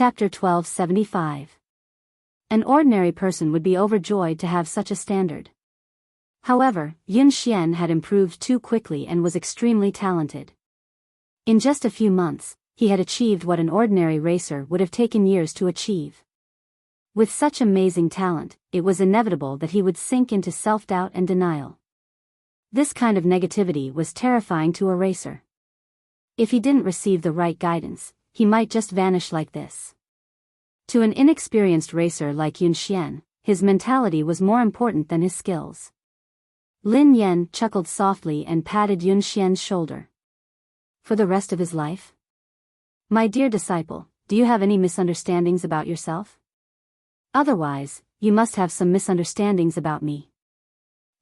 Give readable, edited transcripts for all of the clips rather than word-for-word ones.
Chapter 1275. An ordinary person would be overjoyed to have such a standard. However, Yun Xian had improved too quickly and was extremely talented. In just a few months, he had achieved what an ordinary racer would have taken years to achieve. With such amazing talent, it was inevitable that he would sink into self-doubt and denial. This kind of negativity was terrifying to a racer. If he didn't receive the right guidance, he might just vanish like this. To an inexperienced racer like Yun Xian, his mentality was more important than his skills. Lin Yan chuckled softly and patted Yun Xian's shoulder. For the rest of his life? My dear disciple, do you have any misunderstandings about yourself? Otherwise, you must have some misunderstandings about me.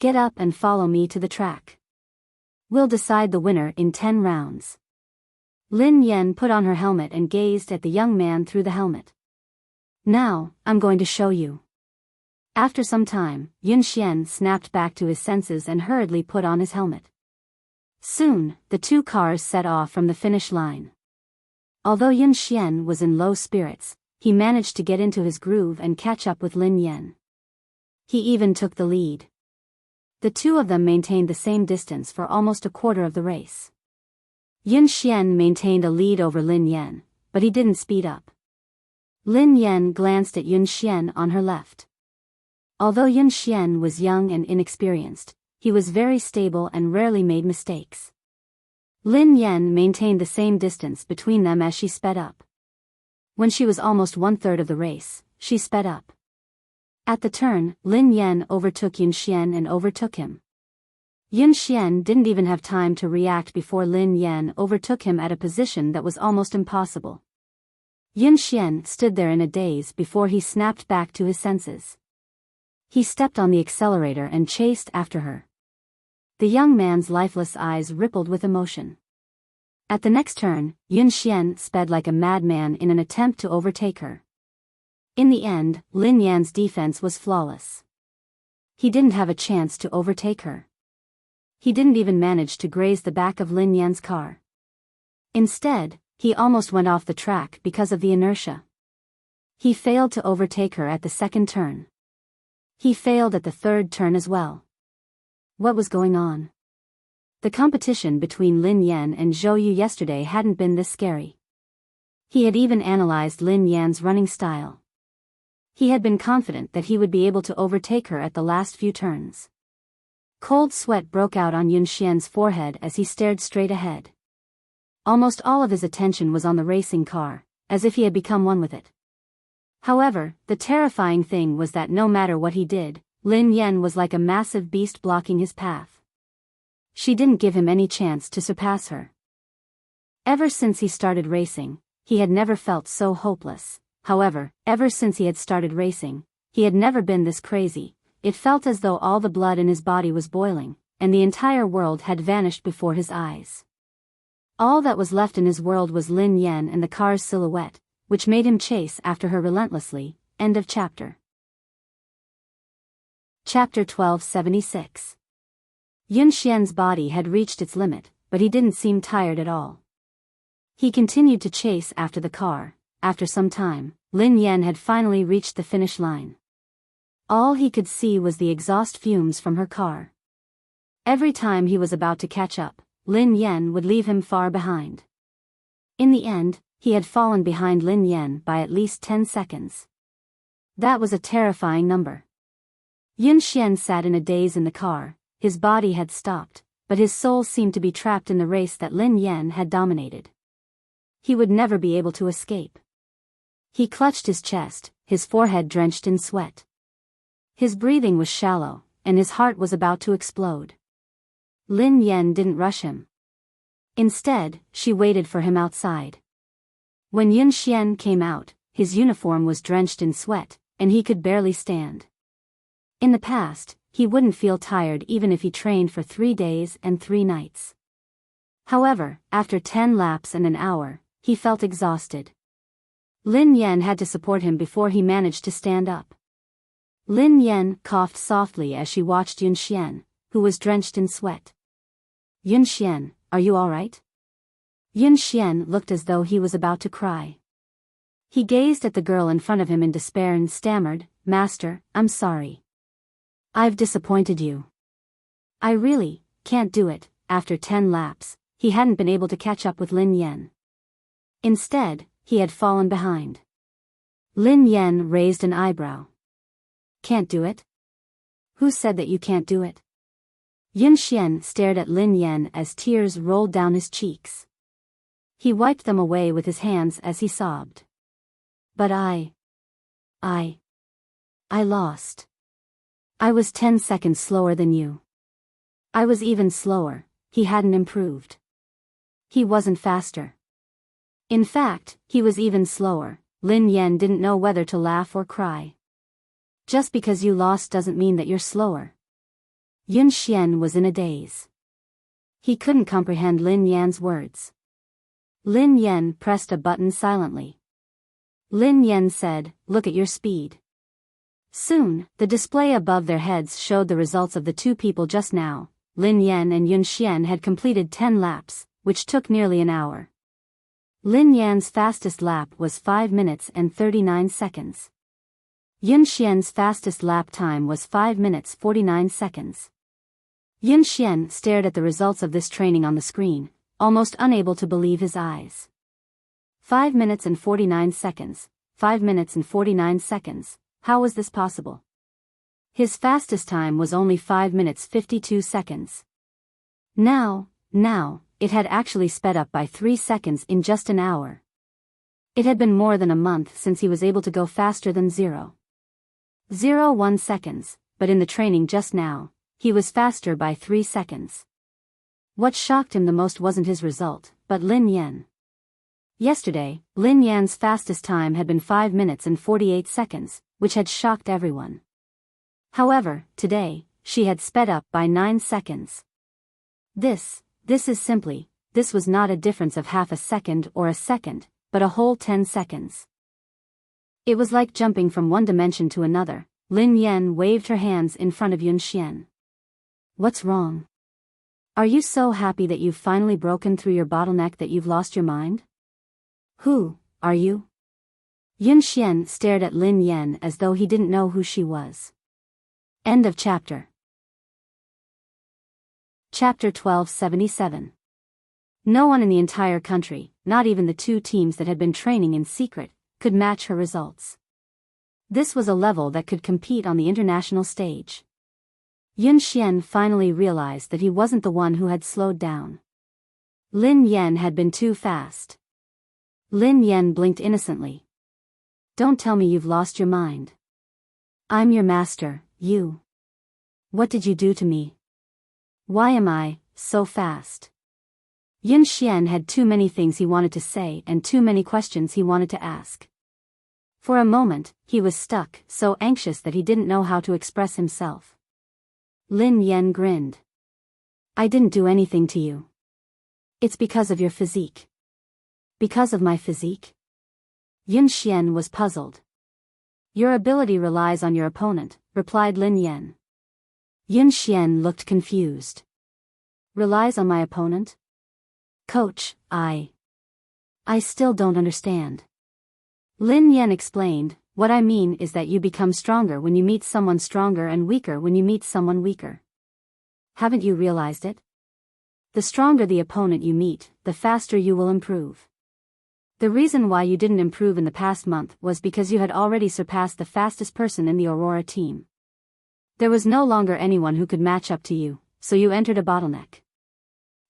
Get up and follow me to the track. We'll decide the winner in 10 rounds. Lin Yan put on her helmet and gazed at the young man through the helmet. Now, I'm going to show you. After some time, Yun Xian snapped back to his senses and hurriedly put on his helmet. Soon, the two cars set off from the finish line. Although Yun Xian was in low spirits, he managed to get into his groove and catch up with Lin Yan. He even took the lead. The two of them maintained the same distance for almost a quarter of the race. Yun Xian maintained a lead over Lin Yan, but he didn't speed up. Lin Yan glanced at Yun Xian on her left. Although Yun Xian was young and inexperienced, he was very stable and rarely made mistakes. Lin Yan maintained the same distance between them as she sped up. When she was almost 1/3 of the race, she sped up. At the turn, Lin Yan overtook Yun Xian and overtook him. Yun Xian didn't even have time to react before Lin Yan overtook him at a position that was almost impossible. Yun Xian stood there in a daze before he snapped back to his senses. He stepped on the accelerator and chased after her. The young man's lifeless eyes rippled with emotion. At the next turn, Yun Xian sped like a madman in an attempt to overtake her. In the end, Lin Yan's defense was flawless. He didn't have a chance to overtake her. He didn't even manage to graze the back of Lin Yan's car. Instead, he almost went off the track because of the inertia. He failed to overtake her at the second turn. He failed at the third turn as well. What was going on? The competition between Lin Yan and Zhou Yu yesterday hadn't been this scary. He had even analyzed Lin Yan's running style. He had been confident that he would be able to overtake her at the last few turns. Cold sweat broke out on Yun Xian's forehead as he stared straight ahead. Almost all of his attention was on the racing car, as if he had become one with it. However, the terrifying thing was that no matter what he did, Lin Yan was like a massive beast blocking his path. She didn't give him any chance to surpass her. Ever since he started racing, he had never felt so hopeless. However, ever since he had started racing, he had never been this crazy. It felt as though all the blood in his body was boiling, and the entire world had vanished before his eyes. All that was left in his world was Lin Yan and the car's silhouette, which made him chase after her relentlessly. End of chapter. Chapter 1276. Yun Xian's body had reached its limit, but he didn't seem tired at all. He continued to chase after the car. After some time, Lin Yan had finally reached the finish line. All he could see was the exhaust fumes from her car. Every time he was about to catch up, Lin Yan would leave him far behind. In the end, he had fallen behind Lin Yan by at least 10 seconds. That was a terrifying number. Yun Xian sat in a daze in the car. His body had stopped, but his soul seemed to be trapped in the race that Lin Yan had dominated. He would never be able to escape. He clutched his chest, his forehead drenched in sweat. His breathing was shallow, and his heart was about to explode. Lin Yan didn't rush him. Instead, she waited for him outside. When Yun Xian came out, his uniform was drenched in sweat, and he could barely stand. In the past, he wouldn't feel tired even if he trained for 3 days and 3 nights. However, after 10 laps and an hour, he felt exhausted. Lin Yan had to support him before he managed to stand up. Lin Yan coughed softly as she watched Yun Xian, who was drenched in sweat. Yun Xian, are you all right? Yun Xian looked as though he was about to cry. He gazed at the girl in front of him in despair and stammered, "Master, I'm sorry. I've disappointed you. I really can't do it." After 10 laps, he hadn't been able to catch up with Lin Yan. Instead, he had fallen behind. Lin Yan raised an eyebrow. "Can't do it? Who said that you can't do it?" Yun Xian stared at Lin Yan as tears rolled down his cheeks. He wiped them away with his hands as he sobbed. "But I lost. I was 10 seconds slower than you. I was even slower." He hadn't improved. He wasn't faster. In fact, he was even slower. Lin Yan didn't know whether to laugh or cry. Just because you lost doesn't mean that you're slower. Yun Xian was in a daze. He couldn't comprehend Lin Yan's words. Lin Yan pressed a button silently. Lin Yan said, "Look at your speed." Soon, the display above their heads showed the results of the two people just now. Lin Yan and Yun Xian had completed 10 laps, which took nearly an hour. Lin Yan's fastest lap was 5 minutes and 39 seconds. Yun Xian's fastest lap time was 5 minutes 49 seconds. Yun Xian stared at the results of this training on the screen, almost unable to believe his eyes. 5 minutes and 49 seconds, 5 minutes and 49 seconds, how was this possible? His fastest time was only 5 minutes 52 seconds. Now, it had actually sped up by 3 seconds in just an hour. It had been more than a month since he was able to go faster than 0.01 seconds, but in the training just now, he was faster by 3 seconds. What shocked him the most wasn't his result, but Lin Yan. Yesterday, Lin Yan's fastest time had been 5 minutes and 48 seconds, which had shocked everyone. However, today, she had sped up by 9 seconds. This was not a difference of half a second or a second, but a whole 10 seconds. It was like jumping from one dimension to another. Lin Yan waved her hands in front of Yun Xian. "What's wrong? Are you so happy that you've finally broken through your bottleneck that you've lost your mind? Who are you?" Yun Xian stared at Lin Yan as though he didn't know who she was. End of chapter. Chapter 1277. No one in the entire country, not even the two teams that had been training in secret, could match her results. This was a level that could compete on the international stage. Yun Xian finally realized that he wasn't the one who had slowed down. Lin Yan had been too fast. Lin Yan blinked innocently. "Don't tell me you've lost your mind. I'm your master, you. What did you do to me? Why am I so fast?" Yun Xian had too many things he wanted to say and too many questions he wanted to ask. For a moment, he was stuck, so anxious that he didn't know how to express himself. Lin Yan grinned. "I didn't do anything to you. It's because of your physique." "Because of my physique?" Yun Xian was puzzled. "Your ability relies on your opponent," replied Lin Yan. Yun Xian looked confused. "Relies on my opponent? Coach, I still don't understand." Lin Yan explained, "What I mean is that you become stronger when you meet someone stronger and weaker when you meet someone weaker. Haven't you realized it? The stronger the opponent you meet, the faster you will improve. The reason why you didn't improve in the past month was because you had already surpassed the fastest person in the Aurora team. There was no longer anyone who could match up to you, so you entered a bottleneck.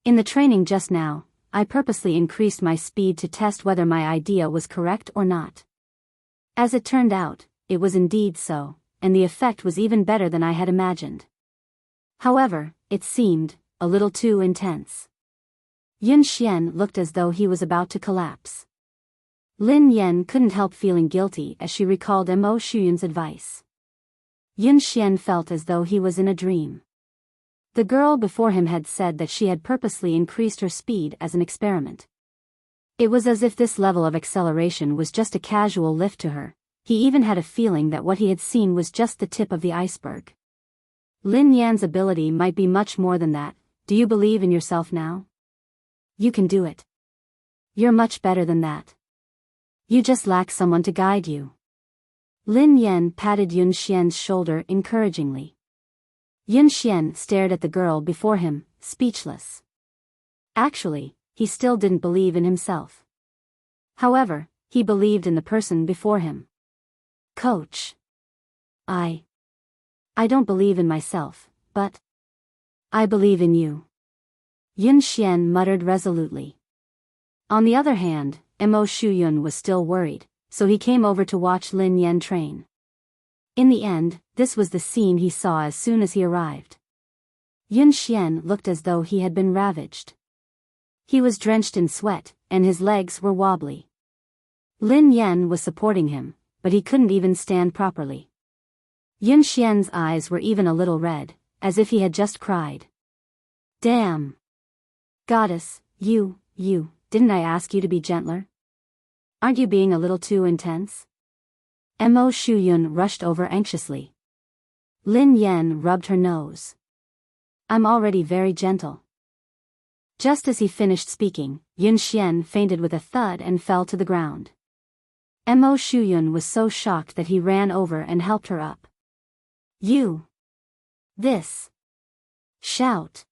In the training just now, I purposely increased my speed to test whether my idea was correct or not. As it turned out, it was indeed so, and the effect was even better than I had imagined. However, it seemed a little too intense." Yun Xian looked as though he was about to collapse. Lin Yan couldn't help feeling guilty as she recalled Mo Shuyun's advice. Yun Xian felt as though he was in a dream. The girl before him had said that she had purposely increased her speed as an experiment. It was as if this level of acceleration was just a casual lift to her. He even had a feeling that what he had seen was just the tip of the iceberg. Lin Yan's ability might be much more than that. Do you believe in yourself now? You can do it. You're much better than that. You just lack someone to guide you. Lin Yan patted Yun Xian's shoulder encouragingly. Yun Xian stared at the girl before him, speechless. Actually, he still didn't believe in himself. However, he believed in the person before him. Coach. I don't believe in myself, but I believe in you. Yun Xian muttered resolutely. On the other hand, Mo Shuyun was still worried, so he came over to watch Lin Yan train. In the end, this was the scene he saw as soon as he arrived. Yun Xian looked as though he had been ravaged. He was drenched in sweat, and his legs were wobbly. Lin Yan was supporting him, but he couldn't even stand properly. Yun Xian's eyes were even a little red, as if he had just cried. Damn! Goddess, you, didn't I ask you to be gentler? Aren't you being a little too intense? Mo Shuyun rushed over anxiously. Lin Yan rubbed her nose. I'm already very gentle. Just as he finished speaking, Yun Xian fainted with a thud and fell to the ground. Mo Shuyun was so shocked that he ran over and helped her up. You! This! Shout!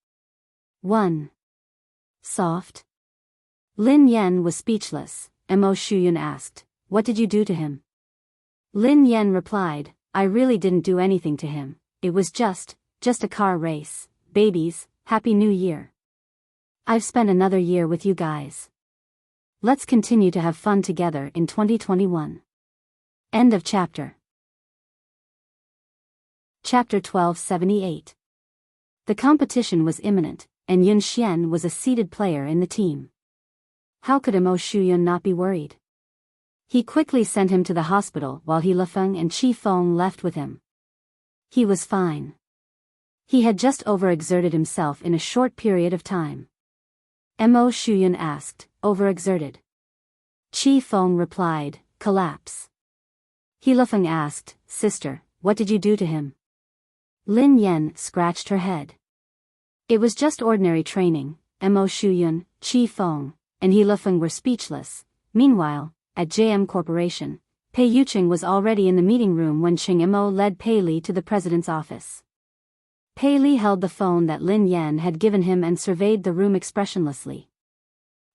1. Soft. Lin Yan was speechless. Mo Shuyun asked, what did you do to him? Lin Yan replied, I really didn't do anything to him, it was just a car race. Babies, Happy New Year. I've spent another year with you guys. Let's continue to have fun together in 2021. End of chapter. Chapter 1278. The competition was imminent, and Yun Xian was a seeded player in the team. How could Mo Shuyun not be worried? He quickly sent him to the hospital while He Lefeng and Qi Feng left with him. He was fine. He had just overexerted himself in a short period of time. Mo Shuyun asked, overexerted? Qi Feng replied, collapse. He Lefeng asked, sister, what did you do to him? Lin Yan scratched her head. It was just ordinary training. Mo Shuyun, Qi Feng, and He Lefeng were speechless. Meanwhile, at JM Corporation, Pei Yuqing was already in the meeting room when Ching Mo led Pei Li to the president's office. Pei Li held the phone that Lin Yan had given him and surveyed the room expressionlessly.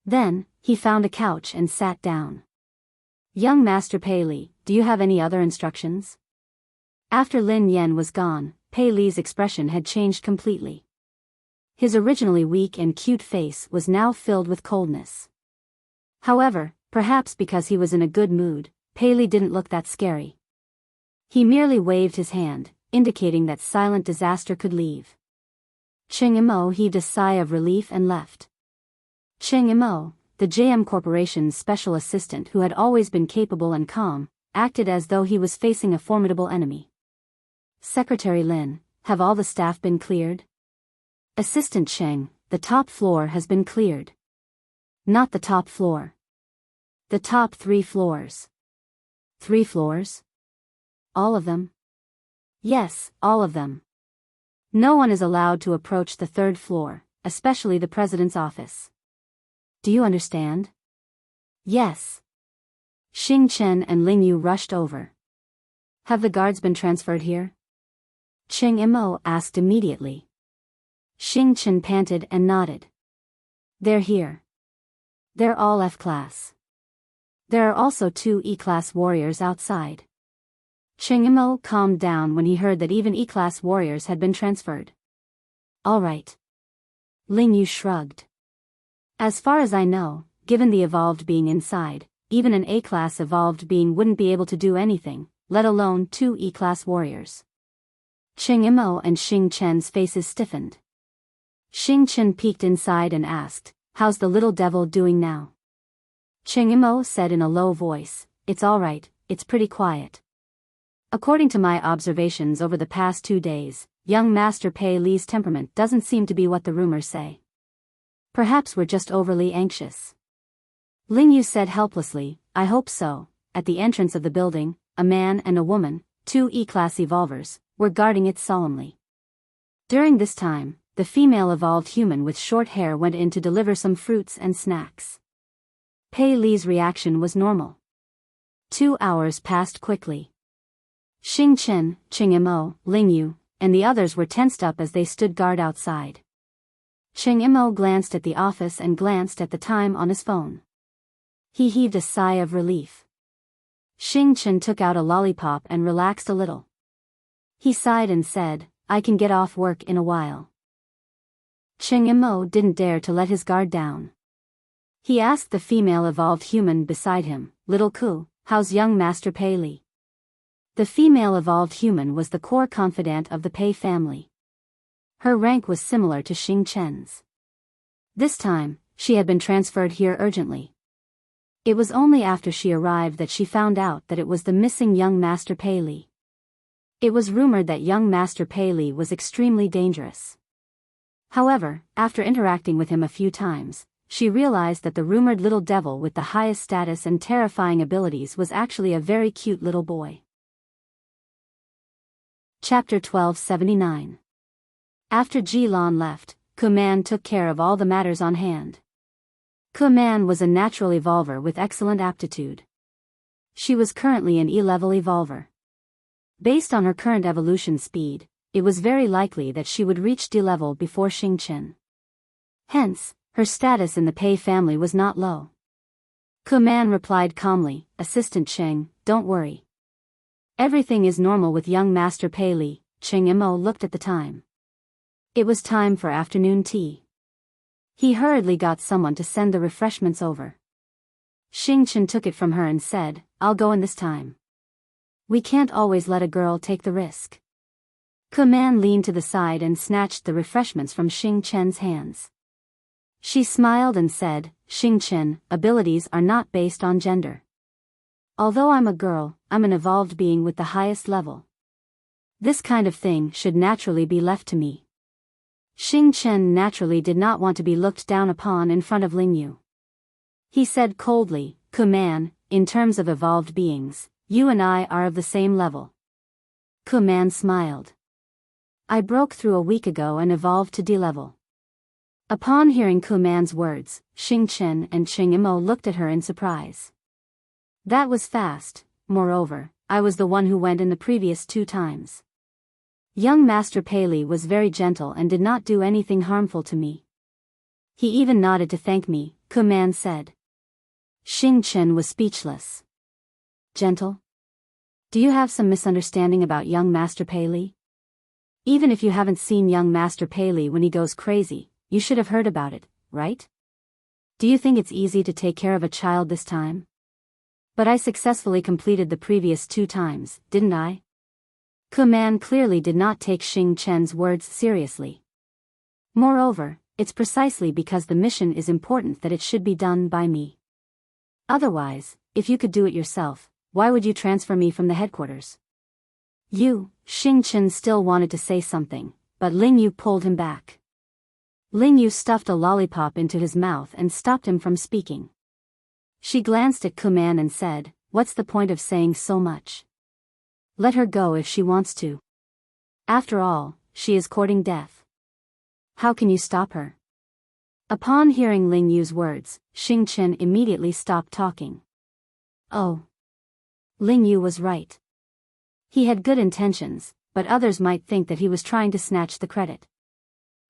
Then, he found a couch and sat down. Young Master Pei Li, do you have any other instructions? After Lin Yan was gone, Pei Li's expression had changed completely. His originally weak and cute face was now filled with coldness. However, perhaps because he was in a good mood, Pei Li didn't look that scary. He merely waved his hand, indicating that silent disaster could leave. Ching Mo heaved a sigh of relief and left. Ching Mo, the JM Corporation's special assistant who had always been capable and calm, acted as though he was facing a formidable enemy. Secretary Lin, have all the staff been cleared? Assistant Cheng, the top floor has been cleared. Not the top floor. The top 3 floors. 3 floors? All of them? Yes, all of them. No one is allowed to approach the 3rd floor, especially the president's office. Do you understand? Yes. Xing Chen and Ling Yu rushed over. Have the guards been transferred here? Ching Mo asked immediately. Xing Chen panted and nodded. They're here. They're all F-class. There are also 2 E-class warriors outside. Ching Mo calmed down when he heard that even E-class warriors had been transferred. All right. Ling Yu shrugged. As far as I know, given the evolved being inside, even an A-class evolved being wouldn't be able to do anything, let alone 2 E-class warriors. Ching Mo and Xing Chen's faces stiffened. Xing Chen peeked inside and asked, how's the little devil doing now? Ching Mo said in a low voice, it's all right, it's pretty quiet. According to my observations over the past 2 days, young Master Pei Li's temperament doesn't seem to be what the rumors say. Perhaps we're just overly anxious. Ling Yu said helplessly, I hope so. At the entrance of the building, a man and a woman, 2 E-class evolvers, were guarding it solemnly. During this time, the female evolved human with short hair went in to deliver some fruits and snacks. Pei Li's reaction was normal. 2 hours passed quickly. Xing Chen, Qing Imo, Ling Yu, and the others were tensed up as they stood guard outside. Qing Imo glanced at the office and glanced at the time on his phone. He heaved a sigh of relief. Xing Chen took out a lollipop and relaxed a little. He sighed and said, I can get off work in a while. Qing Imo didn't dare to let his guard down. He asked the female evolved human beside him, Little Ku, how's young Master Pei Li? The female evolved human was the core confidant of the Pei family. Her rank was similar to Xing Chen's. This time, she had been transferred here urgently. It was only after she arrived that she found out that it was the missing young Master Pei Li. It was rumored that young Master Pei Li was extremely dangerous. However, after interacting with him a few times, she realized that the rumored little devil with the highest status and terrifying abilities was actually a very cute little boy. Chapter 1279. After Ji Lan left, Kuman took care of all the matters on hand. Kuman was a natural evolver with excellent aptitude. She was currently an E-level evolver. Based on her current evolution speed, it was very likely that she would reach D-level before Xing Chen. Hence, her status in the Pei family was not low. Kuman replied calmly, Assistant Cheng, don't worry. Everything is normal with young Master Pei Li. Qing Imo looked at the time. It was time for afternoon tea. He hurriedly got someone to send the refreshments over. Xing Chen took it from her and said, I'll go in this time. We can't always let a girl take the risk. Kuman leaned to the side and snatched the refreshments from Xing Chen's hands. She smiled and said, Xing Chen, abilities are not based on gender. Although I'm a girl, I'm an evolved being with the highest level. This kind of thing should naturally be left to me. Xing Chen naturally did not want to be looked down upon in front of Ling Yu. He said coldly, Kuman, in terms of evolved beings, you and I are of the same level. Kuman smiled. I broke through a week ago and evolved to D-level. Upon hearing Kuman's words, Xing Chen and Qing Imo looked at her in surprise. That was fast. Moreover, I was the one who went in the previous 2 times. Young Master Pei Li was very gentle and did not do anything harmful to me. He even nodded to thank me, Kuman said. Xing Chen was speechless. Gentle? Do you have some misunderstanding about young Master Pei Li? Even if you haven't seen young Master Pei Li when he goes crazy, you should have heard about it, right? Do you think it's easy to take care of a child this time? But I successfully completed the previous 2 times, didn't I? Kuman clearly did not take Xing Chen's words seriously. Moreover, it's precisely because the mission is important that it should be done by me. Otherwise, if you could do it yourself, why would you transfer me from the headquarters? Xing Chen still wanted to say something, but Ling Yu pulled him back. Ling Yu stuffed a lollipop into his mouth and stopped him from speaking. She glanced at Kuman and said, what's the point of saying so much? Let her go if she wants to. After all, she is courting death. How can you stop her? Upon hearing Ling Yu's words, Xing Chen immediately stopped talking. Oh. Ling Yu was right. He had good intentions, but others might think that he was trying to snatch the credit.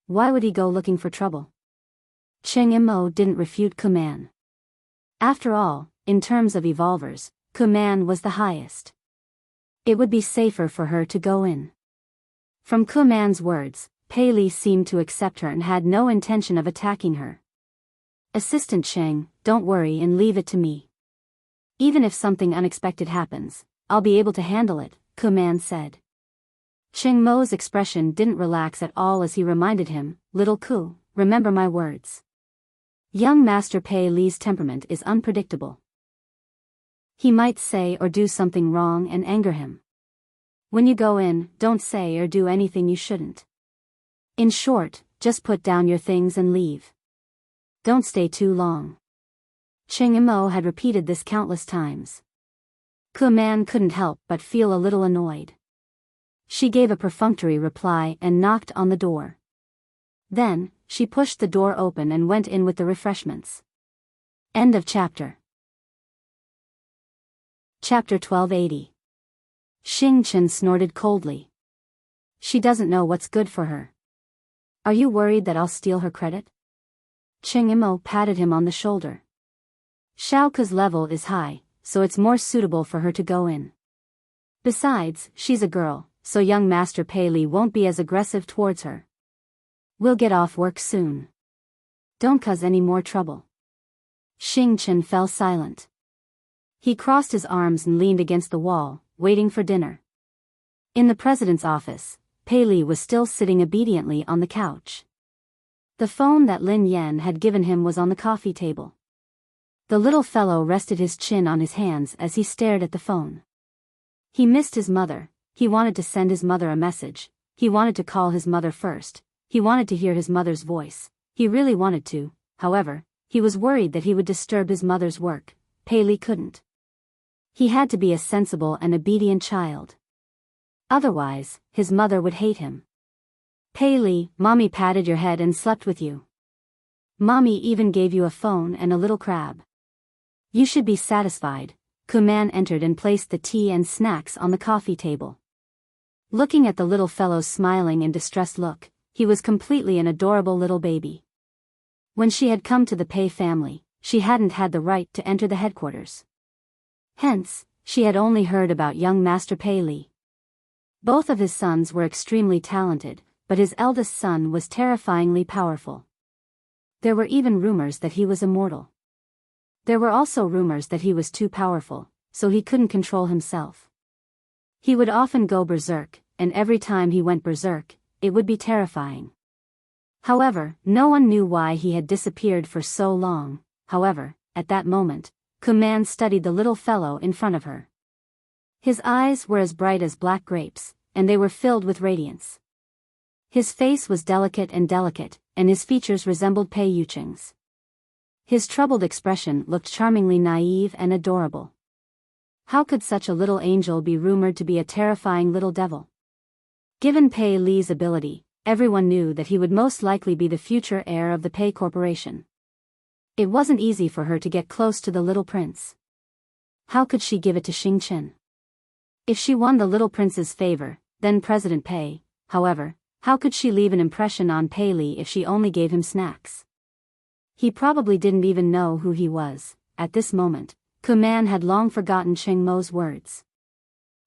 Why would he go looking for trouble? Qing Imo didn't refute Kuman. After all, in terms of evolvers, Kuman was the highest. It would be safer for her to go in. From Kuman's words, Pei Li seemed to accept her and had no intention of attacking her. Assistant Cheng, don't worry and leave it to me. Even if something unexpected happens, I'll be able to handle it, Kuman said. Cheng Mo's expression didn't relax at all as he reminded him, Little Ku, remember my words. Young Master Pei Li's temperament is unpredictable. He might say or do something wrong and anger him. When you go in, don't say or do anything you shouldn't. In short, just put down your things and leave. Don't stay too long. Qing Imo had repeated this countless times. Kuman couldn't help but feel a little annoyed. She gave a perfunctory reply and knocked on the door. Then, she pushed the door open and went in with the refreshments. End of chapter. Chapter 1280. Xing Chen snorted coldly. She doesn't know what's good for her. Are you worried that I'll steal her credit? Cheng Imo patted him on the shoulder. Xiaoke's level is high, so it's more suitable for her to go in. Besides, she's a girl, so young Master Pei Li won't be as aggressive towards her. We'll get off work soon. Don't cause any more trouble. Xing Chen fell silent. He crossed his arms and leaned against the wall, waiting for dinner. In the president's office, Pei Li was still sitting obediently on the couch. The phone that Lin Yan had given him was on the coffee table. The little fellow rested his chin on his hands as he stared at the phone. He missed his mother, he wanted to send his mother a message, he wanted to call his mother first, he wanted to hear his mother's voice, he really wanted to, however, he was worried that he would disturb his mother's work. Pei Li couldn't. He had to be a sensible and obedient child. Otherwise, his mother would hate him. Pei Li, Mommy patted your head and slept with you. Mommy even gave you a phone and a little crab. You should be satisfied. Kuman entered and placed the tea and snacks on the coffee table. Looking at the little fellow's smiling and distressed look, he was completely an adorable little baby. When she had come to the Pei family, she hadn't had the right to enter the headquarters. Hence, she had only heard about young Master Pei Li. Both of his sons were extremely talented, but his eldest son was terrifyingly powerful. There were even rumors that he was immortal. There were also rumors that he was too powerful, so he couldn't control himself. He would often go berserk, and every time he went berserk, it would be terrifying. However, no one knew why he had disappeared for so long. However, at that moment, Kuman studied the little fellow in front of her. His eyes were as bright as black grapes, and they were filled with radiance. His face was delicate, and his features resembled Pei Yucheng's. His troubled expression looked charmingly naive and adorable. How could such a little angel be rumored to be a terrifying little devil? Given Pei Li's ability, everyone knew that he would most likely be the future heir of the Pei Corporation. It wasn't easy for her to get close to the little prince. How could she give it to Xing Chen? If she won the little prince's favor, then President Pei, however, how could she leave an impression on Pei Li if she only gave him snacks? He probably didn't even know who he was. At this moment, Kuman had long forgotten Cheng Mo's words.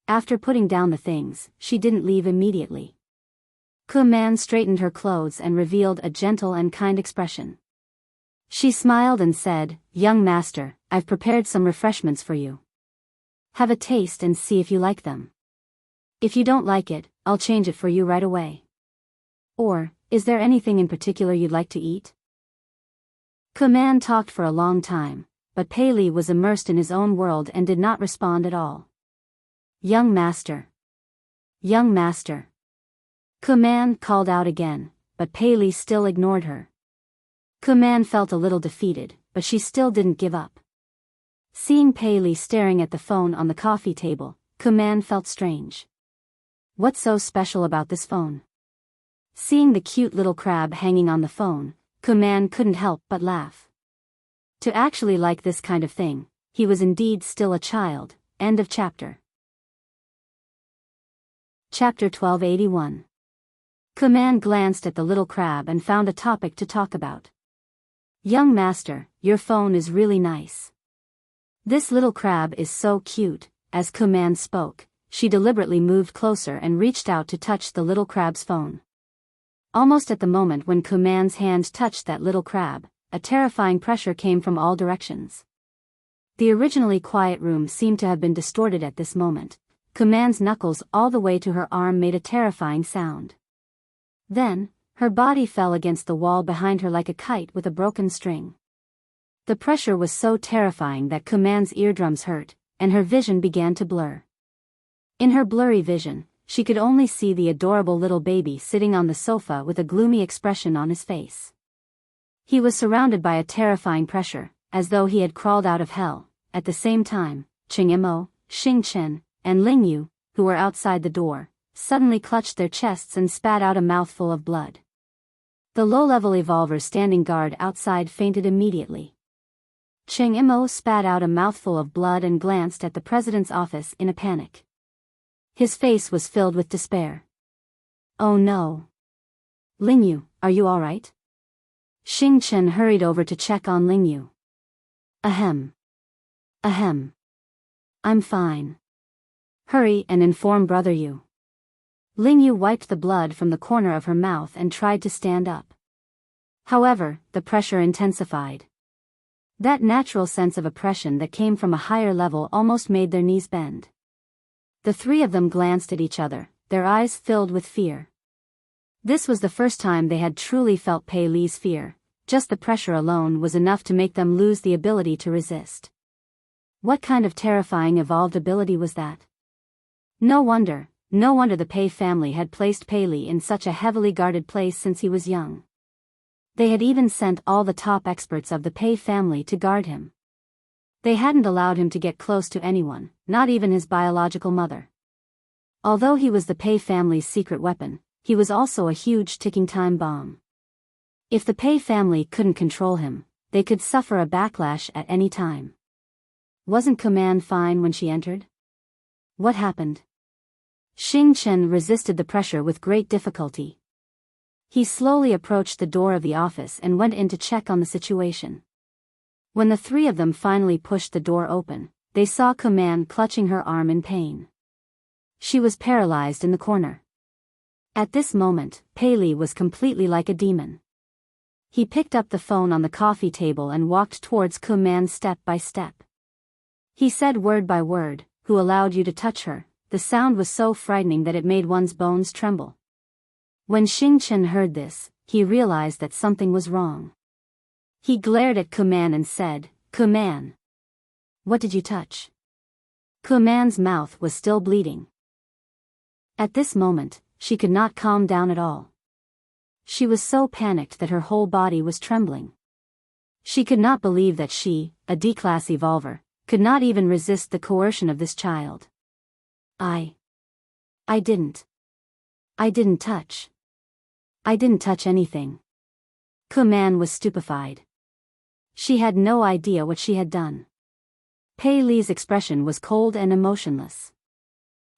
After putting down the things, she didn't leave immediately. Kuman straightened her clothes and revealed a gentle and kind expression. She smiled and said, "Young master, I've prepared some refreshments for you. Have a taste and see if you like them. If you don't like it, I'll change it for you right away. Or, is there anything in particular you'd like to eat?" Kuman talked for a long time, but Pei Li was immersed in his own world and did not respond at all. "Young master. Young master." Kuman called out again, but Pei Li still ignored her. Kuman felt a little defeated, but she still didn't give up. Seeing Pei Li staring at the phone on the coffee table, Kuman felt strange. What's so special about this phone? Seeing the cute little crab hanging on the phone, Kuman couldn't help but laugh. To actually like this kind of thing, he was indeed still a child. End of chapter. Chapter 1281. Kuman glanced at the little crab and found a topic to talk about. "Young master, your phone is really nice. This little crab is so cute." As Kuman spoke, she deliberately moved closer and reached out to touch the little crab's phone. Almost at the moment when Kuman's hand touched that little crab, a terrifying pressure came from all directions. The originally quiet room seemed to have been distorted at this moment. Kuman's knuckles all the way to her arm made a terrifying sound. Then, her body fell against the wall behind her like a kite with a broken string. The pressure was so terrifying that Kuman's eardrums hurt, and her vision began to blur. In her blurry vision, she could only see the adorable little baby sitting on the sofa with a gloomy expression on his face. He was surrounded by a terrifying pressure, as though he had crawled out of hell. At the same time, Cheng Imo, Xing Chen, and Ling Yu, who were outside the door, suddenly clutched their chests and spat out a mouthful of blood. The low-level evolver standing guard outside fainted immediately. Cheng Imo spat out a mouthful of blood and glanced at the president's office in a panic. His face was filled with despair. Oh no. Lingyu, are you alright? Xing Chen hurried over to check on Lingyu. Ahem. Ahem. I'm fine. Hurry and inform Brother Yu. Lingyu wiped the blood from the corner of her mouth and tried to stand up. However, the pressure intensified. That natural sense of oppression that came from a higher level almost made their knees bend. The three of them glanced at each other, their eyes filled with fear. This was the first time they had truly felt Pei Li's fear. Just the pressure alone was enough to make them lose the ability to resist. What kind of terrifying evolved ability was that? No wonder the Pei family had placed Pei Li in such a heavily guarded place since he was young. They had even sent all the top experts of the Pei family to guard him. They hadn't allowed him to get close to anyone, not even his biological mother. Although he was the Pei family's secret weapon, he was also a huge ticking time bomb. If the Pei family couldn't control him, they could suffer a backlash at any time. Wasn't Command fine when she entered? What happened? Xing Chen resisted the pressure with great difficulty. He slowly approached the door of the office and went in to check on the situation. When the three of them finally pushed the door open, they saw Command clutching her arm in pain. She was paralyzed in the corner. At this moment, Pei Li was completely like a demon. He picked up the phone on the coffee table and walked towards Command step by step. He said word by word, "Who allowed you to touch her?" The sound was so frightening that it made one's bones tremble. When Xing Chen heard this, he realized that something was wrong. He glared at Command and said, "Command, what did you touch?" Command's mouth was still bleeding. At this moment, she could not calm down at all. She was so panicked that her whole body was trembling. She could not believe that she, a D-class evolver, could not even resist the coercion of this child. I didn't touch. I didn't touch anything. Command was stupefied. She had no idea what she had done. Pei Li's expression was cold and emotionless.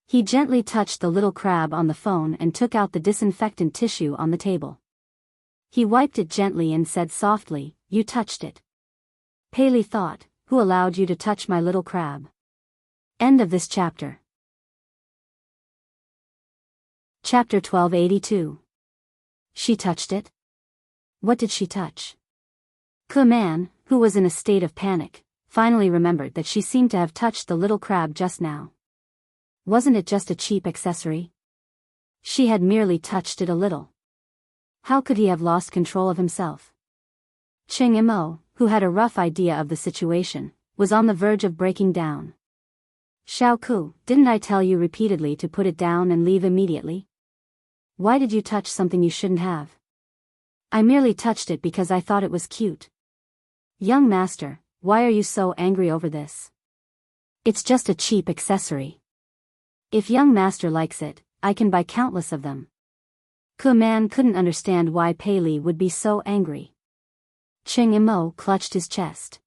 He gently touched the little crab on the phone and took out the disinfectant tissue on the table. He wiped it gently and said softly, "You touched it." Pei Li thought, "Who allowed you to touch my little crab?" End of this chapter. Chapter 1282. She touched it? What did she touch? Command, who was in a state of panic, finally remembered that she seemed to have touched the little crab just now. Wasn't it just a cheap accessory? She had merely touched it a little. How could he have lost control of himself? Cheng Imo, who had a rough idea of the situation, was on the verge of breaking down. "Xiao Ku, didn't I tell you repeatedly to put it down and leave immediately? Why did you touch something you shouldn't have?" "I merely touched it because I thought it was cute." "Young master, why are you so angry over this? It's just a cheap accessory. If young master likes it, I can buy countless of them." Command couldn't understand why Pei Li would be so angry. Cheng Imo clutched his chest.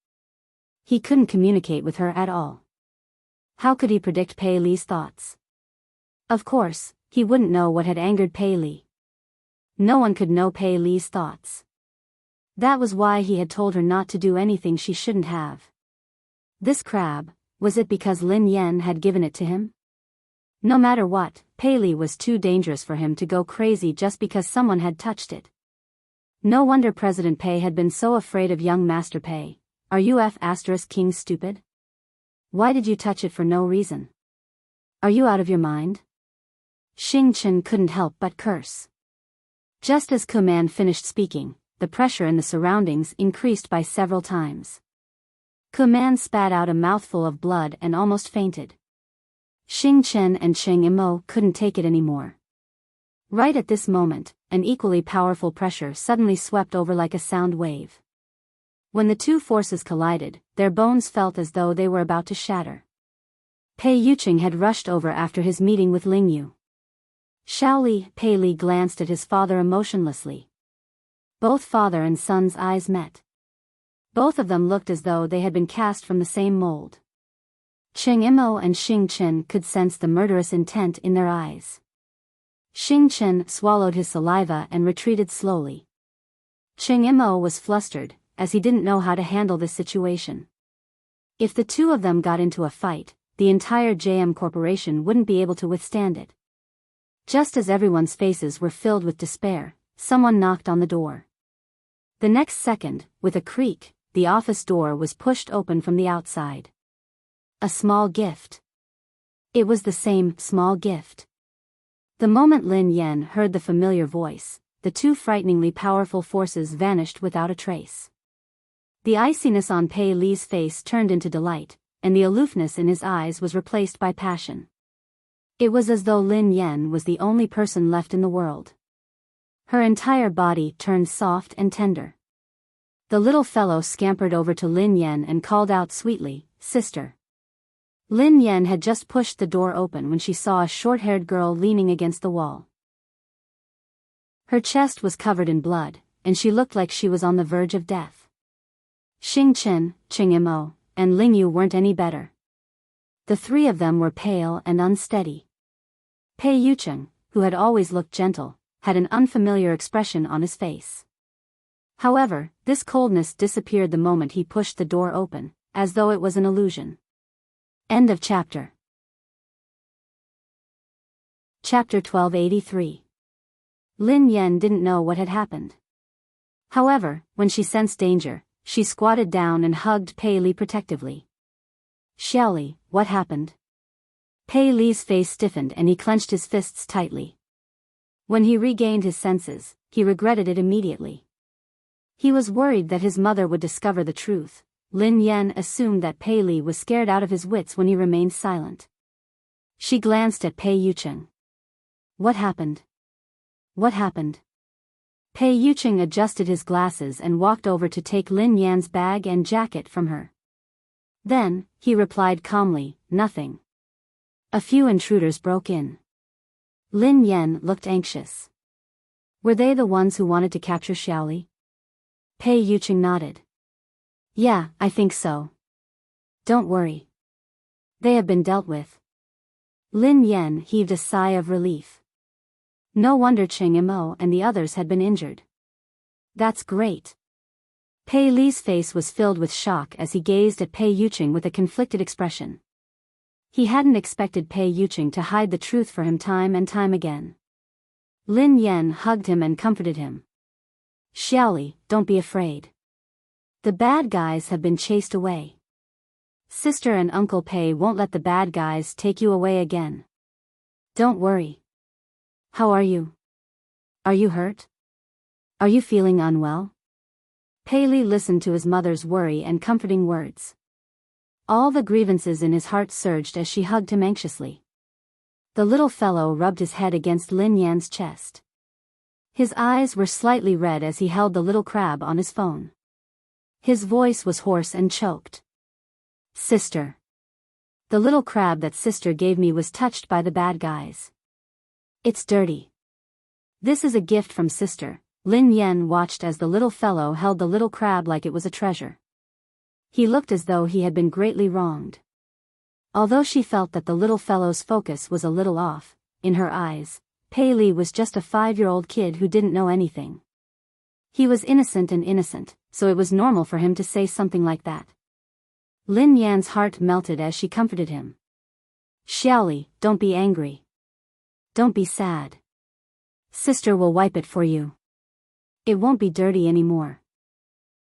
He couldn't communicate with her at all. How could he predict Pei Li's thoughts? Of course, he wouldn't know what had angered Pei Li. No one could know Pei Li's thoughts. That was why he had told her not to do anything she shouldn't have. This crab, was it because Lin Yan had given it to him? No matter what, Pei Li was too dangerous for him to go crazy just because someone had touched it. No wonder President Pei had been so afraid of young Master Pei. Are you King stupid? Why did you touch it for no reason? Are you out of your mind? Xing Chen couldn't help but curse. Just as Command finished speaking, the pressure in the surroundings increased by several times. Command spat out a mouthful of blood and almost fainted. Xing Chen and Cheng Imo couldn't take it anymore. Right at this moment, an equally powerful pressure suddenly swept over like a sound wave. When the two forces collided, their bones felt as though they were about to shatter. Pei Yuqing had rushed over after his meeting with Lingyu. Shaoli, Pei Li glanced at his father emotionlessly. Both father and son's eyes met. Both of them looked as though they had been cast from the same mold. Cheng Imo and Xing Chen could sense the murderous intent in their eyes. Xing Chen swallowed his saliva and retreated slowly. Cheng Imo was flustered, as he didn't know how to handle this situation. If the two of them got into a fight, the entire JM Corporation wouldn't be able to withstand it. Just as everyone's faces were filled with despair, someone knocked on the door. The next second, with a creak, the office door was pushed open from the outside. A small gift. It was the same small gift. The moment Lin Yan heard the familiar voice, the two frighteningly powerful forces vanished without a trace. The iciness on Pei Li's face turned into delight, and the aloofness in his eyes was replaced by passion. It was as though Lin Yan was the only person left in the world. Her entire body turned soft and tender. The little fellow scampered over to Lin Yan and called out sweetly, "Sister." Lin Yan had just pushed the door open when she saw a short-haired girl leaning against the wall. Her chest was covered in blood, and she looked like she was on the verge of death. Xing Chen, Cheng Imo, and Ling Yu weren't any better. The three of them were pale and unsteady. Pei Yucheng, who had always looked gentle, had an unfamiliar expression on his face. However, this coldness disappeared the moment he pushed the door open, as though it was an illusion. End of chapter. Chapter 1283. Lin Yan didn't know what had happened. However, when she sensed danger, she squatted down and hugged Pei Li protectively. "Xiaoli, what happened?" Pei Li's face stiffened and he clenched his fists tightly. When he regained his senses, he regretted it immediately. He was worried that his mother would discover the truth. Lin Yan assumed that Pei Li was scared out of his wits when he remained silent. She glanced at Pei Yucheng. "What happened? What happened?" Pei Yucheng adjusted his glasses and walked over to take Lin Yan's bag and jacket from her. Then, he replied calmly, "Nothing. A few intruders broke in." Lin Yan looked anxious. "Were they the ones who wanted to capture Xiaoli?" Pei Yucheng nodded. "Yeah, I think so. Don't worry. They have been dealt with." Lin Yan heaved a sigh of relief. No wonder Cheng Imo and the others had been injured. "That's great." Pei Li's face was filled with shock as he gazed at Pei Yucheng with a conflicted expression. He hadn't expected Pei Yucheng to hide the truth for him time and time again. Lin Yan hugged him and comforted him. "Xiaoli, don't be afraid. The bad guys have been chased away. Sister and Uncle Pei won't let the bad guys take you away again. Don't worry. How are you? Are you hurt? Are you feeling unwell?" Pei Li listened to his mother's worry and comforting words. All the grievances in his heart surged as she hugged him anxiously. The little fellow rubbed his head against Lin Yan's chest. His eyes were slightly red as he held the little crab on his phone. His voice was hoarse and choked. "Sister. The little crab that sister gave me was touched by the bad guys. It's dirty. This is a gift from sister." Lin Yan watched as the little fellow held the little crab like it was a treasure. He looked as though he had been greatly wronged. Although she felt that the little fellow's focus was a little off, in her eyes, Pei Li was just a 5-year-old kid who didn't know anything. He was innocent and innocent, so it was normal for him to say something like that. Lin Yan's heart melted as she comforted him. "Xiaoli, don't be angry. Don't be sad. Sister will wipe it for you. It won't be dirty anymore."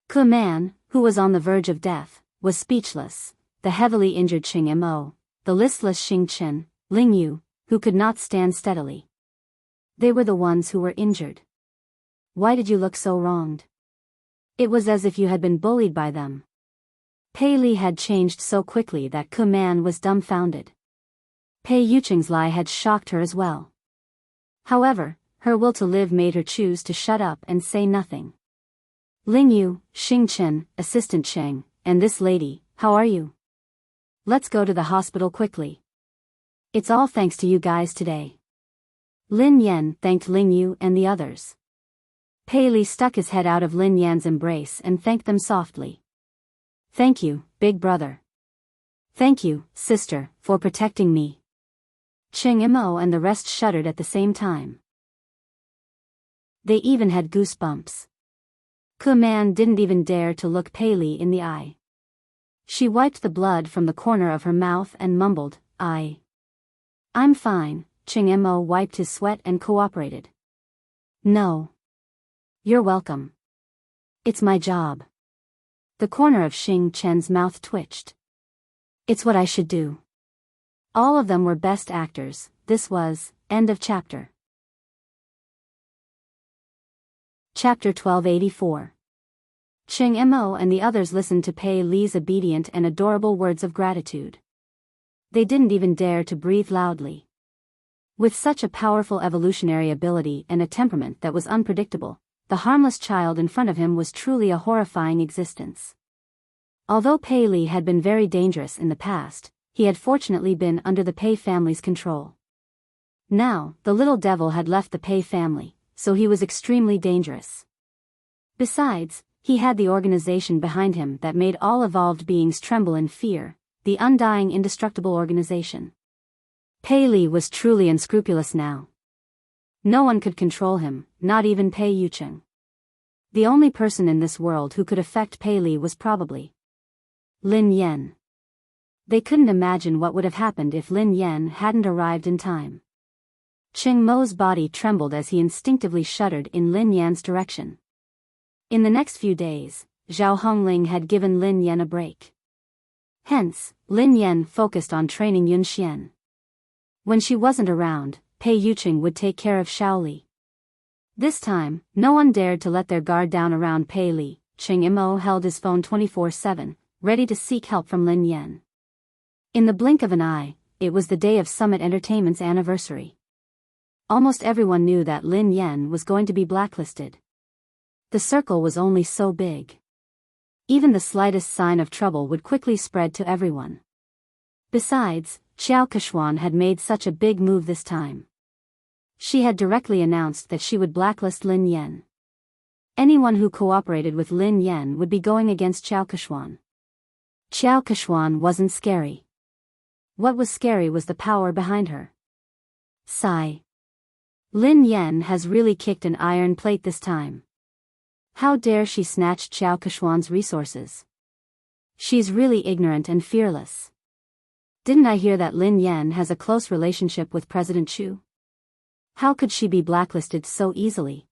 Ke Man, who was on the verge of death, was speechless. The heavily injured Cheng Imo, the listless Xing Chen, Ling Yu, who could not stand steadily. They were the ones who were injured. "Why did you look so wronged? It was as if you had been bullied by them." Pei Li had changed so quickly that Ke Man was dumbfounded. Pei Yucheng's lie had shocked her as well. However, her will to live made her choose to shut up and say nothing. "Ling Yu, Xing Chen, Assistant Cheng, and this lady, how are you? Let's go to the hospital quickly. It's all thanks to you guys today." Lin Yan thanked Ling Yu and the others. Pei Li stuck his head out of Lin Yan's embrace and thanked them softly. Thank you, big brother. Thank you, sister, for protecting me. Cheng Imo and the rest shuddered at the same time. They even had goosebumps. Kuman didn't even dare to look Pei Li in the eye. She wiped the blood from the corner of her mouth and mumbled, I'm fine. Cheng Imo wiped his sweat and cooperated. No. You're welcome. It's my job. The corner of Xing Chen's mouth twitched. It's what I should do. All of them were best actors. This was, end of chapter. Chapter 1284. Cheng Imo and the others listened to Pei Li's obedient and adorable words of gratitude. They didn't even dare to breathe loudly. With such a powerful evolutionary ability and a temperament that was unpredictable, the harmless child in front of him was truly a horrifying existence. Although Pei Li had been very dangerous in the past, he had fortunately been under the Pei family's control. Now, the little devil had left the Pei family, so he was extremely dangerous. Besides, he had the organization behind him that made all evolved beings tremble in fear, the undying indestructible organization. Pei Li was truly unscrupulous now. No one could control him, not even Pei Yucheng. The only person in this world who could affect Pei Li was probably Lin Yan. They couldn't imagine what would have happened if Lin Yan hadn't arrived in time. Cheng Mo's body trembled as he instinctively shuddered in Lin Yan's direction. In the next few days, Zhao Hongling had given Lin Yan a break. Hence, Lin Yan focused on training Yun Xian. When she wasn't around, Pei Yucheng would take care of Shaoli. This time, no one dared to let their guard down around Pei Li. Cheng Imo held his phone 24/7, ready to seek help from Lin Yan. In the blink of an eye, it was the day of Summit Entertainment's anniversary. Almost everyone knew that Lin Yan was going to be blacklisted. The circle was only so big. Even the slightest sign of trouble would quickly spread to everyone. Besides, Xiao Kechuan had made such a big move this time. She had directly announced that she would blacklist Lin Yan. Anyone who cooperated with Lin Yan would be going against Xiao Kechuan. Xiao Kechuan wasn't scary. What was scary was the power behind her. Sigh. Lin Yan has really kicked an iron plate this time. How dare she snatch Xiao Kechuan's resources? She's really ignorant and fearless. Didn't I hear that Lin Yan has a close relationship with President Chu? How could she be blacklisted so easily?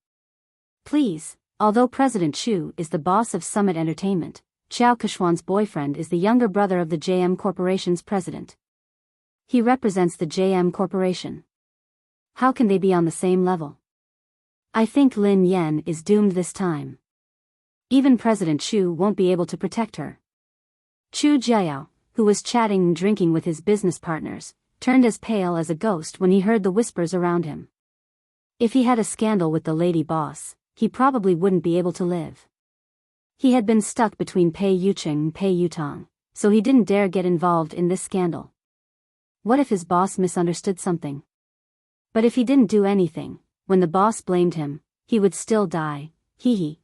Please, although President Chu is the boss of Summit Entertainment, Xiao Kechuan's boyfriend is the younger brother of the JM Corporation's president. He represents the JM Corporation. How can they be on the same level? I think Lin Yan is doomed this time. Even President Chu won't be able to protect her. Chu Jiao, who was chatting and drinking with his business partners, turned as pale as a ghost when he heard the whispers around him. If he had a scandal with the lady boss, he probably wouldn't be able to live. He had been stuck between Pei Yucheng and Pei Yutong, so he didn't dare get involved in this scandal. What if his boss misunderstood something? But if he didn't do anything, when the boss blamed him, he would still die. Xiao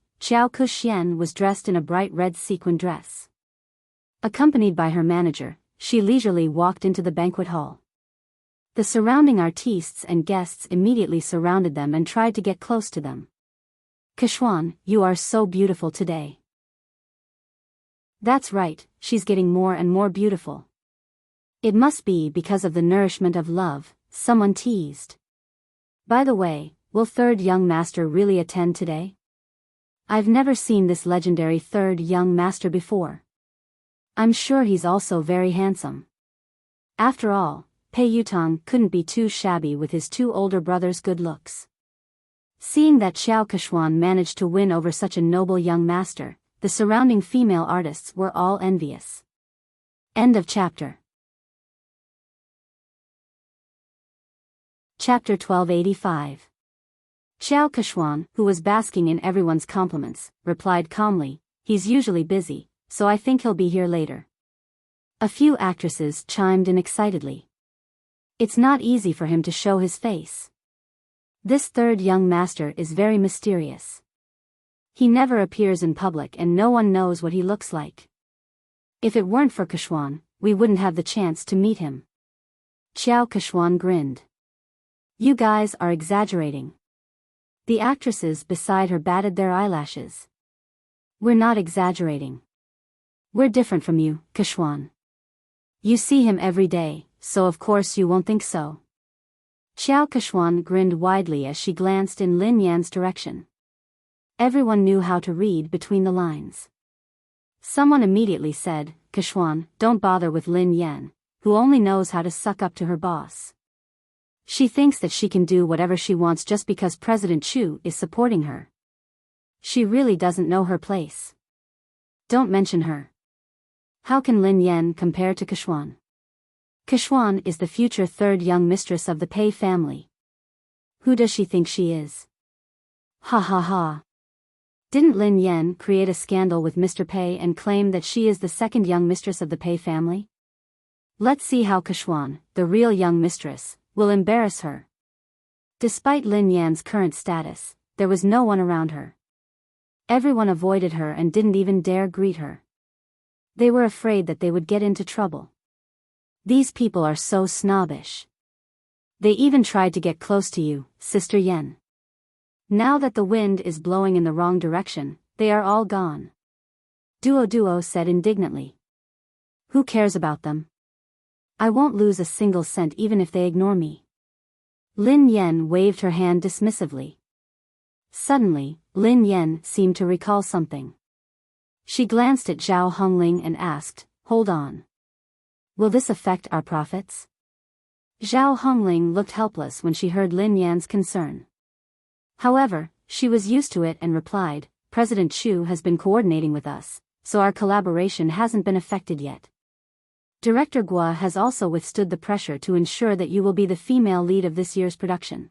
Kuxian was dressed in a bright red sequin dress. Accompanied by her manager, she leisurely walked into the banquet hall. The surrounding artistes and guests immediately surrounded them and tried to get close to them. Kechuan, you are so beautiful today. That's right, she's getting more and more beautiful. It must be because of the nourishment of love, someone teased. By the way, will third young master really attend today? I've never seen this legendary third young master before. I'm sure he's also very handsome. After all, Pei Yutong couldn't be too shabby with his two older brothers' good looks. Seeing that Xiao Kechuan managed to win over such a noble young master, the surrounding female artists were all envious. End of chapter. Chapter 1285. Xiao Kechuan, who was basking in everyone's compliments, replied calmly, he's usually busy, so I think he'll be here later. A few actresses chimed in excitedly. It's not easy for him to show his face. This third young master is very mysterious. He never appears in public and no one knows what he looks like. If it weren't for Kishwan, we wouldn't have the chance to meet him. Xiao Kishwan grinned. You guys are exaggerating. The actresses beside her batted their eyelashes. We're not exaggerating. We're different from you, Kishwan. You see him every day, so of course you won't think so. Xiao Kishwan grinned widely as she glanced in Lin Yan's direction. Everyone knew how to read between the lines. Someone immediately said, Kishwan, don't bother with Lin Yan, who only knows how to suck up to her boss. She thinks that she can do whatever she wants just because President Chu is supporting her. She really doesn't know her place. Don't mention her. How can Lin Yan compare to Kishwan? Kishwan is the future third young mistress of the Pei family. Who does she think she is? Ha ha ha. Didn't Lin Yan create a scandal with Mr. Pei and claim that she is the second young mistress of the Pei family? Let's see how Kishwan, the real young mistress, will embarrass her. Despite Lin Yan's current status, there was no one around her. Everyone avoided her and didn't even dare greet her. They were afraid that they would get into trouble. These people are so snobbish. They even tried to get close to you, Sister Yen. Now that the wind is blowing in the wrong direction, they are all gone. Duo said indignantly. Who cares about them? I won't lose a single cent even if they ignore me. Lin Yan waved her hand dismissively. Suddenly, Lin Yan seemed to recall something. She glanced at Zhao Hongling and asked, hold on. Will this affect our profits? Zhao Hongling looked helpless when she heard Lin Yan's concern. However, she was used to it and replied, President Chu has been coordinating with us, so our collaboration hasn't been affected yet. Director Gua has also withstood the pressure to ensure that you will be the female lead of this year's production.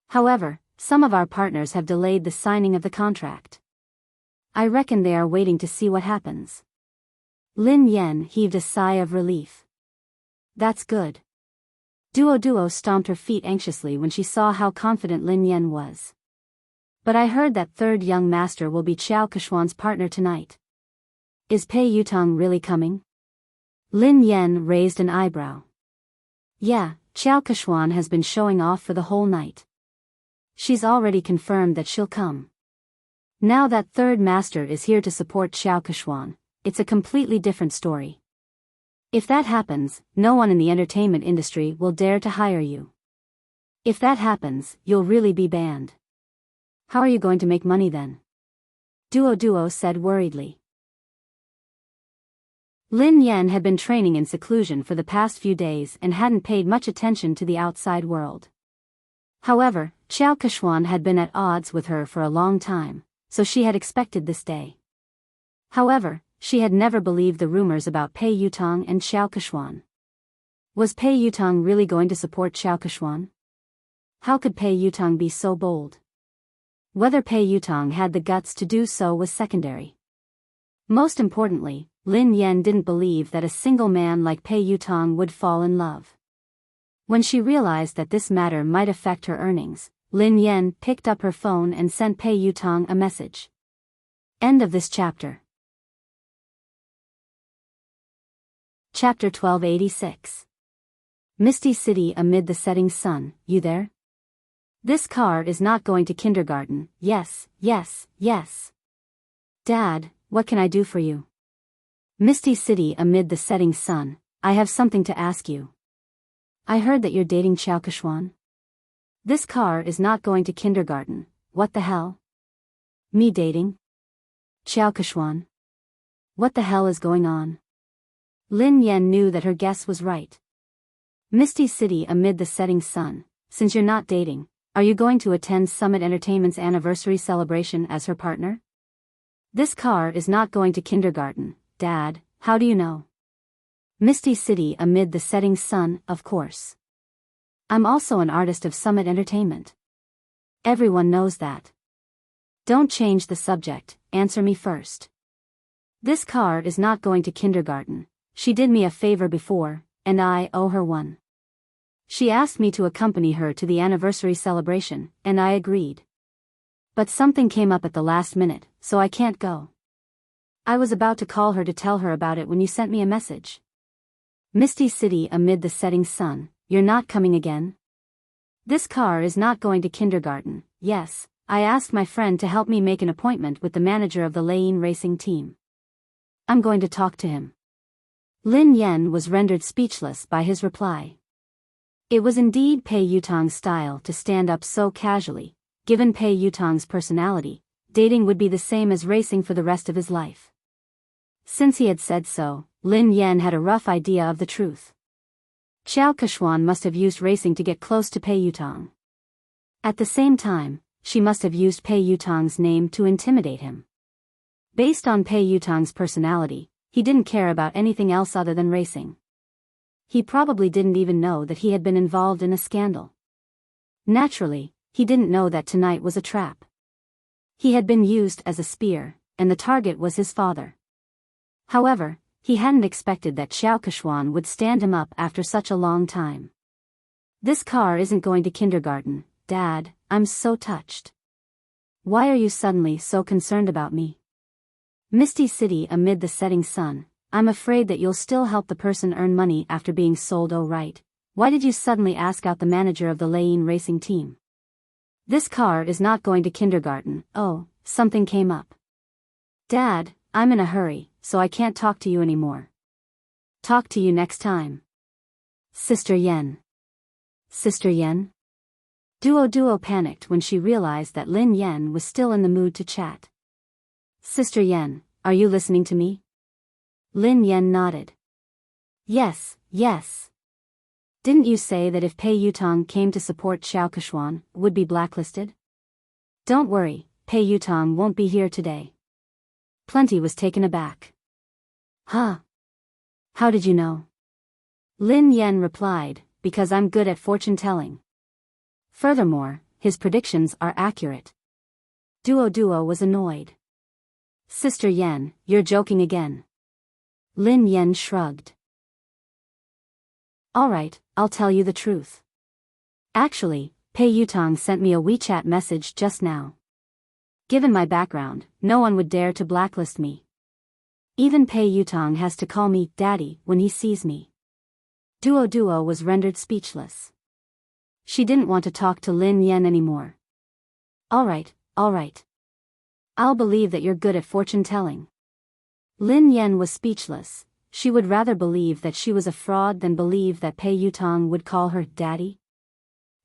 However, some of our partners have delayed the signing of the contract. I reckon they are waiting to see what happens. Lin Yan heaved a sigh of relief. That's good. Duo stomped her feet anxiously when she saw how confident Lin Yan was. But I heard that third young master will be Xiao Kishwan's partner tonight. Is Pei Yutong really coming? Lin Yan raised an eyebrow. Yeah, Xiao Kishwan has been showing off for the whole night. She's already confirmed that she'll come. Now that third master is here to support Xiao Kishwan, it's a completely different story. If that happens, no one in the entertainment industry will dare to hire you. If that happens, you'll really be banned. How are you going to make money then? Duo said worriedly. Lin Yan had been training in seclusion for the past few days and hadn't paid much attention to the outside world. However, Xiao Kishwan had been at odds with her for a long time, so she had expected this day. However, she had never believed the rumors about Pei Yutong and Xiao Kishwan. Was Pei Yutong really going to support Xiao Kishwan? How could Pei Yutong be so bold? Whether Pei Yutong had the guts to do so was secondary. Most importantly, Lin Yan didn't believe that a single man like Pei Yutong would fall in love. When she realized that this matter might affect her earnings, Lin Yan picked up her phone and sent Pei Yutong a message. End of this chapter. Chapter 1286. Misty City amid the setting sun, you there? This car is not going to kindergarten, yes. Dad, what can I do for you? Misty City amid the setting sun, I have something to ask you. I heard that you're dating Xiao Kishwan. This car is not going to kindergarten, what the hell? Me dating? Xiao Kishwan? What the hell is going on? Lin Yan knew that her guess was right. Misty City amid the setting sun, since you're not dating, are you going to attend Summit Entertainment's anniversary celebration as her partner? This car is not going to kindergarten, Dad, how do you know? Misty City amid the setting sun, of course. I'm also an artist of Summit Entertainment. Everyone knows that. Don't change the subject, answer me first. This car is not going to kindergarten. She did me a favor before, and I owe her one. She asked me to accompany her to the anniversary celebration, and I agreed. But something came up at the last minute, so I can't go. I was about to call her to tell her about it when you sent me a message. Misty City amid the setting sun, you're not coming again? This car is not going to kindergarten. Yes, I asked my friend to help me make an appointment with the manager of the Lane racing team. I'm going to talk to him. Lin Yen was rendered speechless by his reply. It was indeed Pei Yutong's style to stand up so casually. Given Pei Yutong's personality, dating would be the same as racing for the rest of his life. Since he had said so, Lin Yen had a rough idea of the truth. Xiao Keshuan must have used racing to get close to Pei Yutong. At the same time, she must have used Pei Yutong's name to intimidate him. Based on Pei Yutong's personality, he didn't care about anything else other than racing. He probably didn't even know that he had been involved in a scandal. Naturally, he didn't know that tonight was a trap. He had been used as a spear, and the target was his father. However, he hadn't expected that Xiao Keshuan would stand him up after such a long time. This car isn't going to kindergarten, Dad, I'm so touched. Why are you suddenly so concerned about me? Misty City amid the setting sun, I'm afraid that you'll still help the person earn money after being sold. Oh right, why did you suddenly ask out the manager of the Lane racing team? This car is not going to kindergarten. Oh, something came up. Dad, I'm in a hurry, so I can't talk to you anymore. Talk to you next time. Sister Yen. Sister Yen? Duo panicked when she realized that Lin Yen was still in the mood to chat. Sister Yen, are you listening to me? Lin Yen nodded. Yes. Didn't you say that if Pei Yutong came to support Xiao Keshuan, would be blacklisted? Don't worry, Pei Yutong won't be here today. Plenty was taken aback. Huh? How did you know? Lin Yen replied, because I'm good at fortune-telling. Furthermore, his predictions are accurate. Duo was annoyed. Sister Yen, you're joking again. Lin Yen shrugged. Alright, I'll tell you the truth. Actually, Pei Yutong sent me a WeChat message just now. Given my background, no one would dare to blacklist me. Even Pei Yutong has to call me Daddy when he sees me. Duo was rendered speechless. She didn't want to talk to Lin Yen anymore. Alright. I'll believe that you're good at fortune-telling. Lin Yen was speechless. She would rather believe that she was a fraud than believe that Pei Yutong would call her Daddy.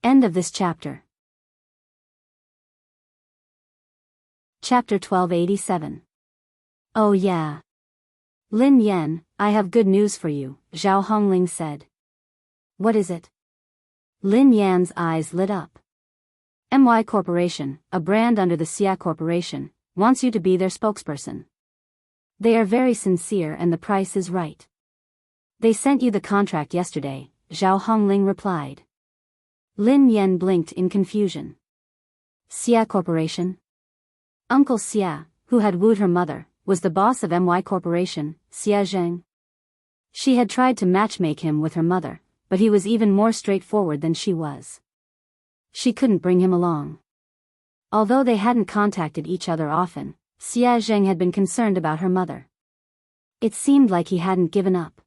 End of this chapter. Chapter 1287. Oh yeah. Lin Yen, I have good news for you, Zhao Hongling said. What is it? Lin Yan's eyes lit up. MY Corporation, a brand under the Xia Corporation, wants you to be their spokesperson. They are very sincere and the price is right. They sent you the contract yesterday, Zhao Hongling replied. Lin Yen blinked in confusion. Xia Corporation? Uncle Xia, who had wooed her mother, was the boss of MY Corporation, Xia Zheng. She had tried to matchmake him with her mother, but he was even more straightforward than she was. She couldn't bring him along. Although they hadn't contacted each other often, Xia Zheng had been concerned about her mother. It seemed like he hadn't given up.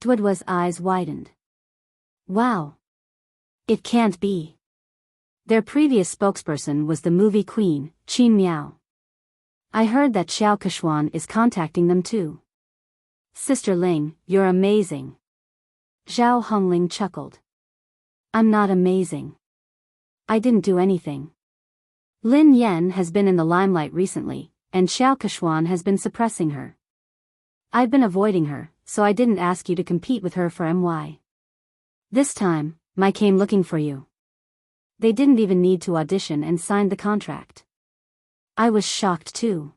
Duo's eyes widened. Wow. It can't be. Their previous spokesperson was the movie queen, Qin Miao. I heard that Xiao Keshuan is contacting them too. Sister Ling, you're amazing. Zhao Hongling chuckled. I'm not amazing. I didn't do anything. Lin Yen has been in the limelight recently, and Xiao Keshuan has been suppressing her. I've been avoiding her, so I didn't ask you to compete with her for MY. This time, I came looking for you. They didn't even need to audition and signed the contract. I was shocked too.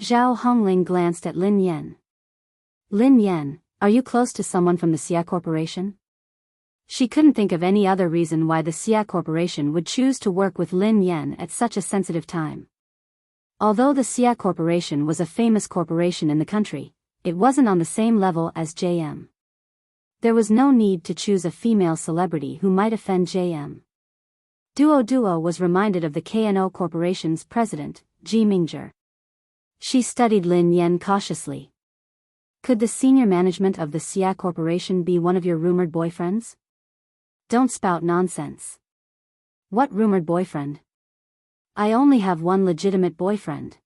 Zhao Hongling glanced at Lin Yen. Lin Yen, are you close to someone from the Xia Corporation? She couldn't think of any other reason why the Xia Corporation would choose to work with Lin Yen at such a sensitive time. Although the Xia Corporation was a famous corporation in the country, it wasn't on the same level as JM. There was no need to choose a female celebrity who might offend JM. Duo was reminded of the KNO Corporation's president, Ji Mingzhi. She studied Lin Yan cautiously. Could the senior management of the Xia Corporation be one of your rumored boyfriends? Don't spout nonsense. What rumored boyfriend? I only have one legitimate boyfriend.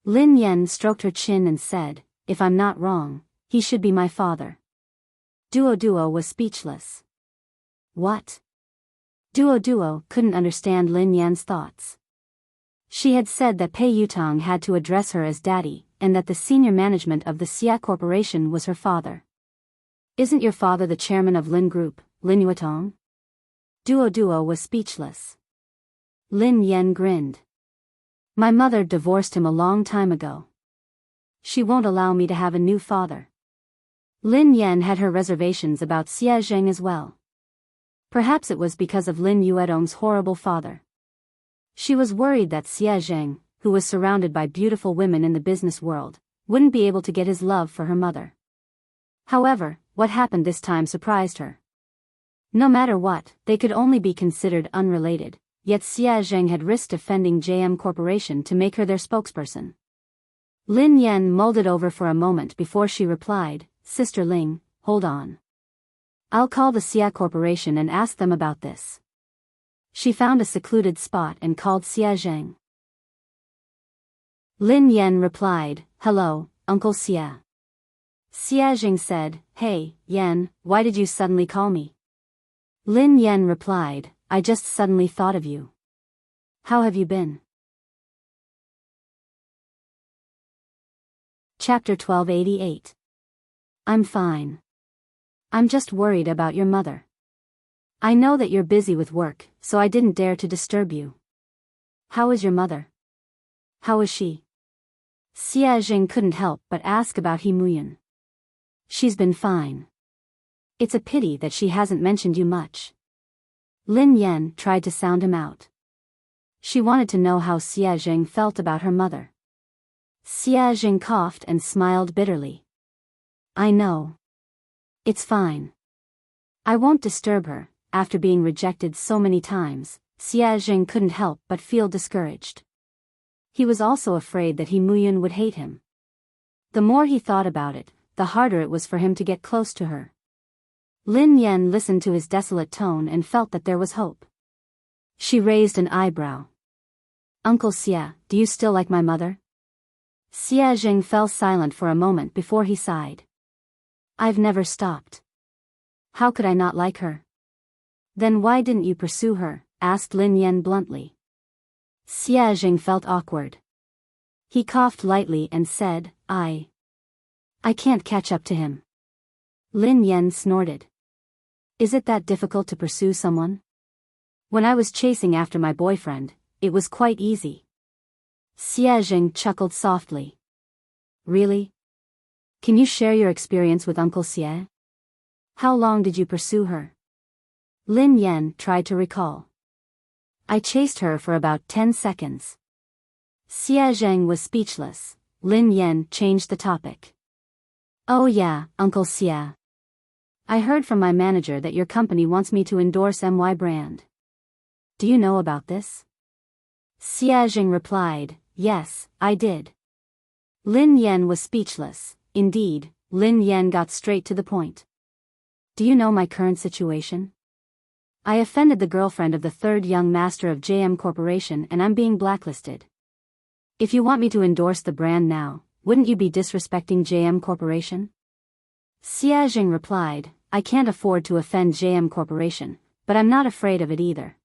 Lin Yan stroked her chin and said, if I'm not wrong, he should be my father. Duo was speechless. What? Duo couldn't understand Lin Yan's thoughts. She had said that Pei Yutong had to address her as daddy, and that the senior management of the Xia Corporation was her father. Isn't your father the chairman of Lin Group, Lin Yuetong? Duo was speechless. Lin Yan grinned. My mother divorced him a long time ago. She won't allow me to have a new father. Lin Yan had her reservations about Xia Zheng as well. Perhaps it was because of Lin Yuetong's horrible father. She was worried that Xia Zheng, who was surrounded by beautiful women in the business world, wouldn't be able to get his love for her mother. However, what happened this time surprised her. No matter what, they could only be considered unrelated, yet Xia Zheng had risked offending JM Corporation to make her their spokesperson. Lin Yan mulled it over for a moment before she replied, Sister Ling, hold on. I'll call the Xia Corporation and ask them about this. She found a secluded spot and called Xia Zheng. Lin Yan replied, Hello, Uncle Xia. Xia Zheng said, Hey, Yan, why did you suddenly call me? Lin Yan replied, I just suddenly thought of you. How have you been? Chapter 1288. I'm fine. I'm just worried about your mother. I know that you're busy with work, so I didn't dare to disturb you. How is your mother? How is she? Xia Zheng couldn't help but ask about He Muyan. She's been fine. It's a pity that she hasn't mentioned you much. Lin Yan tried to sound him out. She wanted to know how Xia Zheng felt about her mother. Xia Zheng coughed and smiled bitterly. I know. It's fine. I won't disturb her. After being rejected so many times, Xia Zheng couldn't help but feel discouraged. He was also afraid that He Muyan would hate him. The more he thought about it, the harder it was for him to get close to her. Lin Yan listened to his desolate tone and felt that there was hope. She raised an eyebrow. Uncle Xia, do you still like my mother? Xia Zheng fell silent for a moment before he sighed. I've never stopped. How could I not like her? Then why didn't you pursue her? Asked Lin Yan bluntly. Xia Zheng felt awkward. He coughed lightly and said, I can't catch up to him. Lin Yan snorted. Is it that difficult to pursue someone? When I was chasing after my boyfriend, it was quite easy. Xia Zheng chuckled softly. Really? Can you share your experience with Uncle Xie? How long did you pursue her? Lin Yan tried to recall. I chased her for about 10 seconds. Xia Zheng was speechless. Lin Yan changed the topic. Oh yeah, Uncle Xia. I heard from my manager that your company wants me to endorse MY brand. Do you know about this? Xia Zheng replied, Yes, I did. Lin Yan was speechless. Indeed, Lin Yan got straight to the point. Do you know my current situation? I offended the girlfriend of the third young master of JM Corporation and I'm being blacklisted. If you want me to endorse the brand now, wouldn't you be disrespecting JM Corporation? Xia Zheng replied, I can't afford to offend JM Corporation, but I'm not afraid of it either.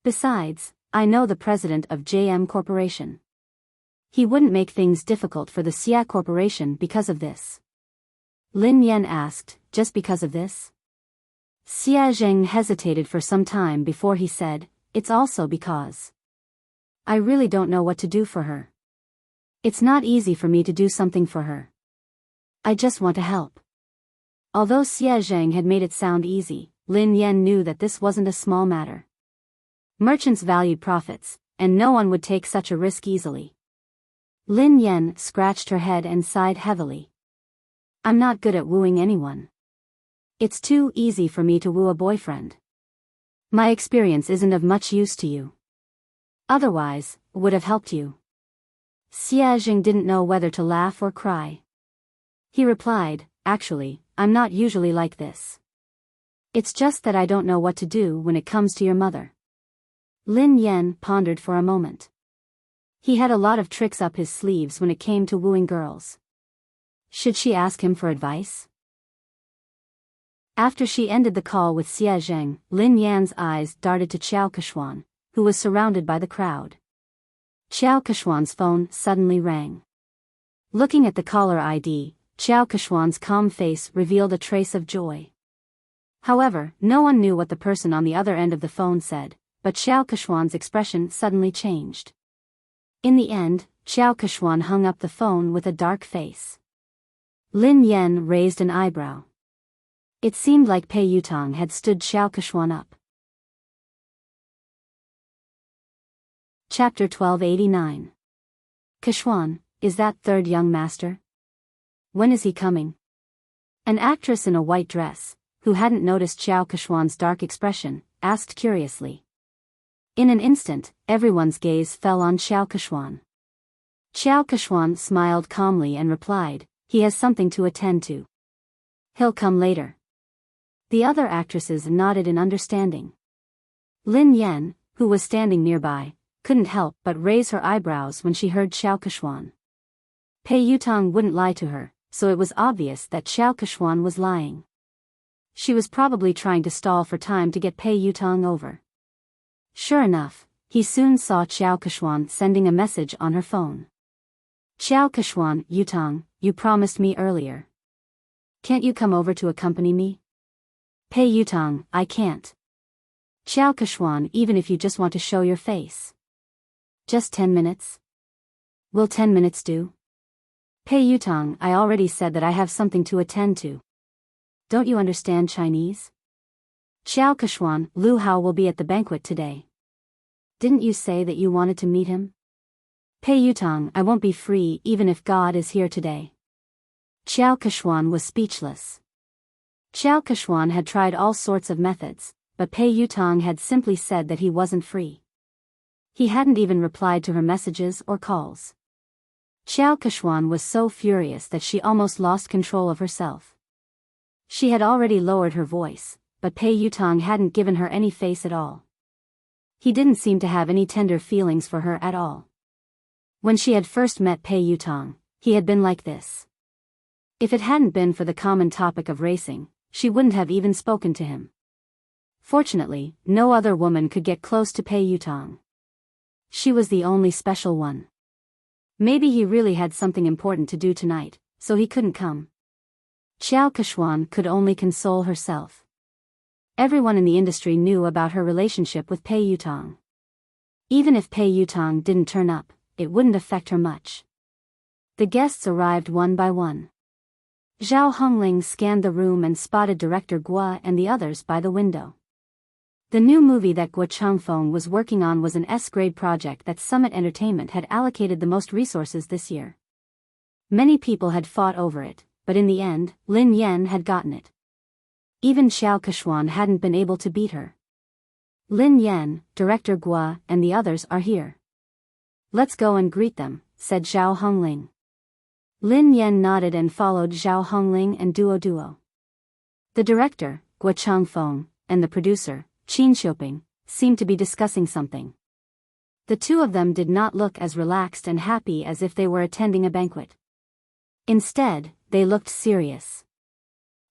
Besides, I know the president of JM Corporation. He wouldn't make things difficult for the Xia Corporation because of this. Lin Yan asked, just because of this? Xia Zheng hesitated for some time before he said, It's also because I really don't know what to do for her. It's not easy for me to do something for her. I just want to help. Although Xia Zheng had made it sound easy, Lin Yan knew that this wasn't a small matter. Merchants valued profits, and no one would take such a risk easily. Lin Yan scratched her head and sighed heavily. I'm not good at wooing anyone. It's too easy for me to woo a boyfriend. My experience isn't of much use to you. Otherwise, would have helped you. Xie Jing didn't know whether to laugh or cry. He replied, "Actually, I'm not usually like this. It's just that I don't know what to do when it comes to your mother." Lin Yan pondered for a moment. He had a lot of tricks up his sleeves when it came to wooing girls. Should she ask him for advice? After she ended the call with Xie Zheng, Lin Yan's eyes darted to Qiao Keshuan, who was surrounded by the crowd. Qiao Keshuan's phone suddenly rang. Looking at the caller ID, Qiao Keshuan's calm face revealed a trace of joy. However, no one knew what the person on the other end of the phone said, but Qiao Keshuan's expression suddenly changed. In the end, Qiao Keshuan hung up the phone with a dark face. Lin Yan raised an eyebrow. It seemed like Pei Yutong had stood Qiao Keshuan up. Chapter 1289. Keshuan, is that third young master? When is he coming? An actress in a white dress, who hadn't noticed Qiao Keshuan's dark expression, asked curiously. In an instant, everyone's gaze fell on Qiao Keshuan. Qiao Keshuan smiled calmly and replied, "He has something to attend to. He'll come later." The other actresses nodded in understanding. Lin Yan, who was standing nearby, couldn't help but raise her eyebrows when she heard Qiao Keshuan. Pei Yutong wouldn't lie to her, so it was obvious that Qiao Keshuan was lying. She was probably trying to stall for time to get Pei Yutong over. Sure enough, he soon saw Qiao Keshuan sending a message on her phone. "Qiao Keshuan, Yutong, you promised me earlier. Can't you come over to accompany me?" "Pei Yutong, I can't." "Qiao Keshuan, even if you just want to show your face." "Just 10 minutes? Will 10 minutes do?" "Pei Yutong, I already said that I have something to attend to. Don't you understand Chinese?" "Qiao Keshuan, Lu Hao will be at the banquet today. Didn't you say that you wanted to meet him?" "Pei Yutong, I won't be free even if God is here today." Qiao Keshuan was speechless. Qiao Keshuan had tried all sorts of methods, but Pei Yutong had simply said that he wasn't free. He hadn't even replied to her messages or calls. Qiao Keshuan was so furious that she almost lost control of herself. She had already lowered her voice, but Pei Yutong hadn't given her any face at all. He didn't seem to have any tender feelings for her at all. When she had first met Pei Yutong, he had been like this. If it hadn't been for the common topic of racing, she wouldn't have even spoken to him. Fortunately, no other woman could get close to Pei Yutong. She was the only special one. Maybe he really had something important to do tonight, so he couldn't come. Qiao Keshuan could only console herself. Everyone in the industry knew about her relationship with Pei Yutong. Even if Pei Yutong didn't turn up, it wouldn't affect her much. The guests arrived one by one. Zhao Hongling scanned the room and spotted director Guo and the others by the window. The new movie that Guo Changfeng was working on was an S-grade project that Summit Entertainment had allocated the most resources this year. Many people had fought over it, but in the end, Lin Yan had gotten it. Even Qiao Keshuan hadn't been able to beat her. "Lin Yan, director Guo, and the others are here. Let's go and greet them," said Zhao Hongling. Lin Yan nodded and followed Zhao Hongling and Duo. The director, Guo Changfeng, and the producer, Qin Xiuping, seemed to be discussing something. The two of them did not look as relaxed and happy as if they were attending a banquet. Instead, they looked serious.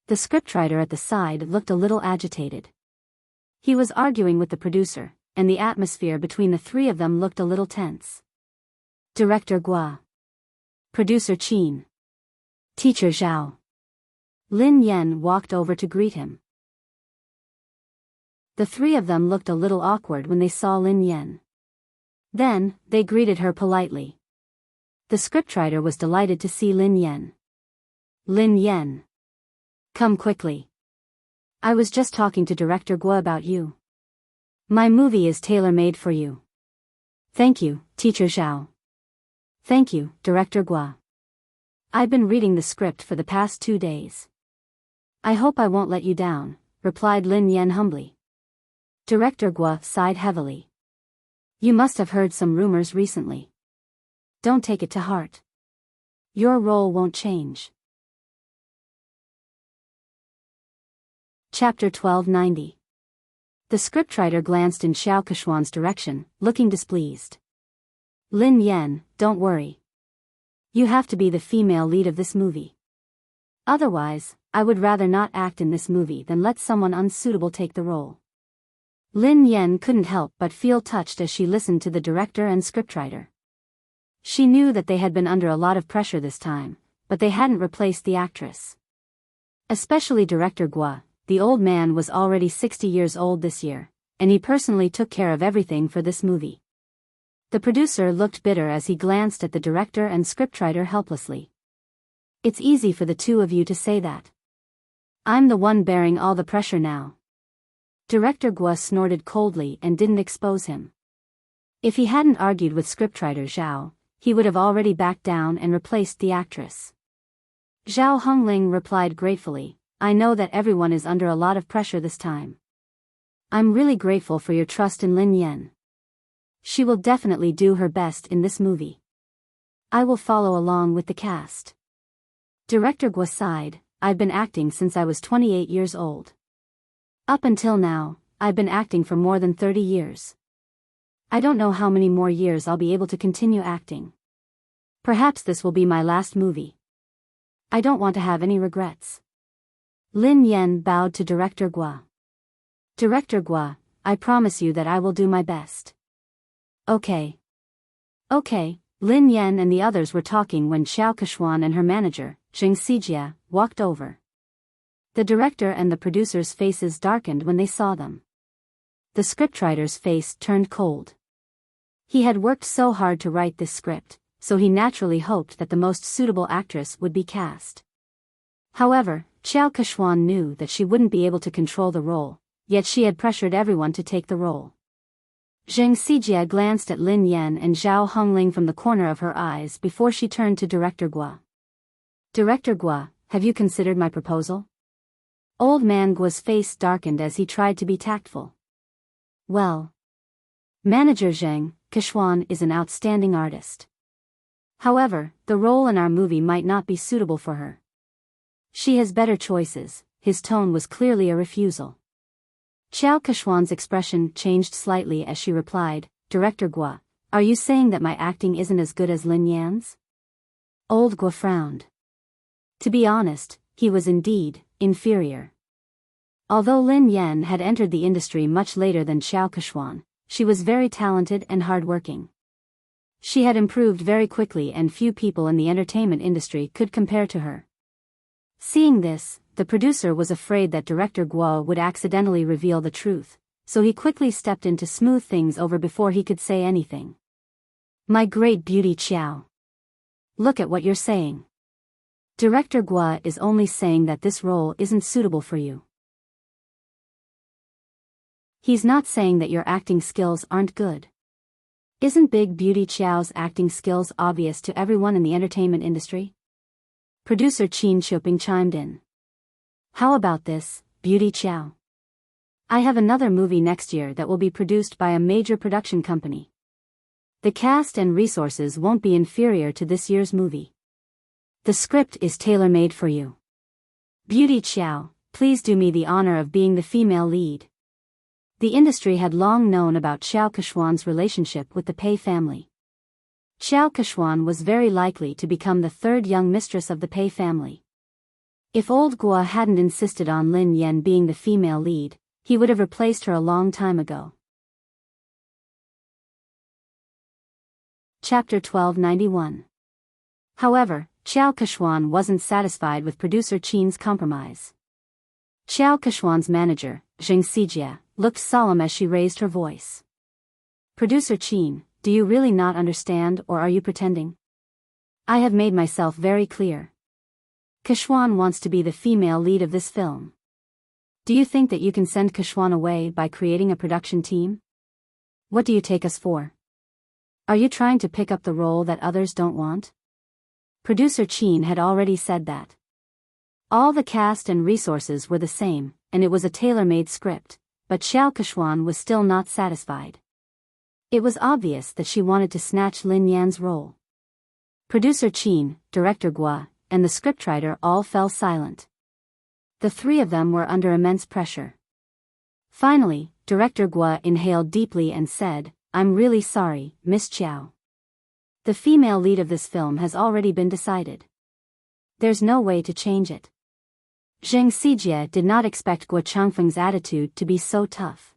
The scriptwriter at the side looked a little agitated. He was arguing with the producer, and the atmosphere between the three of them looked a little tense. Director Guo. Producer Qin. Teacher Zhao. Lin Yan walked over to greet him. The three of them looked a little awkward when they saw Lin Yan. Then, they greeted her politely. The scriptwriter was delighted to see Lin Yan. "Lin Yan. Come quickly. I was just talking to Director Guo about you. My movie is tailor-made for you." "Thank you, Teacher Zhao." "Thank you, Director Guo. I've been reading the script for the past 2 days. I hope I won't let you down," replied Lin Yan humbly. Director Guo sighed heavily. "You must have heard some rumors recently." don't take it to heart. Your role won't change. Chapter 1290. The scriptwriter glanced in Xiao Keshuan's direction, looking displeased. Lin Yan, don't worry. You have to be the female lead of this movie. Otherwise, I would rather not act in this movie than let someone unsuitable take the role. Lin Yan couldn't help but feel touched as she listened to the director and scriptwriter. She knew that they had been under a lot of pressure this time, but they hadn't replaced the actress. Especially Director Gua, the old man was already 60 years old this year, and he personally took care of everything for this movie. The producer looked bitter as he glanced at the director and scriptwriter helplessly. It's easy for the two of you to say that. I'm the one bearing all the pressure now. Director Gua snorted coldly and didn't expose him. If he hadn't argued with scriptwriter Zhao, he would have already backed down and replaced the actress. Zhao Hongling replied gratefully, I know that everyone is under a lot of pressure this time. I'm really grateful for your trust in Lin Yan. She will definitely do her best in this movie. I will follow along with the cast. Director Gua sighed, I've been acting since I was 28 years old. Up until now, I've been acting for more than 30 years. I don't know how many more years I'll be able to continue acting. Perhaps this will be my last movie. I don't want to have any regrets. Lin Yan bowed to Director Gua. Director Gua, I promise you that I will do my best. Okay. Okay, Lin Yan and the others were talking when Xiao Keshuan and her manager, Jing Xijia, walked over. The director and the producer's faces darkened when they saw them. The scriptwriter's face turned cold. He had worked so hard to write this script, so he naturally hoped that the most suitable actress would be cast. However, Xiao Keshuan knew that she wouldn't be able to control the role, yet she had pressured everyone to take the role. Zheng Xijia glanced at Lin Yan and Zhao Hongling from the corner of her eyes before she turned to Director Gua. Director Gua, have you considered my proposal? Old man Gua's face darkened as he tried to be tactful. Well, Manager Zheng Keshuan is an outstanding artist. However, the role in our movie might not be suitable for her. She has better choices. His tone was clearly a refusal. Xiao Keshuan's expression changed slightly as she replied, Director Gua, are you saying that my acting isn't as good as Lin Yan's? Old Gua frowned. To be honest, he was indeed inferior. Although Lin Yan had entered the industry much later than Xiao Keshuan, she was very talented and hardworking. She had improved very quickly and few people in the entertainment industry could compare to her. Seeing this, the producer was afraid that Director Gua would accidentally reveal the truth, so he quickly stepped in to smooth things over before he could say anything. My great beauty Xiao. Look at what you're saying. Director Gua is only saying that this role isn't suitable for you. He's not saying that your acting skills aren't good. Isn't Big Beauty Xiao's acting skills obvious to everyone in the entertainment industry? Producer Qin Xiuping chimed in. How about this, Beauty Xiao? I have another movie next year that will be produced by a major production company. The cast and resources won't be inferior to this year's movie. The script is tailor-made for you. Beauty Xiao, please do me the honor of being the female lead. The industry had long known about Xiao Keshuan's relationship with the Pei family. Xiao Keshuan was very likely to become the third young mistress of the Pei family. If old Gua hadn't insisted on Lin Yan being the female lead, he would have replaced her a long time ago. Chapter 1291. However, Xiao Keshuan wasn't satisfied with producer Qin's compromise. Xiao Keshuan's manager, Jing Xijia, looked solemn as she raised her voice. Producer Qin, do you really not understand or are you pretending? I have made myself very clear. Keshuan wants to be the female lead of this film. Do you think that you can send Keshuan away by creating a production team? What do you take us for? Are you trying to pick up the role that others don't want? Producer Qin had already said that. All the cast and resources were the same, and it was a tailor-made script, but Xiao Keshuan was still not satisfied. It was obvious that she wanted to snatch Lin Yan's role. Producer Qin, director Gua, and the scriptwriter all fell silent. The three of them were under immense pressure. Finally, director Gua inhaled deeply and said, "I'm really sorry, Miss Chiao. The female lead of this film has already been decided. There's no way to change it." Zheng Xijie did not expect Gua Changfeng's attitude to be so tough.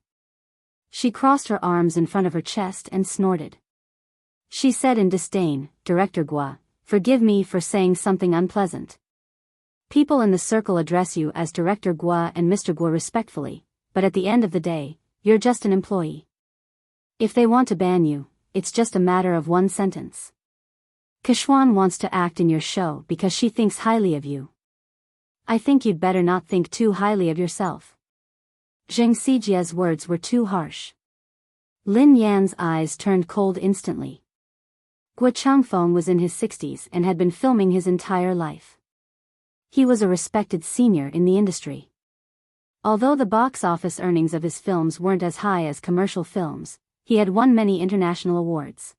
She crossed her arms in front of her chest and snorted. She said in disdain, "Director Gua, forgive me for saying something unpleasant. People in the circle address you as Director Gua and Mr. Gua respectfully, but at the end of the day, you're just an employee. If they want to ban you, it's just a matter of one sentence. Kexuan wants to act in your show because she thinks highly of you. I think you'd better not think too highly of yourself." Zheng Xijie's words were too harsh. Lin Yan's eyes turned cold instantly. Gua Changfeng was in his 60s and had been filming his entire life. He was a respected senior in the industry. Although the box office earnings of his films weren't as high as commercial films, he had won many international awards.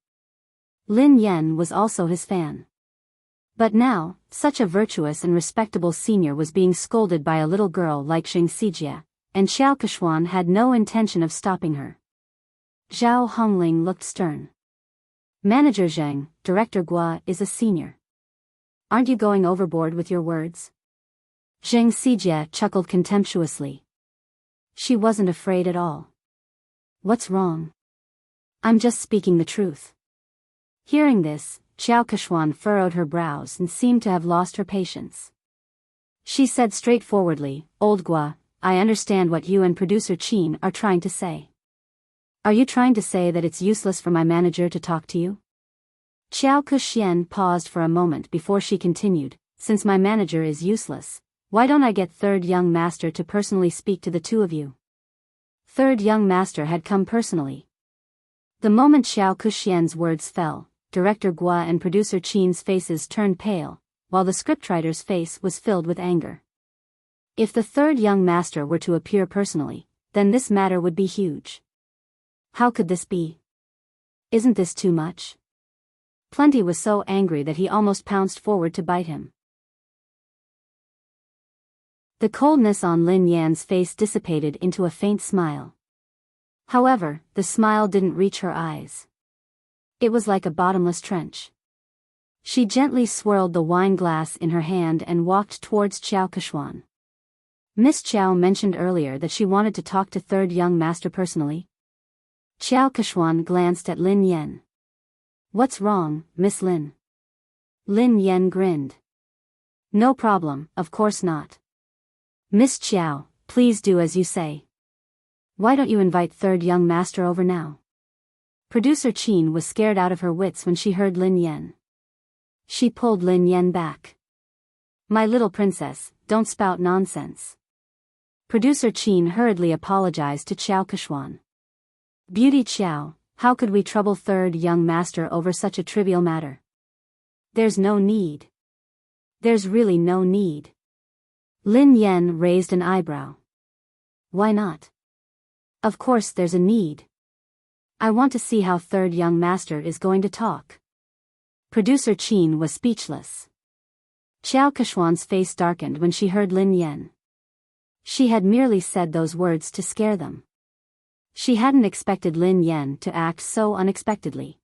Lin Yan was also his fan. But now, such a virtuous and respectable senior was being scolded by a little girl like Zheng Xijie, and Xiao Kexuan had no intention of stopping her. Zhao Hongling looked stern. "Manager Zheng, Director Gua is a senior. Aren't you going overboard with your words?" Zheng Xijie chuckled contemptuously. She wasn't afraid at all. "What's wrong? I'm just speaking the truth." Hearing this, Xiao Kexuan furrowed her brows and seemed to have lost her patience. She said straightforwardly, "Old Gua, I understand what you and producer Qin are trying to say. Are you trying to say that it's useless for my manager to talk to you?" Xiao Kuxian paused for a moment before she continued, "Since my manager is useless, why don't I get Third Young Master to personally speak to the two of you?" Third Young Master had come personally. The moment Xiao Kuxian's words fell, Director Gua and producer Qin's faces turned pale, while the scriptwriter's face was filled with anger. If the Third Young Master were to appear personally, then this matter would be huge. How could this be? Isn't this too much? Plenty was so angry that he almost pounced forward to bite him. The coldness on Lin Yan's face dissipated into a faint smile. However, the smile didn't reach her eyes. It was like a bottomless trench. She gently swirled the wine glass in her hand and walked towards Xiao Kexuan. "Miss Chiao mentioned earlier that she wanted to talk to Third Young Master personally." Xiao Kexuan glanced at Lin Yan. "What's wrong, Miss Lin?" Lin Yan grinned. "No problem, of course not. Miss Chiao, please do as you say. Why don't you invite Third Young Master over now?" Producer Qin was scared out of her wits when she heard Lin Yan. She pulled Lin Yan back. "My little princess, don't spout nonsense." Producer Qin hurriedly apologized to Xiao Kexuan. "Beauty Chiao, how could we trouble Third Young Master over such a trivial matter? There's no need. There's really no need." Lin Yan raised an eyebrow. "Why not?" "Of course there's a need. I want to see how Third Young Master is going to talk." Producer Qin was speechless. Xiao Kexuan's face darkened when she heard Lin Yan. She had merely said those words to scare them. She hadn't expected Lin Yan to act so unexpectedly.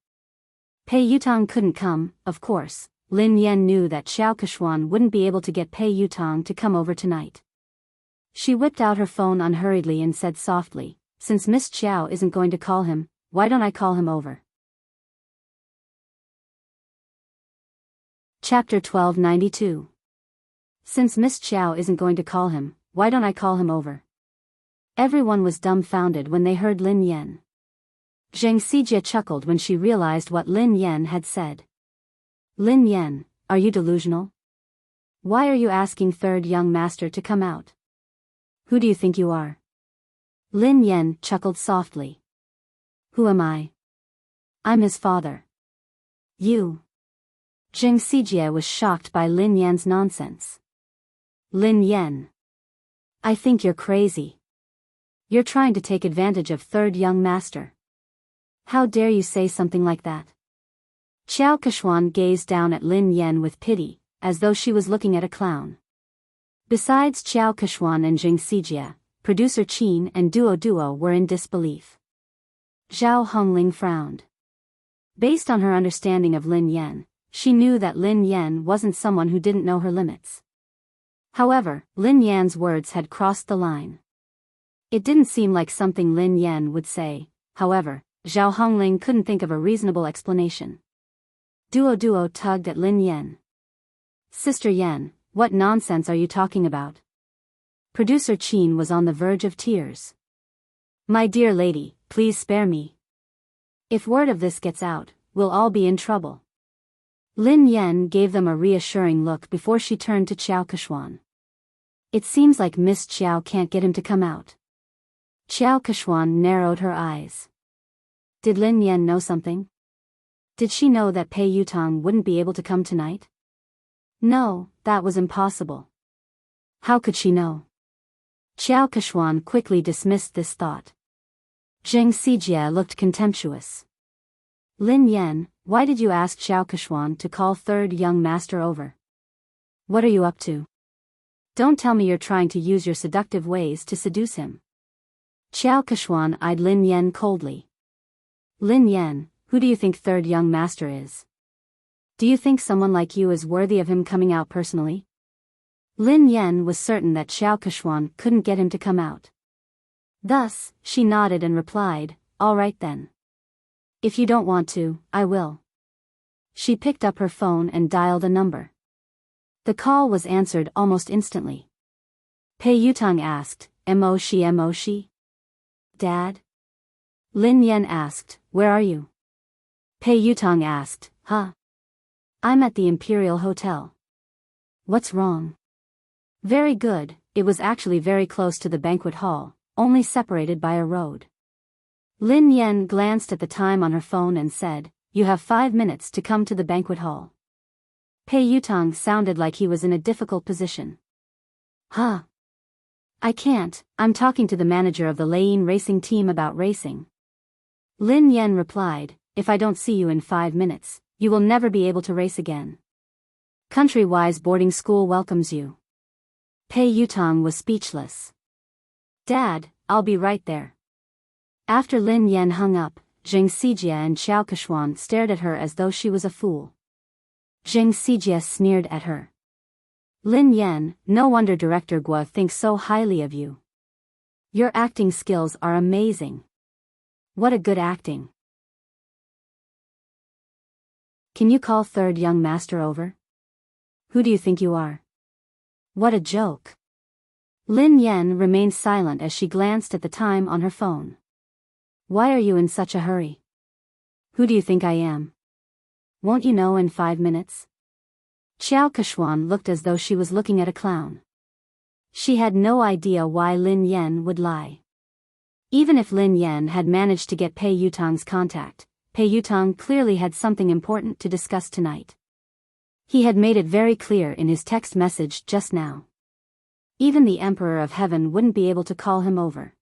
Pei Yutang couldn't come, of course. Lin Yan knew that Xiao Kexuan wouldn't be able to get Pei Yutang to come over tonight. She whipped out her phone unhurriedly and said softly, "Since Miss Chiao isn't going to call him, why don't I call him over?" Chapter 1292. Since Miss Chiao isn't going to call him, why don't I call him over? Everyone was dumbfounded when they heard Lin Yan. Zheng Xijie chuckled when she realized what Lin Yan had said. "Lin Yan, are you delusional? Why are you asking Third Young Master to come out? Who do you think you are?" Lin Yan chuckled softly. "Who am I? I'm his father." "You?" Zheng Xijie was shocked by Lin Yan's nonsense. "Lin Yan, I think you're crazy. You're trying to take advantage of Third Young Master. How dare you say something like that?" Xiao Keshuan gazed down at Lin Yan with pity, as though she was looking at a clown. Besides Xiao Keshuan and Jing Sijia, producer Qin and Duo were in disbelief. Zhao Hongling frowned. Based on her understanding of Lin Yan, she knew that Lin Yan wasn't someone who didn't know her limits. However, Lin Yan's words had crossed the line. It didn't seem like something Lin Yan would say. However, Zhao Hongling couldn't think of a reasonable explanation. Duo tugged at Lin Yan. Sister Yan, what nonsense are you talking about? Producer Qin was on the verge of tears. My dear lady, please spare me. If word of this gets out, we'll all be in trouble. Lin Yan gave them a reassuring look before she turned to Xiao Keshuan. It seems like Miss Xiao can't get him to come out. Xiao Keshuan narrowed her eyes. Did Lin Yan know something? Did she know that Pei Yutang wouldn't be able to come tonight? No, that was impossible. How could she know? Xiao Keshuan quickly dismissed this thought. Zheng Sijie looked contemptuous. Lin Yan, why did you ask Xiao Keshuan to call third young master over? What are you up to? Don't tell me you're trying to use your seductive ways to seduce him. Xiao Keshuan eyed Lin Yan coldly. Lin Yan, who do you think third young master is? Do you think someone like you is worthy of him coming out personally? Lin Yan was certain that Xiao Keshuan couldn't get him to come out. Thus, she nodded and replied, all right then. If you don't want to, I will. She picked up her phone and dialed a number. The call was answered almost instantly. Pei Yutang asked, Mo shi? Dad? Lin Yan asked, where are you? Pei Yutang asked, huh? I'm at the Imperial Hotel. What's wrong? Very good, it was actually very close to the banquet hall, only separated by a road. Lin Yan glanced at the time on her phone and said, you have 5 minutes to come to the banquet hall. Pei Yutang sounded like he was in a difficult position. Huh? I can't, I'm talking to the manager of the Lane racing team about racing. Lin Yan replied, if I don't see you in 5 minutes, you will never be able to race again. Country-wise boarding school welcomes you. Pei Yutang was speechless. Dad, I'll be right there. After Lin Yan hung up, Zheng Sijie and Xiao Keshuan stared at her as though she was a fool. Zheng Sijie sneered at her. Lin Yan, no wonder Director Guo thinks so highly of you. Your acting skills are amazing. What a good acting. Can you call third young master over? Who do you think you are? What a joke. Lin Yan remained silent as she glanced at the time on her phone. Why are you in such a hurry? Who do you think I am? Won't you know in 5 minutes? Xiao Keshuan looked as though she was looking at a clown. She had no idea why Lin Yan would lie. Even if Lin Yan had managed to get Pei Yutang's contact, Pei Yutang clearly had something important to discuss tonight. He had made it very clear in his text message just now. Even the Emperor of Heaven wouldn't be able to call him over.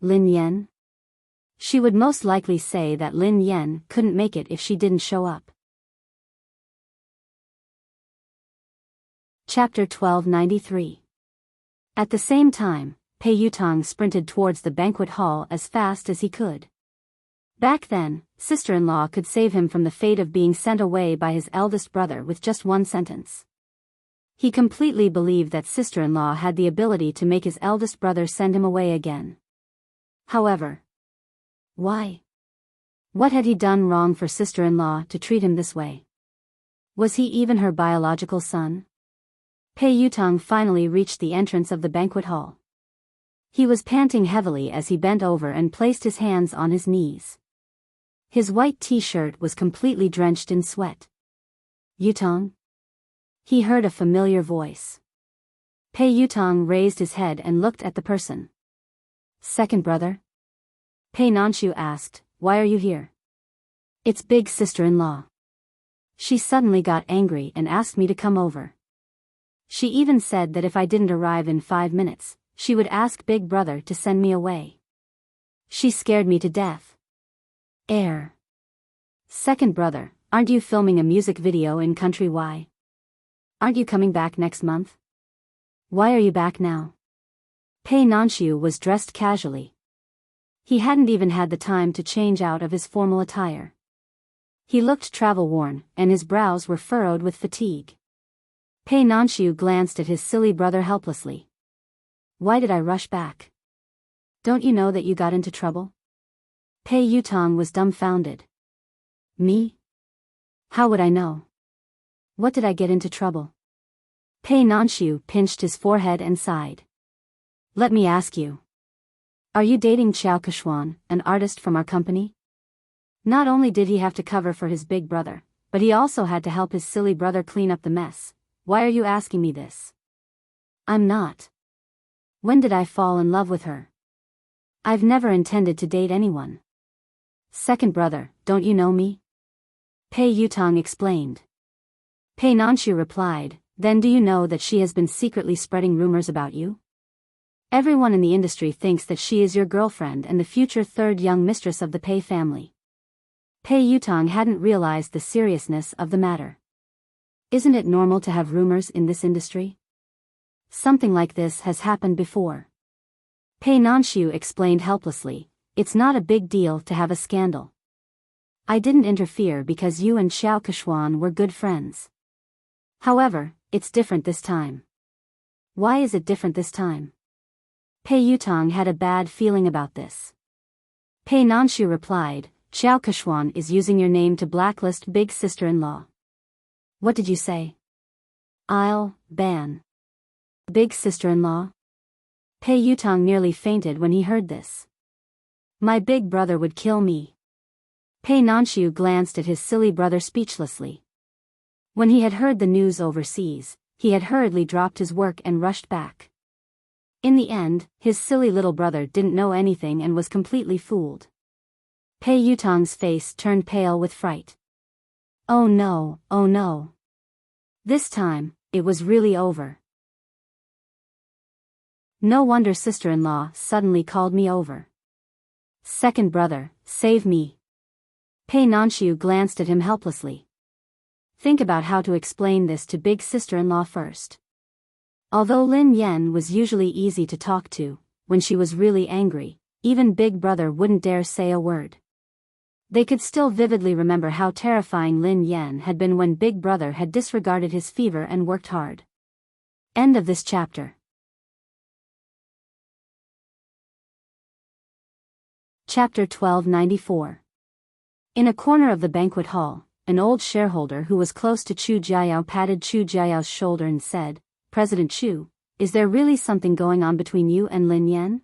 Lin Yan? She would most likely say that Lin Yan couldn't make it if she didn't show up. Chapter 1293. At the same time, Pei Yutang sprinted towards the banquet hall as fast as he could. Back then, sister-in-law could save him from the fate of being sent away by his eldest brother with just one sentence. He completely believed that sister-in-law had the ability to make his eldest brother send him away again. However, why? What had he done wrong for sister-in-law to treat him this way? Was he even her biological son? Pei Yutang finally reached the entrance of the banquet hall. He was panting heavily as he bent over and placed his hands on his knees. His white t-shirt was completely drenched in sweat. Yutang? He heard a familiar voice. Pei Yutang raised his head and looked at the person. Second brother? Pei Nanshu asked, why are you here? It's big sister-in-law. She suddenly got angry and asked me to come over. She even said that if I didn't arrive in 5 minutes, she would ask big brother to send me away. She scared me to death. Second brother, aren't you filming a music video in Country Y? Aren't you coming back next month? Why are you back now? Pei Nanxiu was dressed casually. He hadn't even had the time to change out of his formal attire. He looked travel-worn, and his brows were furrowed with fatigue. Pei Nanxiu glanced at his silly brother helplessly. Why did I rush back? Don't you know that you got into trouble? Pei Yutong was dumbfounded. Me? How would I know? What did I get into trouble? Pei Nanxiu pinched his forehead and sighed. Let me ask you. Are you dating Xiao Keshuan, an artist from our company? Not only did he have to cover for his big brother, but he also had to help his silly brother clean up the mess. Why are you asking me this? I'm not. When did I fall in love with her? I've never intended to date anyone. Second brother, don't you know me? Pei Yutong explained. Pei Nanxiu replied, then do you know that she has been secretly spreading rumors about you? Everyone in the industry thinks that she is your girlfriend and the future third young mistress of the Pei family. Pei Yutong hadn't realized the seriousness of the matter. Isn't it normal to have rumors in this industry? Something like this has happened before. Pei Nanxiu explained helplessly, it's not a big deal to have a scandal. I didn't interfere because you and Xiao Keshuan were good friends. However, it's different this time. Why is it different this time? Pei Yutong had a bad feeling about this. Pei Nanxiu replied, Xiao Keshuan is using your name to blacklist big sister-in-law. What did you say? I'll ban big sister-in-law? Pei Yutong nearly fainted when he heard this. My big brother would kill me. Pei Nanxiu glanced at his silly brother speechlessly. When he had heard the news overseas, he had hurriedly dropped his work and rushed back. In the end, his silly little brother didn't know anything and was completely fooled. Pei Yutong's face turned pale with fright. Oh no, oh no. This time, it was really over. No wonder sister-in-law suddenly called me over. Second brother, save me. Pei Nanxiu glanced at him helplessly. Think about how to explain this to big sister-in-law first. Although Lin Yan was usually easy to talk to, when she was really angry, even big brother wouldn't dare say a word. They could still vividly remember how terrifying Lin Yan had been when big brother had disregarded his fever and worked hard. End of this chapter. Chapter 1294. In a corner of the banquet hall, an old shareholder who was close to Chu Jiayao patted Chu Jiayao's shoulder and said, President Chu, is there really something going on between you and Lin Yan?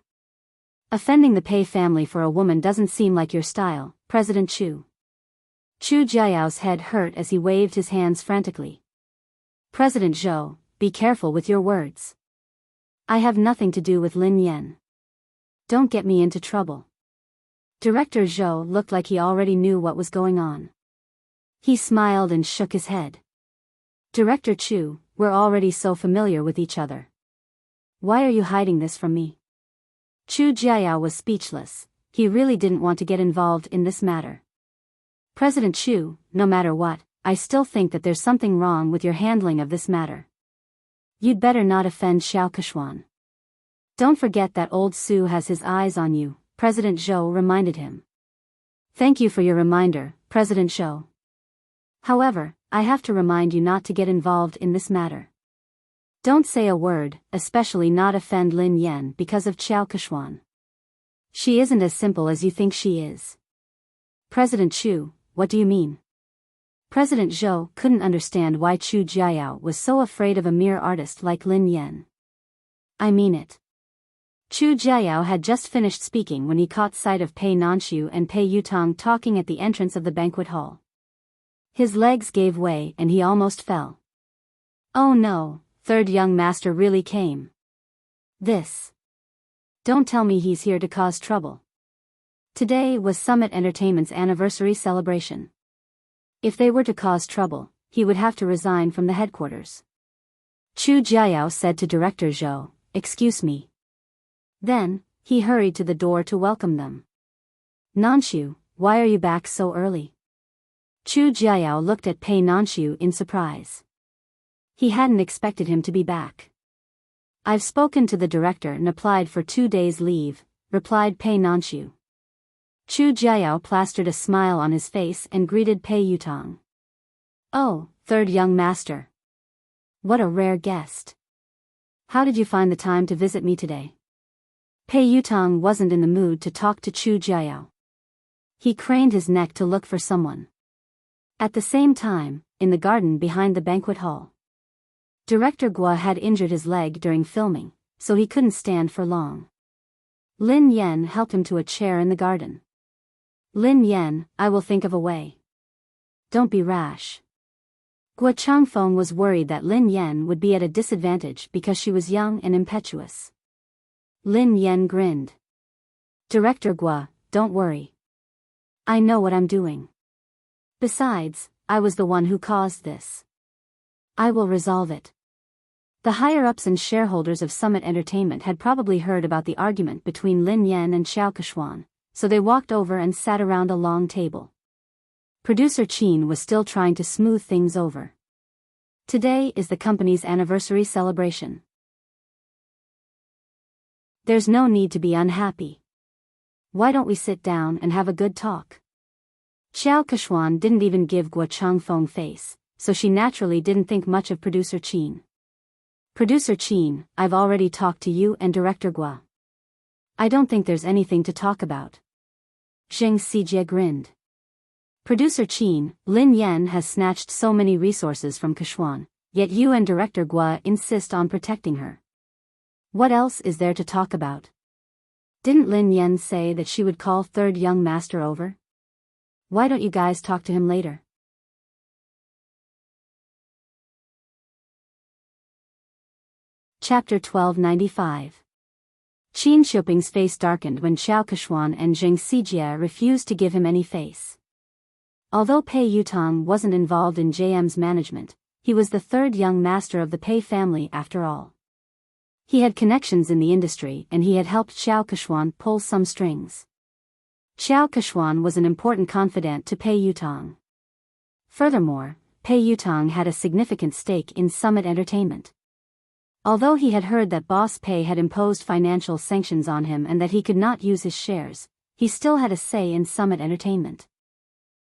Offending the Pei family for a woman doesn't seem like your style, President Chu. Chu Jiayao's head hurt as he waved his hands frantically. President Zhou, be careful with your words. I have nothing to do with Lin Yan. Don't get me into trouble. Director Zhou looked like he already knew what was going on. He smiled and shook his head. Director Chu, we're already so familiar with each other. Why are you hiding this from me? Chu Jiayao was speechless. He really didn't want to get involved in this matter. President Chu, no matter what, I still think that there's something wrong with your handling of this matter. You'd better not offend Xiao Keshuan. Don't forget that old Su has his eyes on you, President Zhou reminded him. Thank you for your reminder, President Zhou. However, I have to remind you not to get involved in this matter. Don't say a word, especially not offend Lin Yan because of Xiao Keshuan. She isn't as simple as you think she is. President Chu, what do you mean? President Zhou couldn't understand why Chu Jiayao was so afraid of a mere artist like Lin Yan. I mean it. Chu Jiayao had just finished speaking when he caught sight of Pei Nanxiu and Pei Yutong talking at the entrance of the banquet hall. His legs gave way and he almost fell. Oh no, third young master really came. This. Don't tell me he's here to cause trouble. Today was Summit Entertainment's anniversary celebration. If they were to cause trouble, he would have to resign from the headquarters. Chu Jiayao said to Director Zhou, excuse me. Then, he hurried to the door to welcome them. Nanxiu, why are you back so early? Chu Jiayao looked at Pei Nanxiu in surprise. He hadn't expected him to be back. I've spoken to the director and applied for 2 days' leave, replied Pei Nanxiu. Chu Jiayao plastered a smile on his face and greeted Pei Yutong. Oh, third young master. What a rare guest. How did you find the time to visit me today? Pei Yutong wasn't in the mood to talk to Chu Jiayao. He craned his neck to look for someone. At the same time, in the garden behind the banquet hall, Director Gua had injured his leg during filming, so he couldn't stand for long. Lin Yan helped him to a chair in the garden. Lin Yan, I will think of a way. Don't be rash. Gua Changfeng was worried that Lin Yan would be at a disadvantage because she was young and impetuous. Lin Yan grinned. Director Gua, don't worry. I know what I'm doing. Besides, I was the one who caused this. I will resolve it. The higher-ups and shareholders of Summit Entertainment had probably heard about the argument between Lin Yan and Xiao Keshuan, so they walked over and sat around a long table. Producer Qin was still trying to smooth things over. Today is the company's anniversary celebration. There's no need to be unhappy. Why don't we sit down and have a good talk? Xiao Keshuan didn't even give Gua Changfeng face, so she naturally didn't think much of Producer Qin. Producer Qin, I've already talked to you and Director Gua. I don't think there's anything to talk about. Zheng Xijie grinned. Producer Qin, Lin Yan has snatched so many resources from Keshuan, yet you and Director Gua insist on protecting her. What else is there to talk about? Didn't Lin Yan say that she would call third young master over? Why don't you guys talk to him later? Chapter 1295. Qin Xiuping's face darkened when Xiao Keshuan and Zheng Xijie refused to give him any face. Although Pei Yutong wasn't involved in JM's management, he was the third young master of the Pei family after all. He had connections in the industry and he had helped Xiao Keshuan pull some strings. Xiao Keshuan was an important confidant to Pei Yutong. Furthermore, Pei Yutong had a significant stake in Summit Entertainment. Although he had heard that Boss Pei had imposed financial sanctions on him and that he could not use his shares, he still had a say in Summit Entertainment.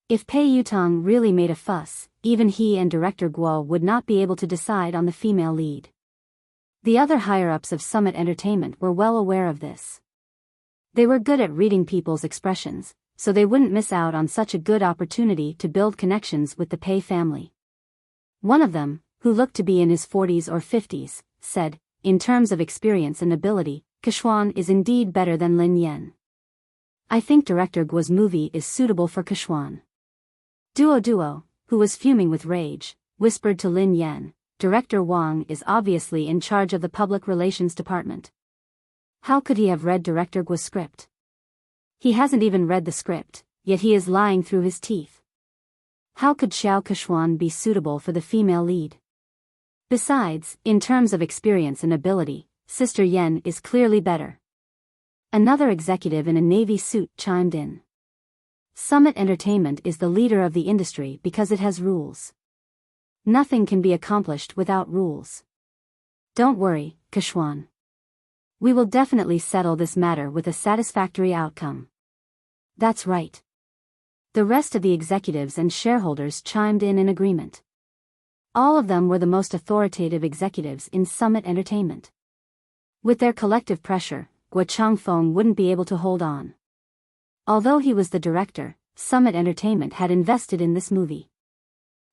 If Pei Yutong really made a fuss, even he and Director Guo would not be able to decide on the female lead. The other higher-ups of Summit Entertainment were well aware of this. They were good at reading people's expressions, so they wouldn't miss out on such a good opportunity to build connections with the Pei family. One of them, who looked to be in his 40s or 50s, said, in terms of experience and ability, Keshuan is indeed better than Lin Yan. I think Director Guo's movie is suitable for Keshuan. Duo, who was fuming with rage, whispered to Lin Yan, Director Wang is obviously in charge of the public relations department. How could he have read Director Guo's script? He hasn't even read the script, yet he is lying through his teeth. How could Xiao Keshuan be suitable for the female lead? Besides, in terms of experience and ability, Sister Yen is clearly better. Another executive in a navy suit chimed in. Summit Entertainment is the leader of the industry because it has rules. Nothing can be accomplished without rules. Don't worry, Keshuan. We will definitely settle this matter with a satisfactory outcome. That's right. The rest of the executives and shareholders chimed in agreement. All of them were the most authoritative executives in Summit Entertainment. With their collective pressure, Gua Changfeng wouldn't be able to hold on. Although he was the director, Summit Entertainment had invested in this movie.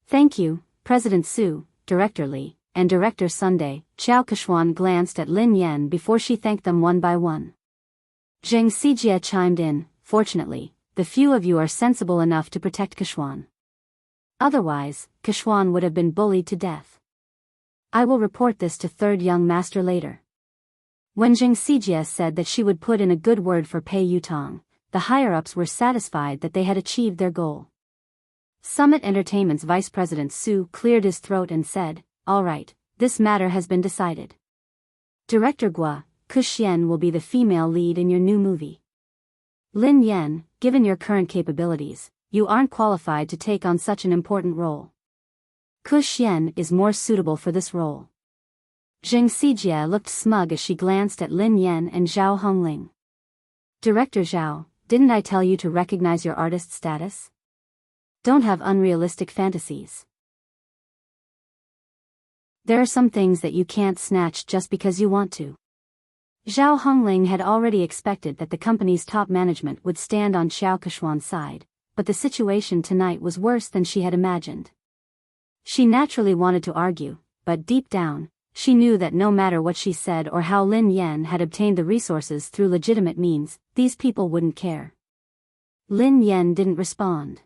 Thank you, President Su, Director Li, and Director Sunday. Xiao Keshuan glanced at Lin Yan before she thanked them one by one. Zheng Xijie chimed in, fortunately, the few of you are sensible enough to protect Keshuan. Otherwise, Keshuan would have been bullied to death. I will report this to third young master later. When Zheng Xijie said that she would put in a good word for Pei Yutong, the higher-ups were satisfied that they had achieved their goal. Summit Entertainment's Vice President Su cleared his throat and said, all right, this matter has been decided. Director Gua, Kuxian will be the female lead in your new movie. Lin Yan, given your current capabilities, you aren't qualified to take on such an important role. Ku Xian is more suitable for this role. Zheng Xijie looked smug as she glanced at Lin Yan and Zhao Hongling. Director Zhao, didn't I tell you to recognize your artist status? Don't have unrealistic fantasies. There are some things that you can't snatch just because you want to. Zhao Hongling had already expected that the company's top management would stand on Xiao Keshuan's side, but the situation tonight was worse than she had imagined. She naturally wanted to argue, but deep down, she knew that no matter what she said or how Lin Yan had obtained the resources through legitimate means, these people wouldn't care. Lin Yan didn't respond.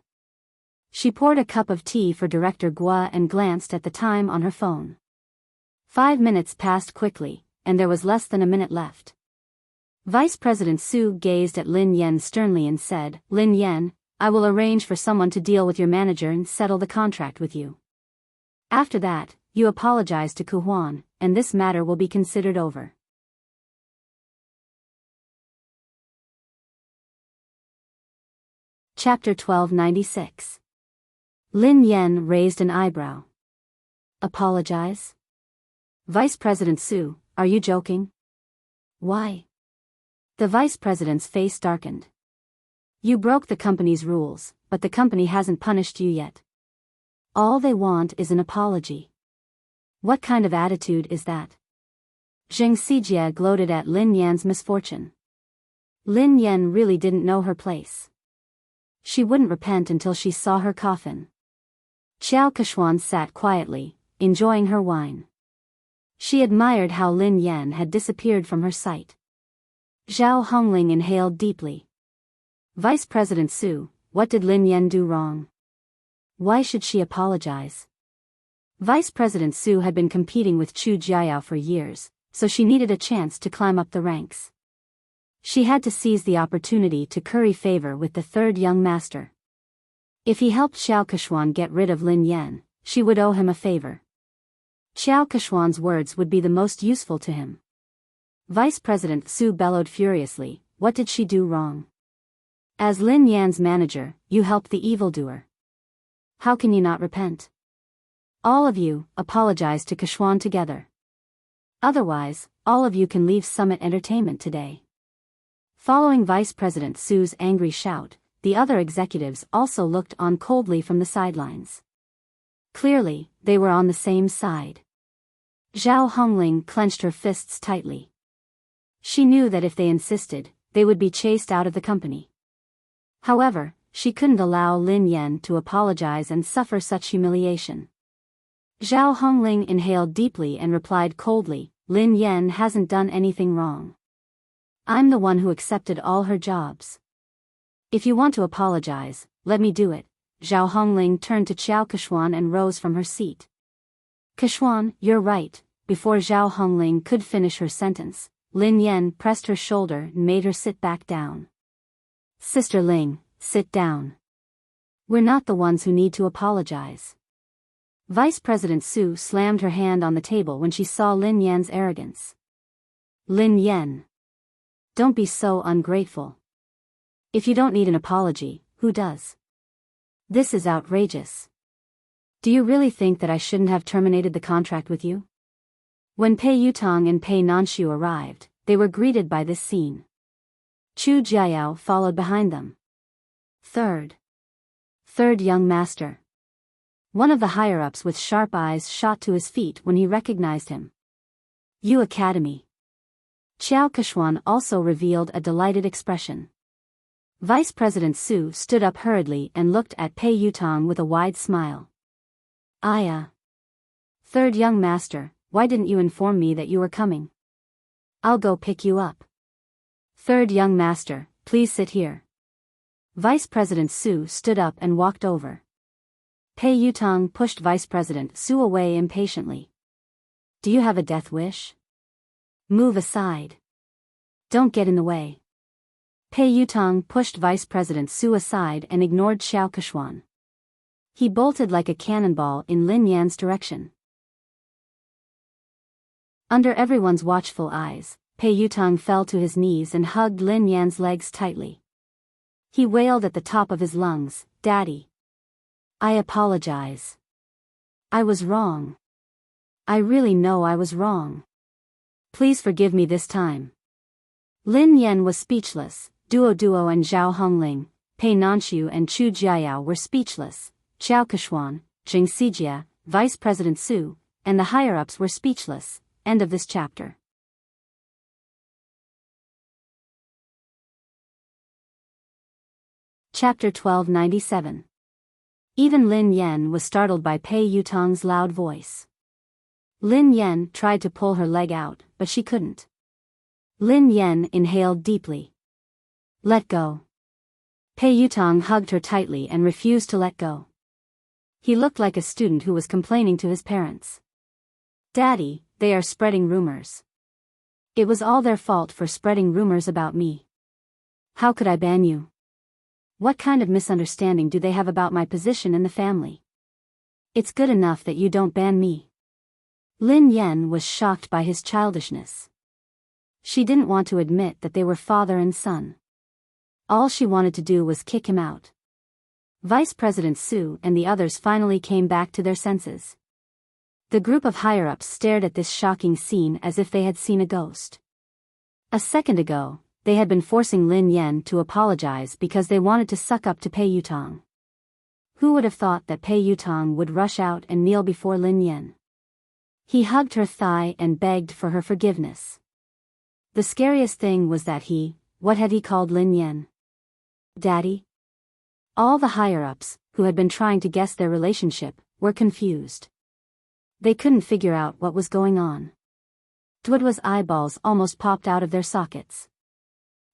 She poured a cup of tea for Director Guo and glanced at the time on her phone. 5 minutes passed quickly, and there was less than a minute left. Vice President Su gazed at Lin Yan sternly and said, "Lin Yan, I will arrange for someone to deal with your manager and settle the contract with you. After that, you apologize to Ku Huan, and this matter will be considered over." Chapter 1296. Lin Yan raised an eyebrow. Apologize? Vice President Su, are you joking? Why? The Vice President's face darkened. You broke the company's rules, but the company hasn't punished you yet. All they want is an apology. What kind of attitude is that? Zheng Xijie gloated at Lin Yan's misfortune. Lin Yan really didn't know her place. She wouldn't repent until she saw her coffin. Xiao Keshuan sat quietly, enjoying her wine. She admired how Lin Yan had disappeared from her sight. Zhao Hongling inhaled deeply. Vice President Su, what did Lin Yan do wrong? Why should she apologize? Vice President Su had been competing with Chu Jiayao for years, so she needed a chance to climb up the ranks. She had to seize the opportunity to curry favor with the third young master. If he helped Xiao Keshuan get rid of Lin Yan, she would owe him a favor. Xiao Keshuan's words would be the most useful to him. Vice President Su bellowed furiously, what did she do wrong? As Lin Yan's manager, you helped the evildoer. How can you not repent? All of you, apologize to Keshuan together. Otherwise, all of you can leave Summit Entertainment today. Following Vice President Su's angry shout, the other executives also looked on coldly from the sidelines. Clearly, they were on the same side. Zhao Hongling clenched her fists tightly. She knew that if they insisted, they would be chased out of the company. However, she couldn't allow Lin Yan to apologize and suffer such humiliation. Zhao Hongling inhaled deeply and replied coldly, Lin Yan hasn't done anything wrong. I'm the one who accepted all her jobs. If you want to apologize, let me do it. Zhao Hongling turned to Xiao Keshuan and rose from her seat. Keshuan, you're right. Before Zhao Hongling could finish her sentence, Lin Yan pressed her shoulder and made her sit back down. Sister Ling, sit down. We're not the ones who need to apologize. Vice President Su slammed her hand on the table when she saw Lin Yan's arrogance. Lin Yan. Don't be so ungrateful. If you don't need an apology, who does? This is outrageous. Do you really think that I shouldn't have terminated the contract with you? When Pei Yutong and Pei Nanshu arrived, they were greeted by this scene. Chu Jiayao followed behind them. Third young master. One of the higher-ups with sharp eyes shot to his feet when he recognized him. Yu Academy. Xiao Keshuan also revealed a delighted expression. Vice President Su stood up hurriedly and looked at Pei Yutong with a wide smile. Aya. Third young master, why didn't you inform me that you were coming? I'll go pick you up. Third young master, please sit here. Vice President Su stood up and walked over. Pei Yutong pushed Vice President Su away impatiently. Do you have a death wish? Move aside. Don't get in the way. Pei Yutong pushed Vice President Su aside and ignored Xiao Keshuan. He bolted like a cannonball in Lin Yan's direction. Under everyone's watchful eyes, Pei Yutong fell to his knees and hugged Lin Yan's legs tightly. He wailed at the top of his lungs, "Daddy! I apologize. I was wrong. I really know I was wrong. Please forgive me this time." Lin Yan was speechless, Duo Duo and Zhao Hongling, Pei Nanxiu and Chu Jiayao were speechless, Xiao Keshuan, Jing Sijia, Vice President Su, and the higher-ups were speechless. End of this chapter. Chapter 1297. Even Lin Yan was startled by Pei Yutong's loud voice. Lin Yan tried to pull her leg out, but she couldn't. Lin Yan inhaled deeply. "Let go." Pei Yutong hugged her tightly and refused to let go. He looked like a student who was complaining to his parents. "Daddy, they are spreading rumors. It was all their fault for spreading rumors about me. How could I ban you? What kind of misunderstanding do they have about my position in the family? It's good enough that you don't ban me." Lin Yan was shocked by his childishness. She didn't want to admit that they were father and son. All she wanted to do was kick him out. Vice President Su and the others finally came back to their senses. The group of higher-ups stared at this shocking scene as if they had seen a ghost. A second ago, they had been forcing Lin Yan to apologize because they wanted to suck up to Pei Yutong. Who would have thought that Pei Yutong would rush out and kneel before Lin Yan? He hugged her thigh and begged for her forgiveness. The scariest thing was that what had he called Lin Yan? Daddy? All the higher-ups, who had been trying to guess their relationship, were confused. They couldn't figure out what was going on. Duoduo's eyeballs almost popped out of their sockets.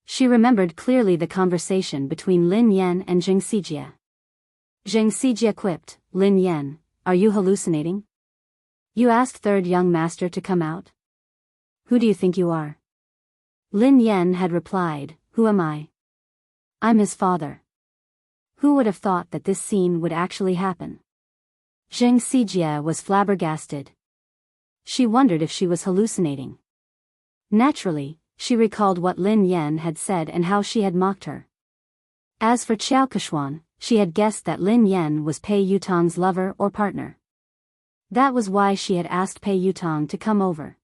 She remembered clearly the conversation between Lin Yan and Jing Sijia. Jing Sijia quipped, "Lin Yan, are you hallucinating? You asked third young master to come out? Who do you think you are?" Lin Yan had replied, "Who am I? I'm his father." Who would have thought that this scene would actually happen? Jing Sijia was flabbergasted. She wondered if she was hallucinating. Naturally, she recalled what Lin Yan had said and how she had mocked her. As for Xiao Keshuan, she had guessed that Lin Yan was Pei Yutong's lover or partner. That was why she had asked Pei Yutong to come over.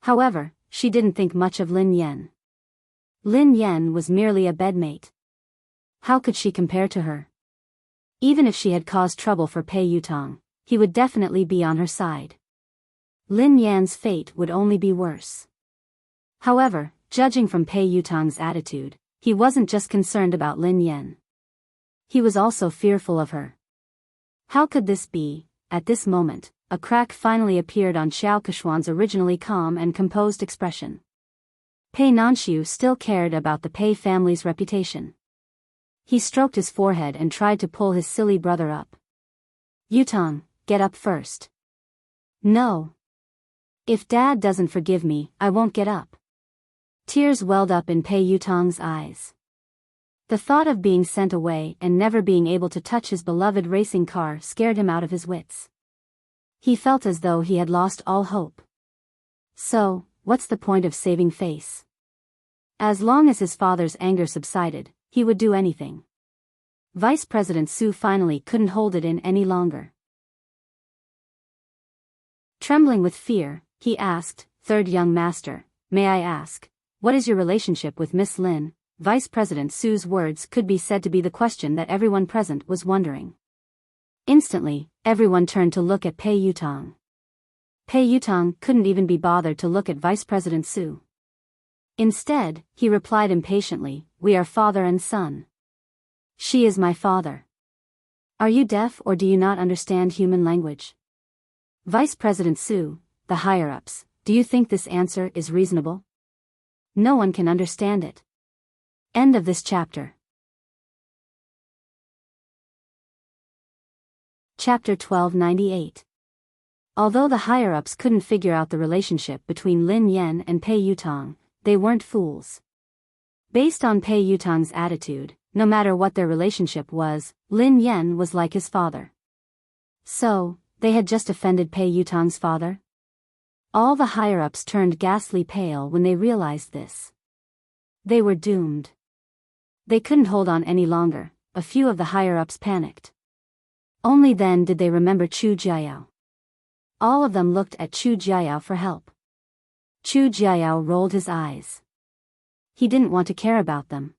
However, she didn't think much of Lin Yan. Lin Yan was merely a bedmate. How could she compare to her? Even if she had caused trouble for Pei Yutong, he would definitely be on her side. Lin Yan's fate would only be worse. However, judging from Pei Yutong's attitude, he wasn't just concerned about Lin Yan. He was also fearful of her. How could this be? At this moment, a crack finally appeared on Xiao Keshuan's originally calm and composed expression. Pei Nanxiu still cared about the Pei family's reputation. He stroked his forehead and tried to pull his silly brother up. "Yutong, get up first." "No. If Dad doesn't forgive me, I won't get up." Tears welled up in Pei Yutong's eyes. The thought of being sent away and never being able to touch his beloved racing car scared him out of his wits. He felt as though he had lost all hope. So, what's the point of saving face? As long as his father's anger subsided, he would do anything. Vice President Su finally couldn't hold it in any longer. Trembling with fear, he asked, "Third young master, may I ask, what is your relationship with Miss Lin?" Vice President Su's words could be said to be the question that everyone present was wondering. Instantly, everyone turned to look at Pei Yutong. Pei Yutong couldn't even be bothered to look at Vice President Su. Instead, he replied impatiently, "We are father and son. She is my father. Are you deaf or do you not understand human language?" Vice President Su, the higher-ups, do you think this answer is reasonable? No one can understand it. End of this chapter. Chapter 1298. Although the higher-ups couldn't figure out the relationship between Lin Yan and Pei Yutong, they weren't fools. Based on Pei Yutong's attitude, no matter what their relationship was, Lin Yan was like his father. So, they had just offended Pei Yutong's father? All the higher-ups turned ghastly pale when they realized this. They were doomed. They couldn't hold on any longer. A few of the higher-ups panicked. Only then did they remember Chu Jiayao. All of them looked at Chu Jiayao for help. Chu Jiayao rolled his eyes. He didn't want to care about them.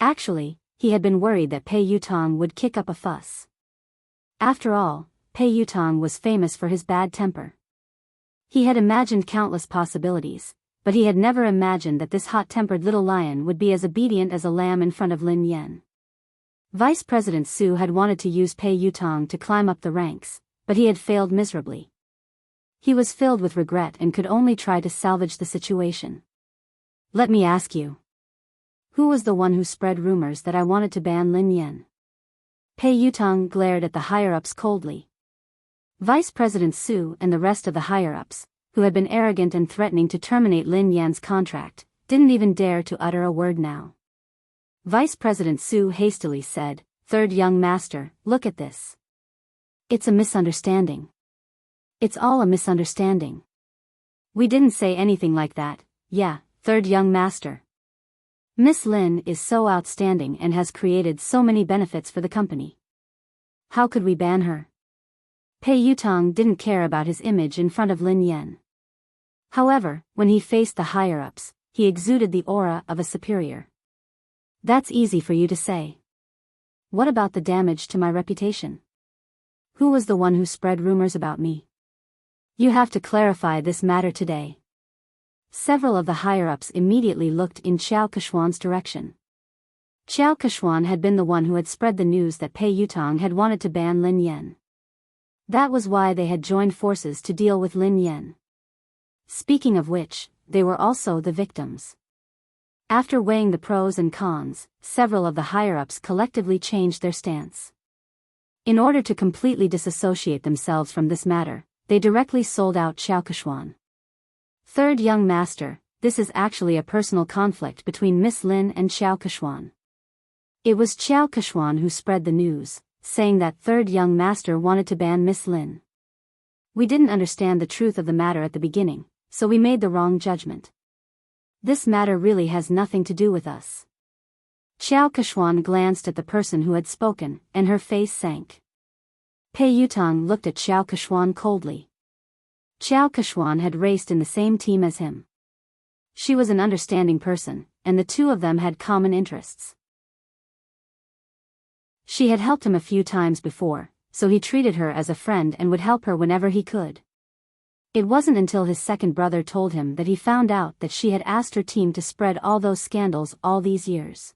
Actually, he had been worried that Pei Yutong would kick up a fuss. After all, Pei Yutong was famous for his bad temper. He had imagined countless possibilities, but he had never imagined that this hot-tempered little lion would be as obedient as a lamb in front of Lin Yan. Vice President Su had wanted to use Pei Yutong to climb up the ranks, but he had failed miserably. He was filled with regret and could only try to salvage the situation. Let me ask you. Who was the one who spread rumors that I wanted to ban Lin Yan? Pei Yutong glared at the higher-ups coldly. Vice President Su and the rest of the higher-ups, who had been arrogant and threatening to terminate Lin Yan's contract, didn't even dare to utter a word now. Vice President Su hastily said, "Third young master, look at this. It's a misunderstanding. It's all a misunderstanding. We didn't say anything like that, yeah, third young master. Miss Lin is so outstanding and has created so many benefits for the company. How could we ban her?" Pei Yutong didn't care about his image in front of Lin Yan. However, when he faced the higher-ups, he exuded the aura of a superior. That's easy for you to say. What about the damage to my reputation? Who was the one who spread rumors about me? You have to clarify this matter today. Several of the higher-ups immediately looked in Qiao Keshuan's direction. Qiao Keshuan had been the one who had spread the news that Pei Yutong had wanted to ban Lin Yan. That was why they had joined forces to deal with Lin Yan. Speaking of which, they were also the victims. After weighing the pros and cons, several of the higher-ups collectively changed their stance. In order to completely disassociate themselves from this matter, they directly sold out Qiao Keshuan. Third young master, this is actually a personal conflict between Miss Lin and Qiao Keshuan. It was Qiao Keshuan who spread the news, saying that third young master wanted to ban Miss Lin. We didn't understand the truth of the matter at the beginning, so we made the wrong judgment. This matter really has nothing to do with us. Qiao Keshuan glanced at the person who had spoken, and her face sank. Pei Yutong looked at Qiao Keshuan coldly. Qiao Keshuan had raced in the same team as him. She was an understanding person, and the two of them had common interests. She had helped him a few times before, so he treated her as a friend and would help her whenever he could. It wasn't until his second brother told him that he found out that she had asked her team to spread all those scandals all these years.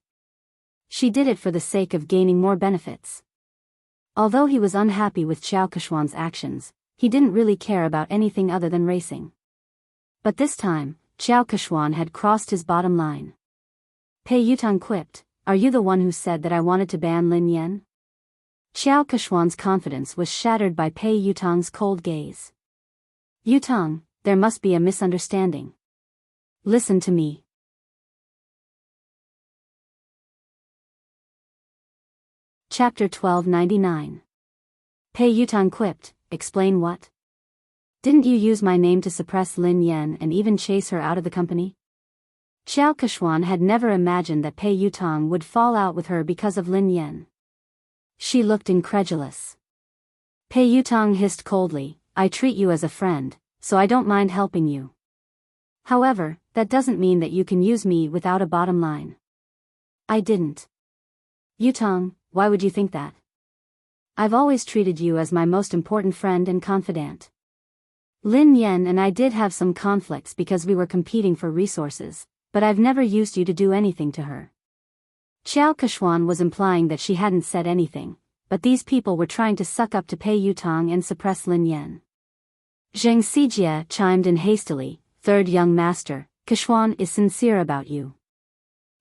She did it for the sake of gaining more benefits. Although he was unhappy with Qiao Keshuan's actions, he didn't really care about anything other than racing. But this time, Qiao Keshuan had crossed his bottom line. Pei Yutong quipped, "Are you the one who said that I wanted to ban Lin Yan?" Qiao Keshuan's confidence was shattered by Pei Yutong's cold gaze. "Yutong, there must be a misunderstanding. Listen to me." Chapter 1299. Pei Yutong quipped, "Explain what? Didn't you use my name to suppress Lin Yan and even chase her out of the company?" Qiao Keshuan had never imagined that Pei Yutong would fall out with her because of Lin Yan. She looked incredulous. Pei Yutong hissed coldly, "I treat you as a friend, so I don't mind helping you. However, that doesn't mean that you can use me without a bottom line." "I didn't." "Yutong, why would you think that? I've always treated you as my most important friend and confidant. Lin Yan and I did have some conflicts because we were competing for resources, but I've never used you to do anything to her." Qiao Keshuan was implying that she hadn't said anything, but these people were trying to suck up to Pei Yutong and suppress Lin Yan. Zheng Xijie chimed in hastily, "Third young master, Keshuan is sincere about you.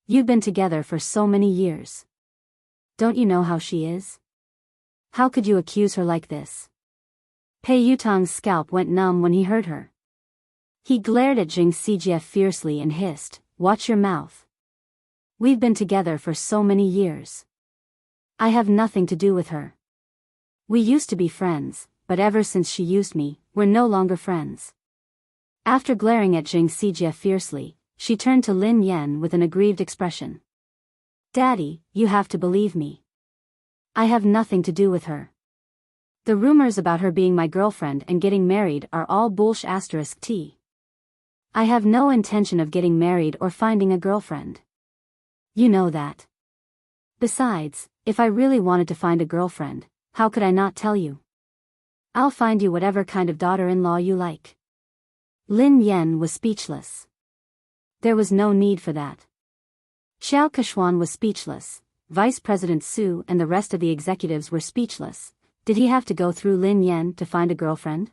You've been together for so many years. Don't you know how she is? How could you accuse her like this?" Pei Yutong's scalp went numb when he heard her. He glared at Zheng Xijie fiercely and hissed, "Watch your mouth. We've been together for so many years. I have nothing to do with her. We used to be friends, but ever since she used me, we're no longer friends." After glaring at Zheng Xijie fiercely, she turned to Lin Yan with an aggrieved expression. Daddy, you have to believe me. I have nothing to do with her. The rumors about her being my girlfriend and getting married are all bullsh*. I have no intention of getting married or finding a girlfriend. You know that. Besides, if I really wanted to find a girlfriend, how could I not tell you? I'll find you whatever kind of daughter-in-law you like. Lin Yan was speechless. There was no need for that. Xiao Keshuan was speechless, Vice President Su and the rest of the executives were speechless. Did he have to go through Lin Yan to find a girlfriend?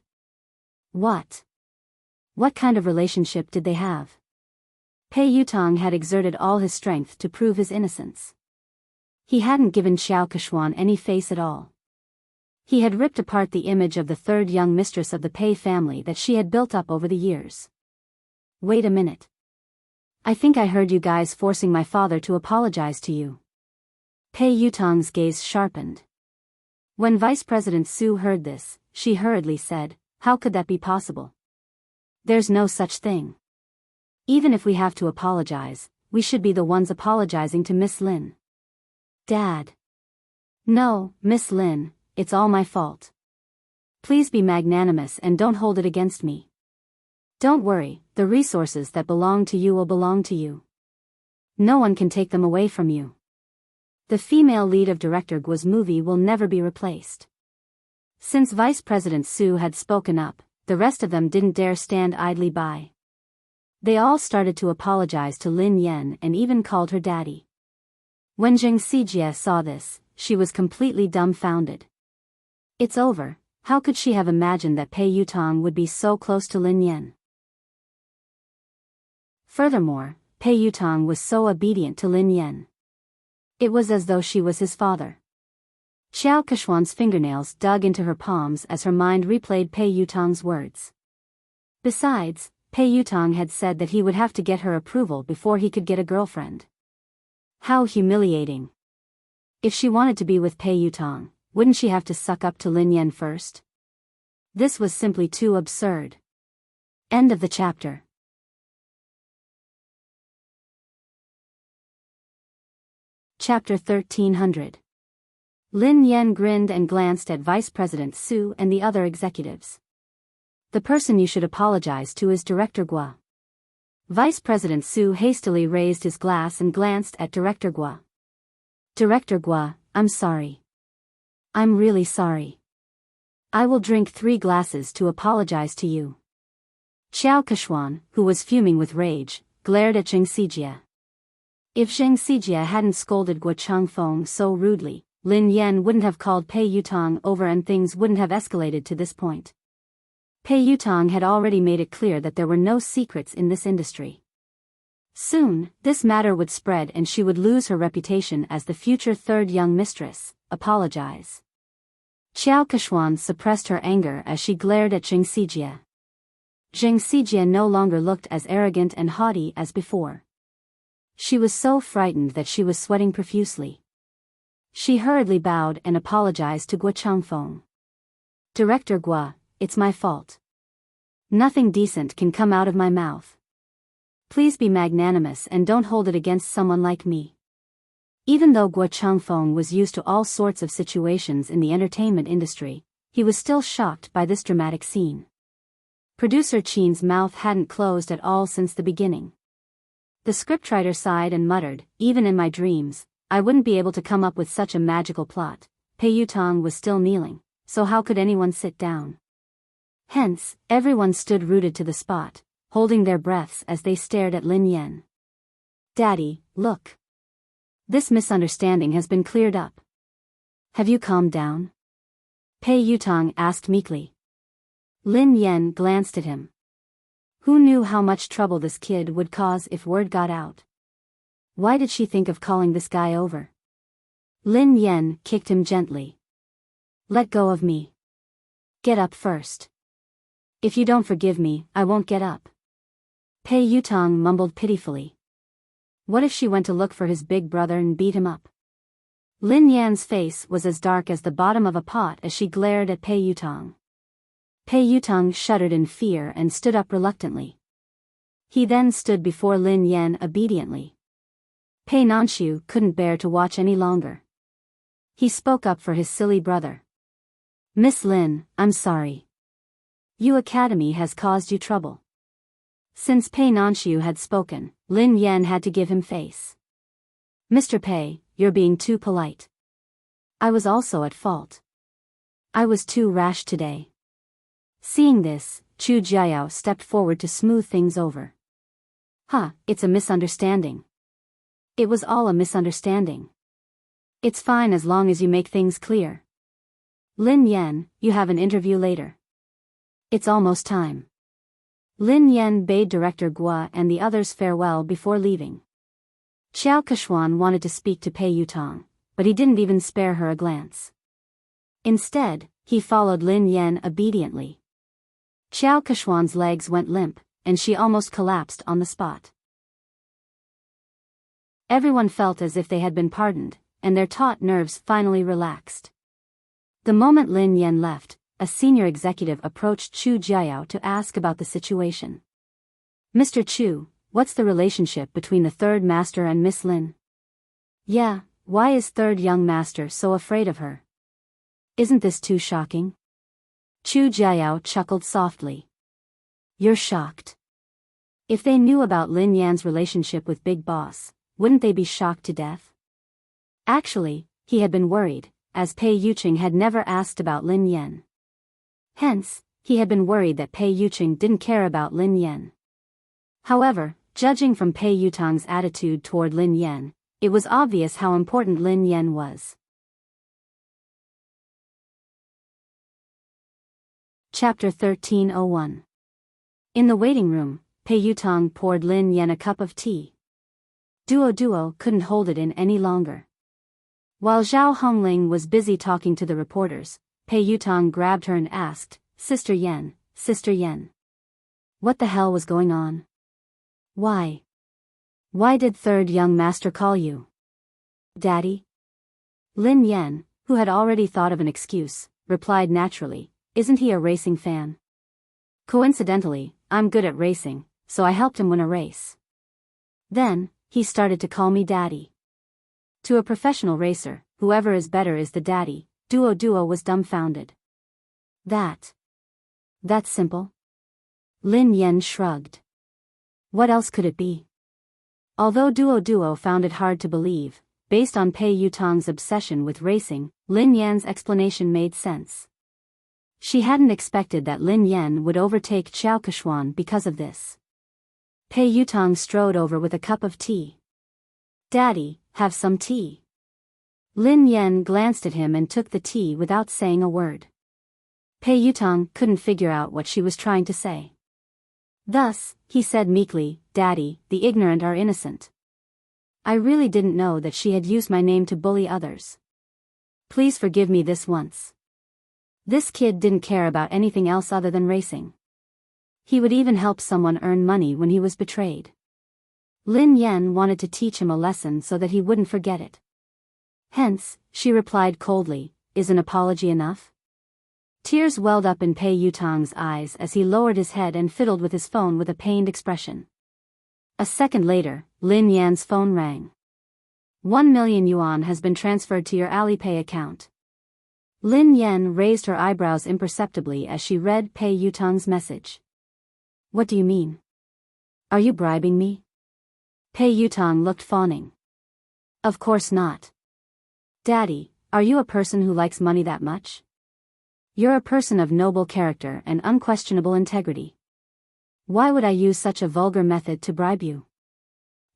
What kind of relationship did they have? Pei Yutong had exerted all his strength to prove his innocence. He hadn't given Xiao Keshuan any face at all. He had ripped apart the image of the third young mistress of the Pei family that she had built up over the years. Wait a minute. I think I heard you guys forcing my father to apologize to you. Pei Yutong's gaze sharpened. When Vice President Su heard this, she hurriedly said, "How could that be possible? There's no such thing. Even if we have to apologize, we should be the ones apologizing to Miss Lin." Dad. No, Miss Lin, it's all my fault. Please be magnanimous and don't hold it against me. Don't worry, the resources that belong to you will belong to you. No one can take them away from you. The female lead of Director Guo's movie will never be replaced. Since Vice President Su had spoken up, the rest of them didn't dare stand idly by. They all started to apologize to Lin Yan and even called her daddy. When Zheng Xijie saw this, she was completely dumbfounded. It's over. How could she have imagined that Pei Yutong would be so close to Lin Yan? Furthermore, Pei Yutong was so obedient to Lin Yan. It was as though she was his father. Xiao Keshuan's fingernails dug into her palms as her mind replayed Pei Yutong's words. Besides, Pei Yutong had said that he would have to get her approval before he could get a girlfriend. How humiliating. If she wanted to be with Pei Yutong, wouldn't she have to suck up to Lin Yan first? This was simply too absurd. End of the chapter. Chapter 1300. Lin Yan grinned and glanced at Vice President Su and the other executives. The person you should apologize to is Director Guo. Vice President Su hastily raised his glass and glanced at Director Guo. Director Guo, I'm sorry. I'm really sorry. I will drink 3 glasses to apologize to you. Xiao Keshuan, who was fuming with rage, glared at Zheng Xijie. If Zheng Xijie hadn't scolded Guo Changfeng so rudely, Lin Yan wouldn't have called Pei Yutong over and things wouldn't have escalated to this point. Pei Yutong had already made it clear that there were no secrets in this industry. Soon, this matter would spread and she would lose her reputation as the future third young mistress. Apologize. Xiao Keshuan suppressed her anger as she glared at Zheng Xijie. Zheng Xijie no longer looked as arrogant and haughty as before. She was so frightened that she was sweating profusely. She hurriedly bowed and apologized to Guo Changfeng. Director Guo, it's my fault. Nothing decent can come out of my mouth. Please be magnanimous and don't hold it against someone like me. Even though Guo Changfeng was used to all sorts of situations in the entertainment industry, he was still shocked by this dramatic scene. Producer Qin's mouth hadn't closed at all since the beginning. The scriptwriter sighed and muttered, even in my dreams, I wouldn't be able to come up with such a magical plot. Pei Yutong was still kneeling, so how could anyone sit down? Hence, everyone stood rooted to the spot, holding their breaths as they stared at Lin Yan. Daddy, look. This misunderstanding has been cleared up. Have you calmed down? Pei Yutong asked meekly. Lin Yan glanced at him. Who knew how much trouble this kid would cause if word got out? Why did she think of calling this guy over? Lin Yan kicked him gently. Let go of me. Get up first. If you don't forgive me, I won't get up. Pei Yutong mumbled pitifully. What if she went to look for his big brother and beat him up? Lin Yan's face was as dark as the bottom of a pot as she glared at Pei Yutong. Pei Yutong shuddered in fear and stood up reluctantly. He then stood before Lin Yan obediently. Pei Nanxiu couldn't bear to watch any longer. He spoke up for his silly brother. Miss Lin, I'm sorry. Yu Academy has caused you trouble. Since Pei Nanxiu had spoken, Lin Yan had to give him face. Mr. Pei, you're being too polite. I was also at fault. I was too rash today. Seeing this, Chu Jiao stepped forward to smooth things over. It's a misunderstanding. It was all a misunderstanding. It's fine as long as you make things clear. Lin Yan, you have an interview later. It's almost time. Lin Yan bade Director Gua and the others farewell before leaving. Xiao Keshuan wanted to speak to Pei Yutong, but he didn't even spare her a glance. Instead, he followed Lin Yan obediently. Xiao Keshuan's legs went limp, and she almost collapsed on the spot. Everyone felt as if they had been pardoned, and their taut nerves finally relaxed. The moment Lin Yan left, a senior executive approached Chu Jiao to ask about the situation. Mr. Chu, what's the relationship between the third master and Miss Lin? Yeah, why is third young master so afraid of her? Isn't this too shocking? Chu Jiao chuckled softly. You're shocked. If they knew about Lin Yan's relationship with Big Boss, wouldn't they be shocked to death? Actually, he had been worried, as Pei Yuqing had never asked about Lin Yan. Hence, he had been worried that Pei Yuqing didn't care about Lin Yan. However, judging from Pei Yutong's attitude toward Lin Yan, it was obvious how important Lin Yan was. Chapter 1301. In the waiting room, Pei Yutong poured Lin Yan a cup of tea. Duo couldn't hold it in any longer. While Zhao Hongling was busy talking to the reporters, Pei Yutong grabbed her and asked, Sister Yan. What the hell was going on? Why? Why did third young master call you? Daddy? Lin Yan, who had already thought of an excuse, replied naturally, isn't he a racing fan? Coincidentally, I'm good at racing, so I helped him win a race. Then, he started to call me daddy. To a professional racer, whoever is better is the daddy. Duo was dumbfounded. That's simple? Lin Yan shrugged. What else could it be? Although Duo found it hard to believe, based on Pei Yutong's obsession with racing, Lin Yan's explanation made sense. She hadn't expected that Lin Yan would overtake Xiao Keshuan because of this. Pei Yutong strode over with a cup of tea. Daddy, have some tea. Lin Yan glanced at him and took the tea without saying a word. Pei Yutong couldn't figure out what she was trying to say. Thus, he said meekly, Daddy, the ignorant are innocent. I really didn't know that she had used my name to bully others. Please forgive me this once. This kid didn't care about anything else other than racing. He would even help someone earn money when he was betrayed. Lin Yan wanted to teach him a lesson so that he wouldn't forget it. Hence, she replied coldly, is an apology enough? Tears welled up in Pei Yutong's eyes as he lowered his head and fiddled with his phone with a pained expression. A second later, Lin Yan's phone rang. 1 million yuan has been transferred to your Alipay account. Lin Yan raised her eyebrows imperceptibly as she read Pei Yutong's message. What do you mean? Are you bribing me? Pei Yutong looked fawning. Of course not. Daddy, are you a person who likes money that much? You're a person of noble character and unquestionable integrity. Why would I use such a vulgar method to bribe you?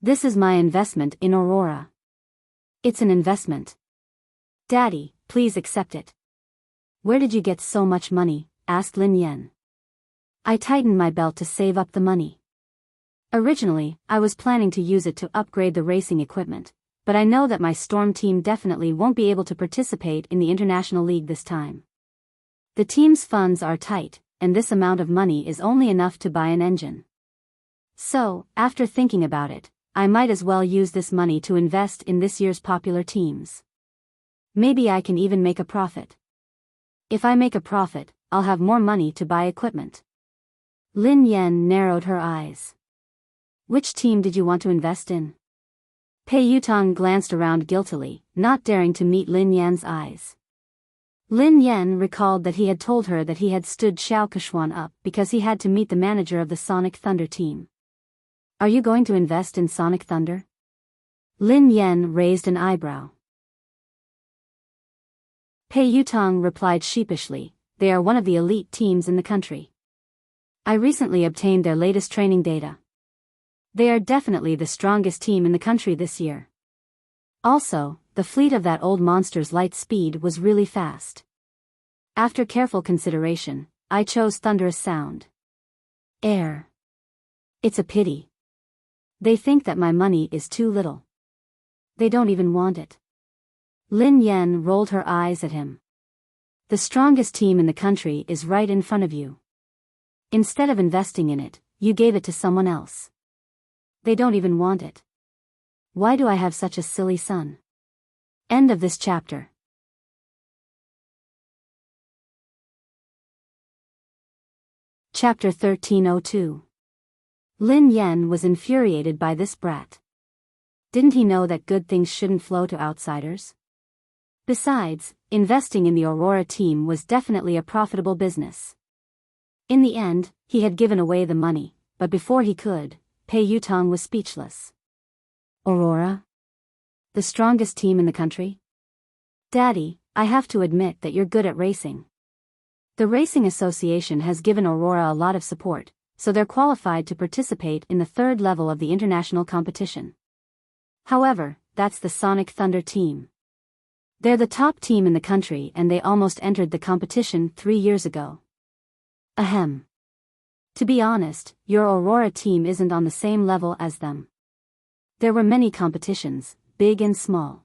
This is my investment in Aurora. It's an investment. Daddy, please accept it. Where did you get so much money? Asked Lin Yan. I tightened my belt to save up the money. Originally, I was planning to use it to upgrade the racing equipment, but I know that my Storm team definitely won't be able to participate in the International League this time. The team's funds are tight, and this amount of money is only enough to buy an engine. So, after thinking about it, I might as well use this money to invest in this year's popular teams. Maybe I can even make a profit. If I make a profit, I'll have more money to buy equipment. Lin Yan narrowed her eyes. Which team did you want to invest in? Pei Yutong glanced around guiltily, not daring to meet Lin Yan's eyes. Lin Yan recalled that he had told her that he had stood Xiao Keshuan up because he had to meet the manager of the Sonic Thunder team. Are you going to invest in Sonic Thunder? Lin Yan raised an eyebrow. Pei Yutong replied sheepishly, they are one of the elite teams in the country. I recently obtained their latest training data. They are definitely the strongest team in the country this year. Also, the fleet of that old monster's light speed was really fast. After careful consideration, I chose Thunderous Sound. Air. It's a pity. They think that my money is too little. They don't even want it. Lin Yan rolled her eyes at him. The strongest team in the country is right in front of you. Instead of investing in it, you gave it to someone else. They don't even want it. Why do I have such a silly son? End of this chapter. Chapter 1302. Lin Yan was infuriated by this brat. Didn't he know that good things shouldn't flow to outsiders? Besides, investing in the Aurora team was definitely a profitable business. In the end, he had given away the money, but before he could, Pei Yutong was speechless. Aurora? The strongest team in the country? Daddy, I have to admit that you're good at racing. The Racing Association has given Aurora a lot of support, so they're qualified to participate in the third level of the international competition. However, that's the Sonic Thunder team. They're the top team in the country and they almost entered the competition 3 years ago. Ahem. To be honest, your Aurora team isn't on the same level as them. There were many competitions, big and small.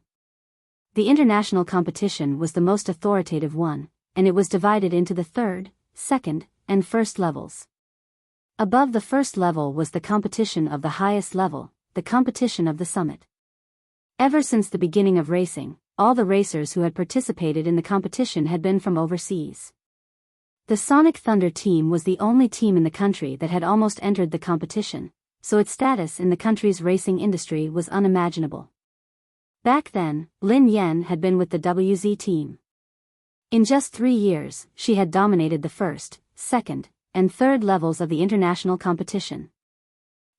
The international competition was the most authoritative one, and it was divided into the third, second, and first levels. Above the first level was the competition of the highest level, the competition of the summit. Ever since the beginning of racing, all the racers who had participated in the competition had been from overseas. The Sonic Thunder team was the only team in the country that had almost entered the competition, so its status in the country's racing industry was unimaginable. Back then, Lin Yan had been with the WZ team. In just 3 years, she had dominated the first, second, and third levels of the international competition.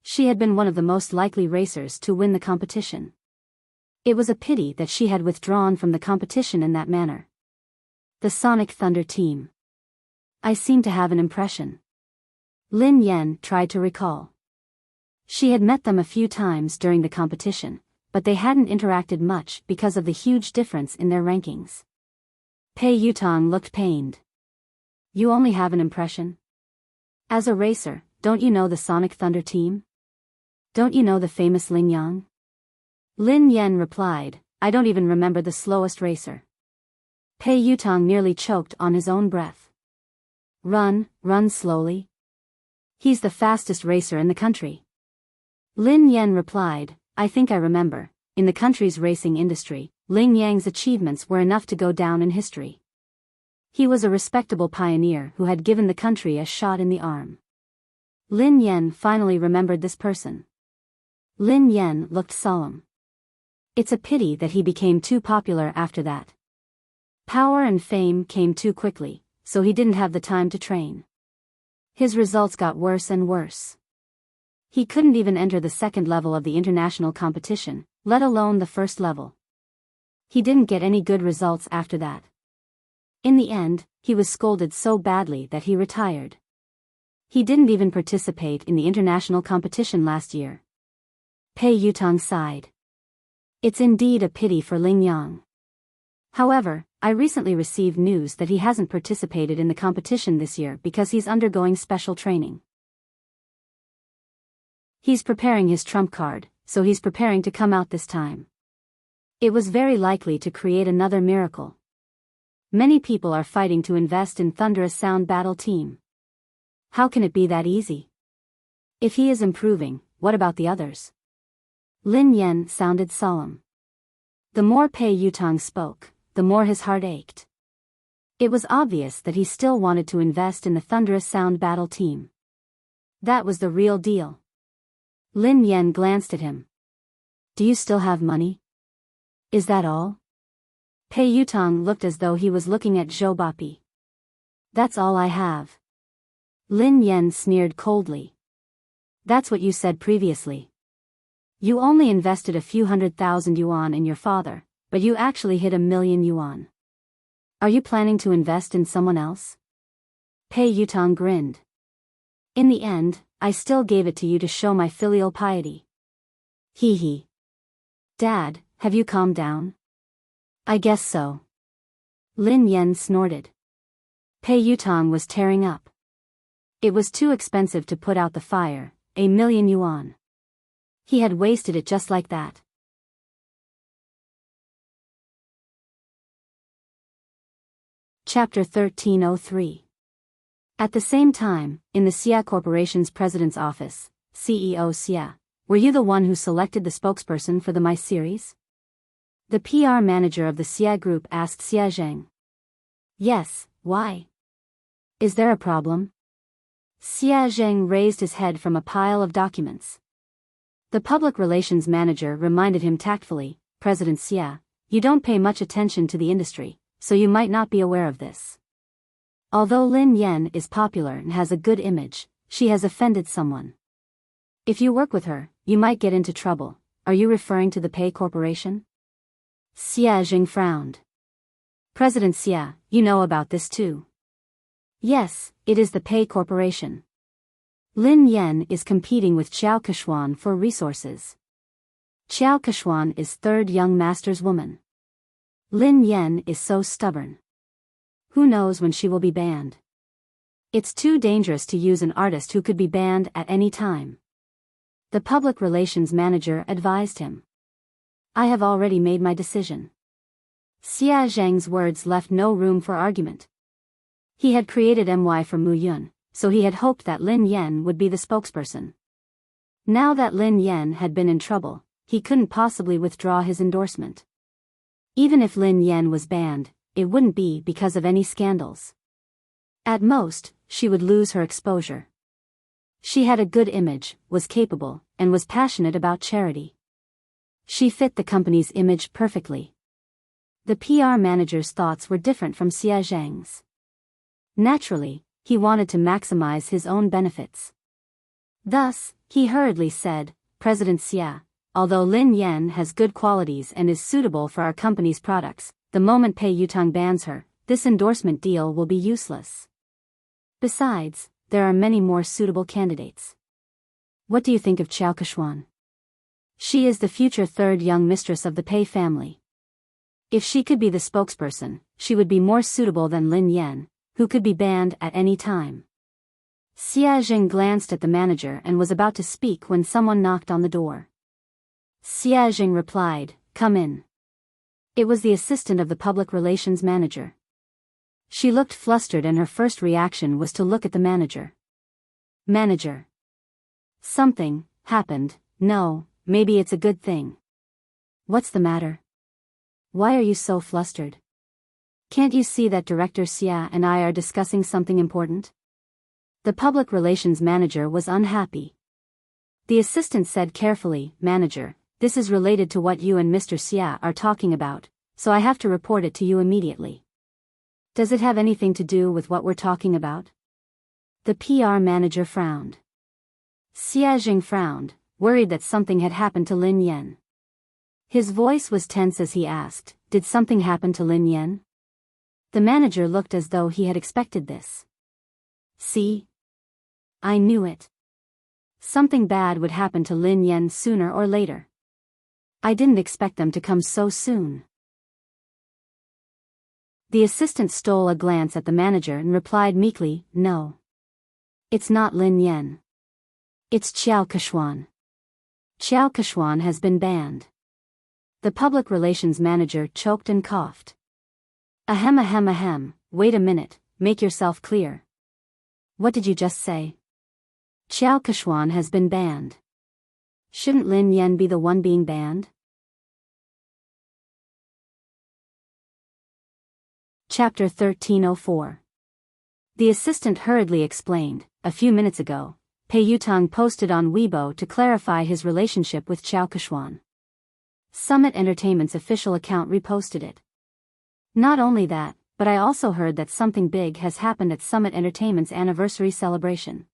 She had been one of the most likely racers to win the competition. It was a pity that she had withdrawn from the competition in that manner. The Sonic Thunder team. I seem to have an impression. Lin Yan tried to recall. She had met them a few times during the competition, but they hadn't interacted much because of the huge difference in their rankings. Pei Yutong looked pained. You only have an impression? As a racer, don't you know the Sonic Thunder team? Don't you know the famous Ling Yang? Lin Yan replied, I don't even remember the slowest racer. Pei Yutong nearly choked on his own breath. Run slowly. He's the fastest racer in the country. Lin Yan replied, I think I remember, in the country's racing industry, Ling Yang's achievements were enough to go down in history. He was a respectable pioneer who had given the country a shot in the arm. Lin Yan finally remembered this person. Lin Yan looked solemn. It's a pity that he became too popular after that. Power and fame came too quickly, so he didn't have the time to train. His results got worse and worse. He couldn't even enter the second level of the international competition, let alone the first level. He didn't get any good results after that. In the end, he was scolded so badly that he retired. He didn't even participate in the international competition last year. Pei Yutong sighed. It's indeed a pity for Ling Yang. However, I recently received news that he hasn't participated in the competition this year because he's undergoing special training. He's preparing his trump card, so he's preparing to come out this time. It was very likely to create another miracle. Many people are fighting to invest in Thunderous Sound Battle Team. How can it be that easy? If he is improving, what about the others? Lin Yan sounded solemn. The more Pei Yutong spoke, the more his heart ached. It was obvious that he still wanted to invest in the Thunderous Sound Battle Team. That was the real deal. Lin Yan glanced at him. Do you still have money? Is that all? Pei Yutong looked as though he was looking at Zhou Bapi. That's all I have. Lin Yen sneered coldly. That's what you said previously. You only invested a few 100,000 yuan in your father, but you actually hit 1,000,000 yuan. Are you planning to invest in someone else? Pei Yutong grinned. In the end, I still gave it to you to show my filial piety. Hee hee. Dad, have you calmed down? I guess so. Lin Yen snorted. Pei Yutong was tearing up. It was too expensive to put out the fire, 1,000,000 yuan. He had wasted it just like that. Chapter 1303. At the same time, in the Xia Corporation's president's office, CEO Xia, were you the one who selected the spokesperson for the My series? The PR manager of the Xia Group asked Xia Zheng. Yes, why? Is there a problem? Xia Zheng raised his head from a pile of documents. The public relations manager reminded him tactfully, President Xia, you don't pay much attention to the industry, so you might not be aware of this. Although Lin Yen is popular and has a good image, she has offended someone. If you work with her, you might get into trouble. Are you referring to the Pei Corporation? Xia Zheng frowned. President Xia, you know about this too. Yes, it is the Pei Corporation. Lin Yen is competing with Qiao Keshuan for resources. Qiao Keshuan is third young master's woman. Lin Yen is so stubborn. Who knows when she will be banned? It's too dangerous to use an artist who could be banned at any time. The public relations manager advised him. I have already made my decision. Xia Zheng's words left no room for argument. He had created MY for Mu Yun, so he had hoped that Lin Yen would be the spokesperson. Now that Lin Yen had been in trouble, he couldn't possibly withdraw his endorsement. Even if Lin Yen was banned, it wouldn't be because of any scandals. At most, she would lose her exposure. She had a good image, was capable, and was passionate about charity. She fit the company's image perfectly. The PR manager's thoughts were different from Xia Zheng's. Naturally, he wanted to maximize his own benefits. Thus, he hurriedly said, President Xia, although Lin Yen has good qualities and is suitable for our company's products, the moment Pei Yutong bans her, this endorsement deal will be useless. Besides, there are many more suitable candidates. What do you think of Qiao Keshuan? She is the future third young mistress of the Pei family. If she could be the spokesperson, she would be more suitable than Lin Yen, who could be banned at any time. Xia Zheng glanced at the manager and was about to speak when someone knocked on the door. Xia Zheng replied, Come in. It was the assistant of the public relations manager. She looked flustered and her first reaction was to look at the manager. Manager. Something happened. No, maybe it's a good thing. What's the matter? Why are you so flustered? Can't you see that Director Xia and I are discussing something important? The public relations manager was unhappy. The assistant said carefully, Manager, this is related to what you and Mr. Xia are talking about, so I have to report it to you immediately. Does it have anything to do with what we're talking about? The PR manager frowned. Xia Zheng frowned, worried that something had happened to Lin Yen. His voice was tense as he asked, Did something happen to Lin Yen? The manager looked as though he had expected this. See? I knew it. Something bad would happen to Lin Yen sooner or later. I didn't expect them to come so soon. The assistant stole a glance at the manager and replied meekly, No. It's not Lin Yen. It's Qiao Keshuan. Qiao Keshuan has been banned. The public relations manager choked and coughed. Ahem, wait a minute, make yourself clear. What did you just say? Qiao Keshuan has been banned. Shouldn't Lin Yen be the one being banned? Chapter 1304. The assistant hurriedly explained, a few minutes ago, Pei Yutong posted on Weibo to clarify his relationship with Qiao Keshuan. Summit Entertainment's official account reposted it. Not only that, but I also heard that something big has happened at Summit Entertainment's anniversary celebration.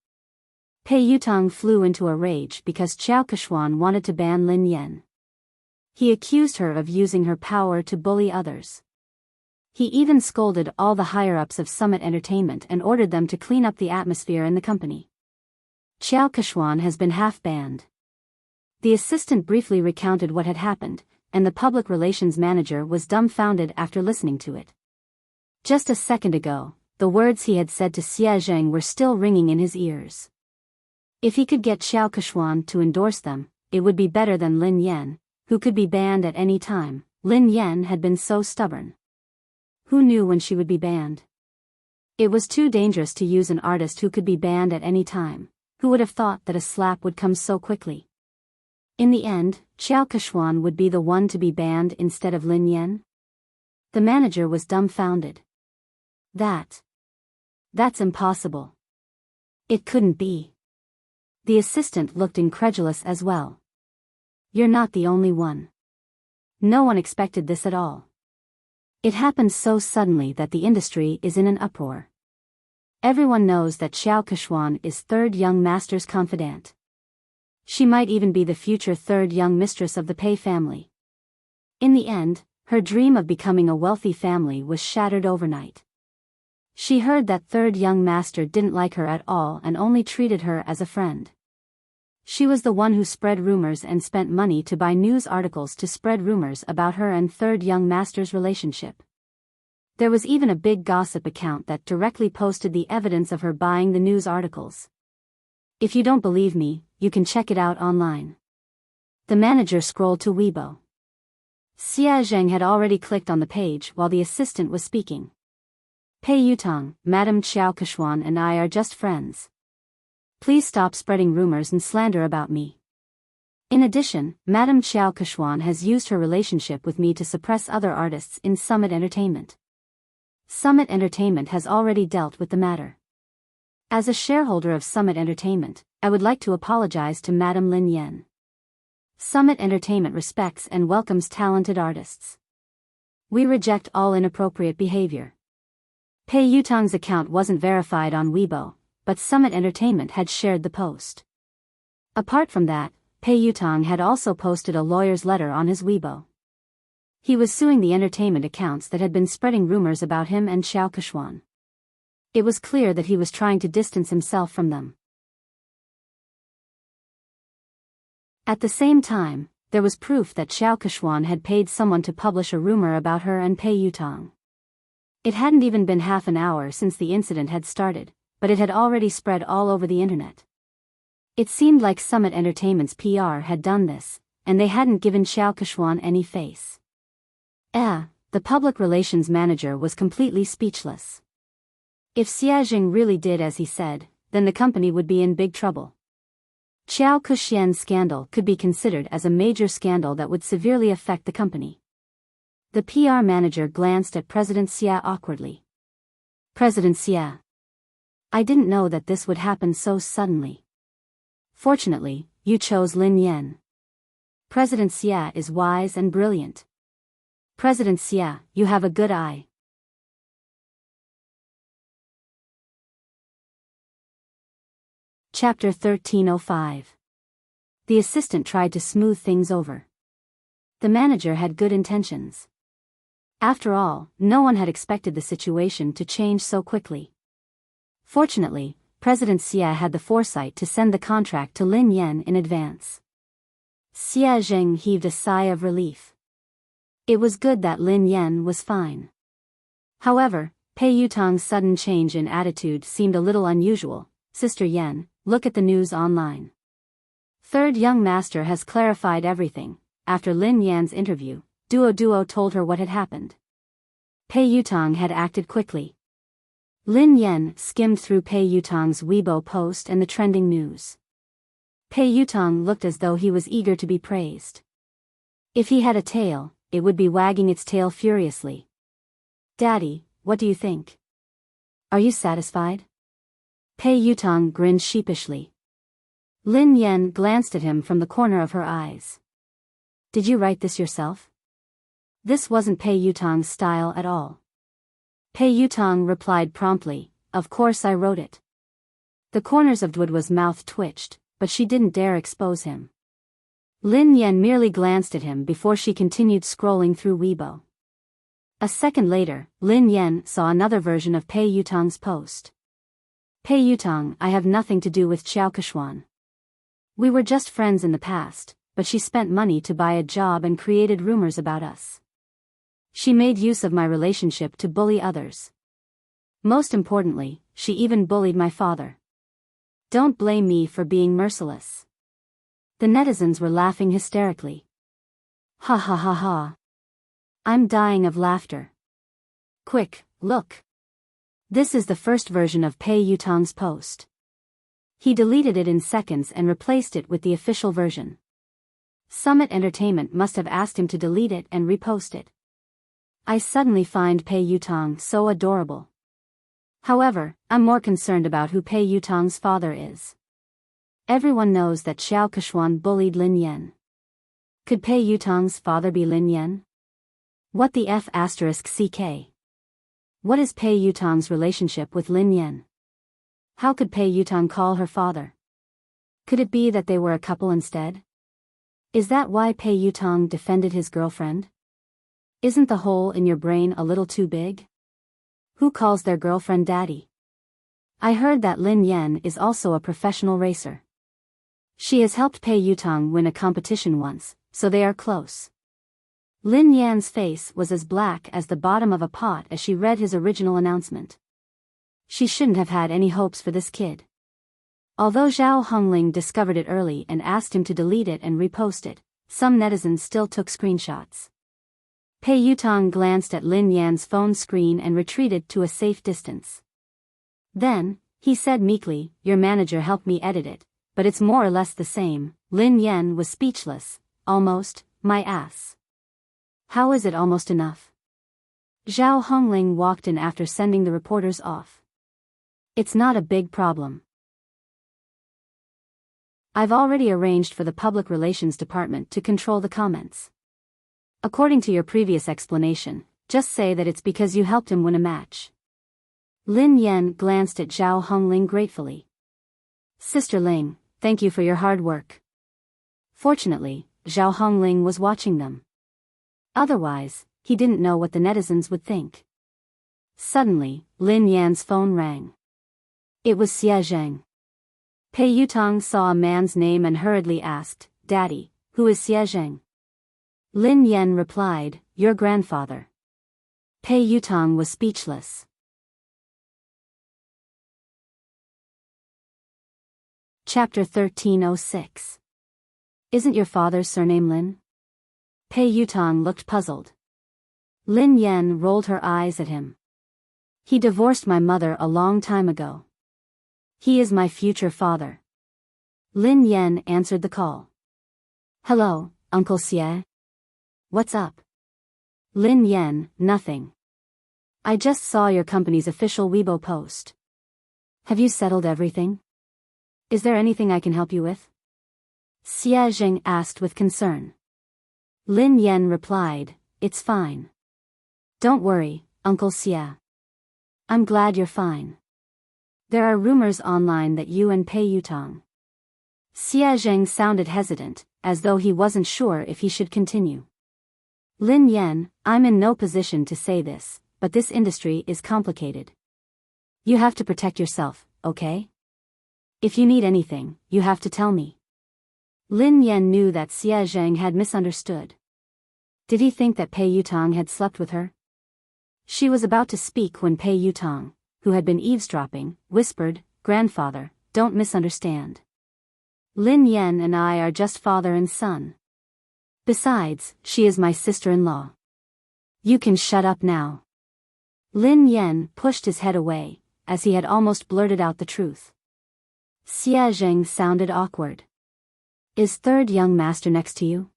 Pei Yutong flew into a rage because Qiao Keshuan wanted to ban Lin Yan. He accused her of using her power to bully others. He even scolded all the higher-ups of Summit Entertainment and ordered them to clean up the atmosphere in the company. Qiao Keshuan has been half-banned. The assistant briefly recounted what had happened, and the public relations manager was dumbfounded after listening to it. Just a second ago, the words he had said to Xie Zheng were still ringing in his ears. If he could get Qiao Keshuan to endorse them, it would be better than Lin Yan, who could be banned at any time. Lin Yan had been so stubborn. Who knew when she would be banned? It was too dangerous to use an artist who could be banned at any time. Who would have thought that a slap would come so quickly? In the end, Qiao Keshuan would be the one to be banned instead of Lin Yan? The manager was dumbfounded. That's impossible. It couldn't be. The assistant looked incredulous as well. You're not the only one. No one expected this at all. It happened so suddenly that the industry is in an uproar. Everyone knows that Qiao Keshuan is third young master's confidant. She might even be the future third young mistress of the Pei family. In the end, her dream of becoming a wealthy family was shattered overnight. She heard that third young master didn't like her at all and only treated her as a friend. She was the one who spread rumors and spent money to buy news articles to spread rumors about her and third young master's relationship. There was even a big gossip account that directly posted the evidence of her buying the news articles. If you don't believe me, you can check it out online. The manager scrolled to Weibo. Xie Zheng had already clicked on the page while the assistant was speaking. Pei Yutong, Madame Qiao Keshuan and I are just friends. Please stop spreading rumors and slander about me. In addition, Madame Qiao Keshuan has used her relationship with me to suppress other artists in Summit Entertainment. Summit Entertainment has already dealt with the matter. As a shareholder of Summit Entertainment, I would like to apologize to Madame Lin Yan. Summit Entertainment respects and welcomes talented artists. We reject all inappropriate behavior. Pei Yutong's account wasn't verified on Weibo, but Summit Entertainment had shared the post. Apart from that, Pei Yutong had also posted a lawyer's letter on his Weibo. He was suing the entertainment accounts that had been spreading rumors about him and Qiao Keshuan. It was clear that he was trying to distance himself from them. At the same time, there was proof that Qiao Keshuan had paid someone to publish a rumor about her and Pei Yutong. It hadn't even been half an hour since the incident had started, but it had already spread all over the internet. It seemed like Summit Entertainment's PR had done this, and they hadn't given Qiao Keshuan any face. The public relations manager was completely speechless. If Xie Zheng really did as he said, then the company would be in big trouble. Qiao Keshuan's scandal could be considered as a major scandal that would severely affect the company. The PR manager glanced at President Xie awkwardly. President Xie. I didn't know that this would happen so suddenly. Fortunately, you chose Lin Yan. President Xie is wise and brilliant. President Xie, you have a good eye. Chapter 1305. The assistant tried to smooth things over. The manager had good intentions. After all, no one had expected the situation to change so quickly. Fortunately, President Xie had the foresight to send the contract to Lin Yan in advance. Xie Zheng heaved a sigh of relief. It was good that Lin Yan was fine. However, Pei Yutong's sudden change in attitude seemed a little unusual. Sister Yan, look at the news online. Third young master has clarified everything. After Lin Yan's interview, Duo told her what had happened. Pei Yutong had acted quickly. Lin Yan skimmed through Pei Yutong's Weibo post and the trending news. Pei Yutong looked as though he was eager to be praised. If he had a tail, it would be wagging its tail furiously. Daddy, what do you think? Are you satisfied? Pei Yutong grinned sheepishly. Lin Yan glanced at him from the corner of her eyes. Did you write this yourself? This wasn't Pei Yutong's style at all. Pei Yutong replied promptly, of course I wrote it. The corners of Duodwa's mouth twitched, but she didn't dare expose him. Lin Yan merely glanced at him before she continued scrolling through Weibo. A second later, Lin Yan saw another version of Pei Yutong's post. Pei Yutong, I have nothing to do with Xiao Keshuan. We were just friends in the past, but she spent money to buy a job and created rumors about us. She made use of my relationship to bully others. Most importantly, she even bullied my father. Don't blame me for being merciless. The netizens were laughing hysterically. Ha ha ha ha. I'm dying of laughter. Quick, look. This is the first version of Pei Yutong's post. He deleted it in seconds and replaced it with the official version. Summit Entertainment must have asked him to delete it and repost it. I suddenly find Pei Yutong so adorable. However, I'm more concerned about who Pei Yutong's father is. Everyone knows that Xiao Keshuan bullied Lin Yan. Could Pei Yutong's father be Lin Yan? What the F***CK? What is Pei Yutong's relationship with Lin Yan? How could Pei Yutong call her father? Could it be that they were a couple instead? Is that why Pei Yutong defended his girlfriend? Isn't the hole in your brain a little too big? Who calls their girlfriend daddy? I heard that Lin Yan is also a professional racer. She has helped Pei Yutong win a competition once, so they are close. Lin Yan's face was as black as the bottom of a pot as she read his original announcement. She shouldn't have had any hopes for this kid. Although Zhao Hongling discovered it early and asked him to delete it and repost it, some netizens still took screenshots. Pei Yutong glanced at Lin Yan's phone screen and retreated to a safe distance. Then, he said meekly, your manager helped me edit it, but it's more or less the same. Lin Yan was speechless. Almost, my ass. How is it almost enough? Zhao Hongling walked in after sending the reporters off. It's not a big problem. I've already arranged for the public relations department to control the comments. According to your previous explanation, just say that it's because you helped him win a match. Lin Yan glanced at Zhao Hongling gratefully. Sister Ling, thank you for your hard work. Fortunately, Zhao Hongling was watching them. Otherwise, he didn't know what the netizens would think. Suddenly, Lin Yan's phone rang. It was Xie Zheng. Pei Yutong saw a man's name and hurriedly asked, Daddy, who is Xie Zheng? Lin Yan replied, your grandfather. Pei Yutong was speechless. Chapter 1306. Isn't your father's surname Lin? Pei Yutong looked puzzled. Lin Yan rolled her eyes at him. He divorced my mother a long time ago. He is my future father. Lin Yan answered the call. Hello, Uncle Xie. What's up? Lin Yan, nothing. I just saw your company's official Weibo post. Have you settled everything? Is there anything I can help you with? Xie Zheng asked with concern. Lin Yan replied, it's fine. Don't worry, Uncle Xie. I'm glad you're fine. There are rumors online that you and Pei Yutong. Xie Zheng sounded hesitant, as though he wasn't sure if he should continue. Lin Yan, I'm in no position to say this, but this industry is complicated. You have to protect yourself, okay? If you need anything, you have to tell me. Lin Yan knew that Xie Zheng had misunderstood. Did he think that Pei Yutong had slept with her? She was about to speak when Pei Yutong, who had been eavesdropping, whispered, Grandfather, don't misunderstand. Lin Yan and I are just father and son. Besides, she is my sister-in-law. You can shut up now. Lin Yan pushed his head away, as he had almost blurted out the truth. Xie Zheng sounded awkward. Is third young master next to you?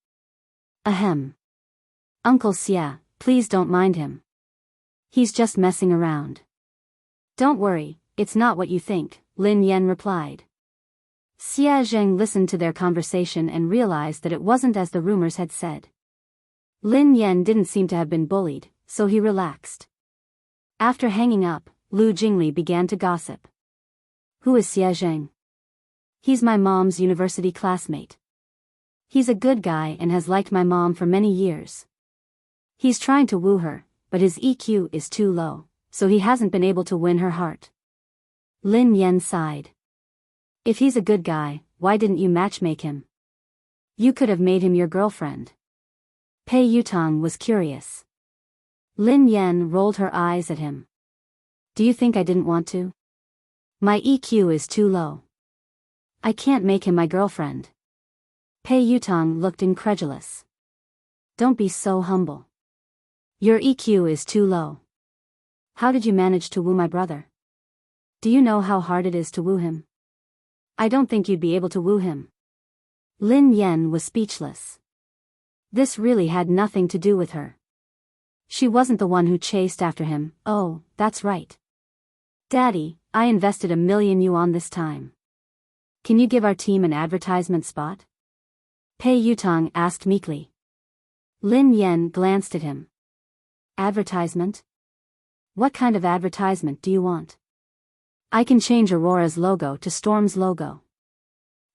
Ahem. Uncle Xie, please don't mind him. He's just messing around. Don't worry, it's not what you think, Lin Yan replied. Xia Zheng listened to their conversation and realized that it wasn't as the rumors had said. Lin Yan didn't seem to have been bullied, so he relaxed. After hanging up, Lu Jingli began to gossip. Who is Xia Zheng? He's my mom's university classmate. He's a good guy and has liked my mom for many years. He's trying to woo her, but his EQ is too low, so he hasn't been able to win her heart. Lin Yan sighed. If he's a good guy, why didn't you matchmake him? You could have made him your girlfriend. Pei Yutong was curious. Lin Yan rolled her eyes at him. Do you think I didn't want to? My EQ is too low. I can't make him my girlfriend. Pei Yutong looked incredulous. Don't be so humble. Your EQ is too low. How did you manage to woo my brother? Do you know how hard it is to woo him? I don't think you'd be able to woo him. Lin Yan was speechless. This really had nothing to do with her. She wasn't the one who chased after him. Oh, that's right. Daddy, I invested 1,000,000 yuan this time. Can you give our team an advertisement spot? Pei Yutong asked meekly. Lin Yan glanced at him. Advertisement? What kind of advertisement do you want? I can change Aurora's logo to Storm's logo.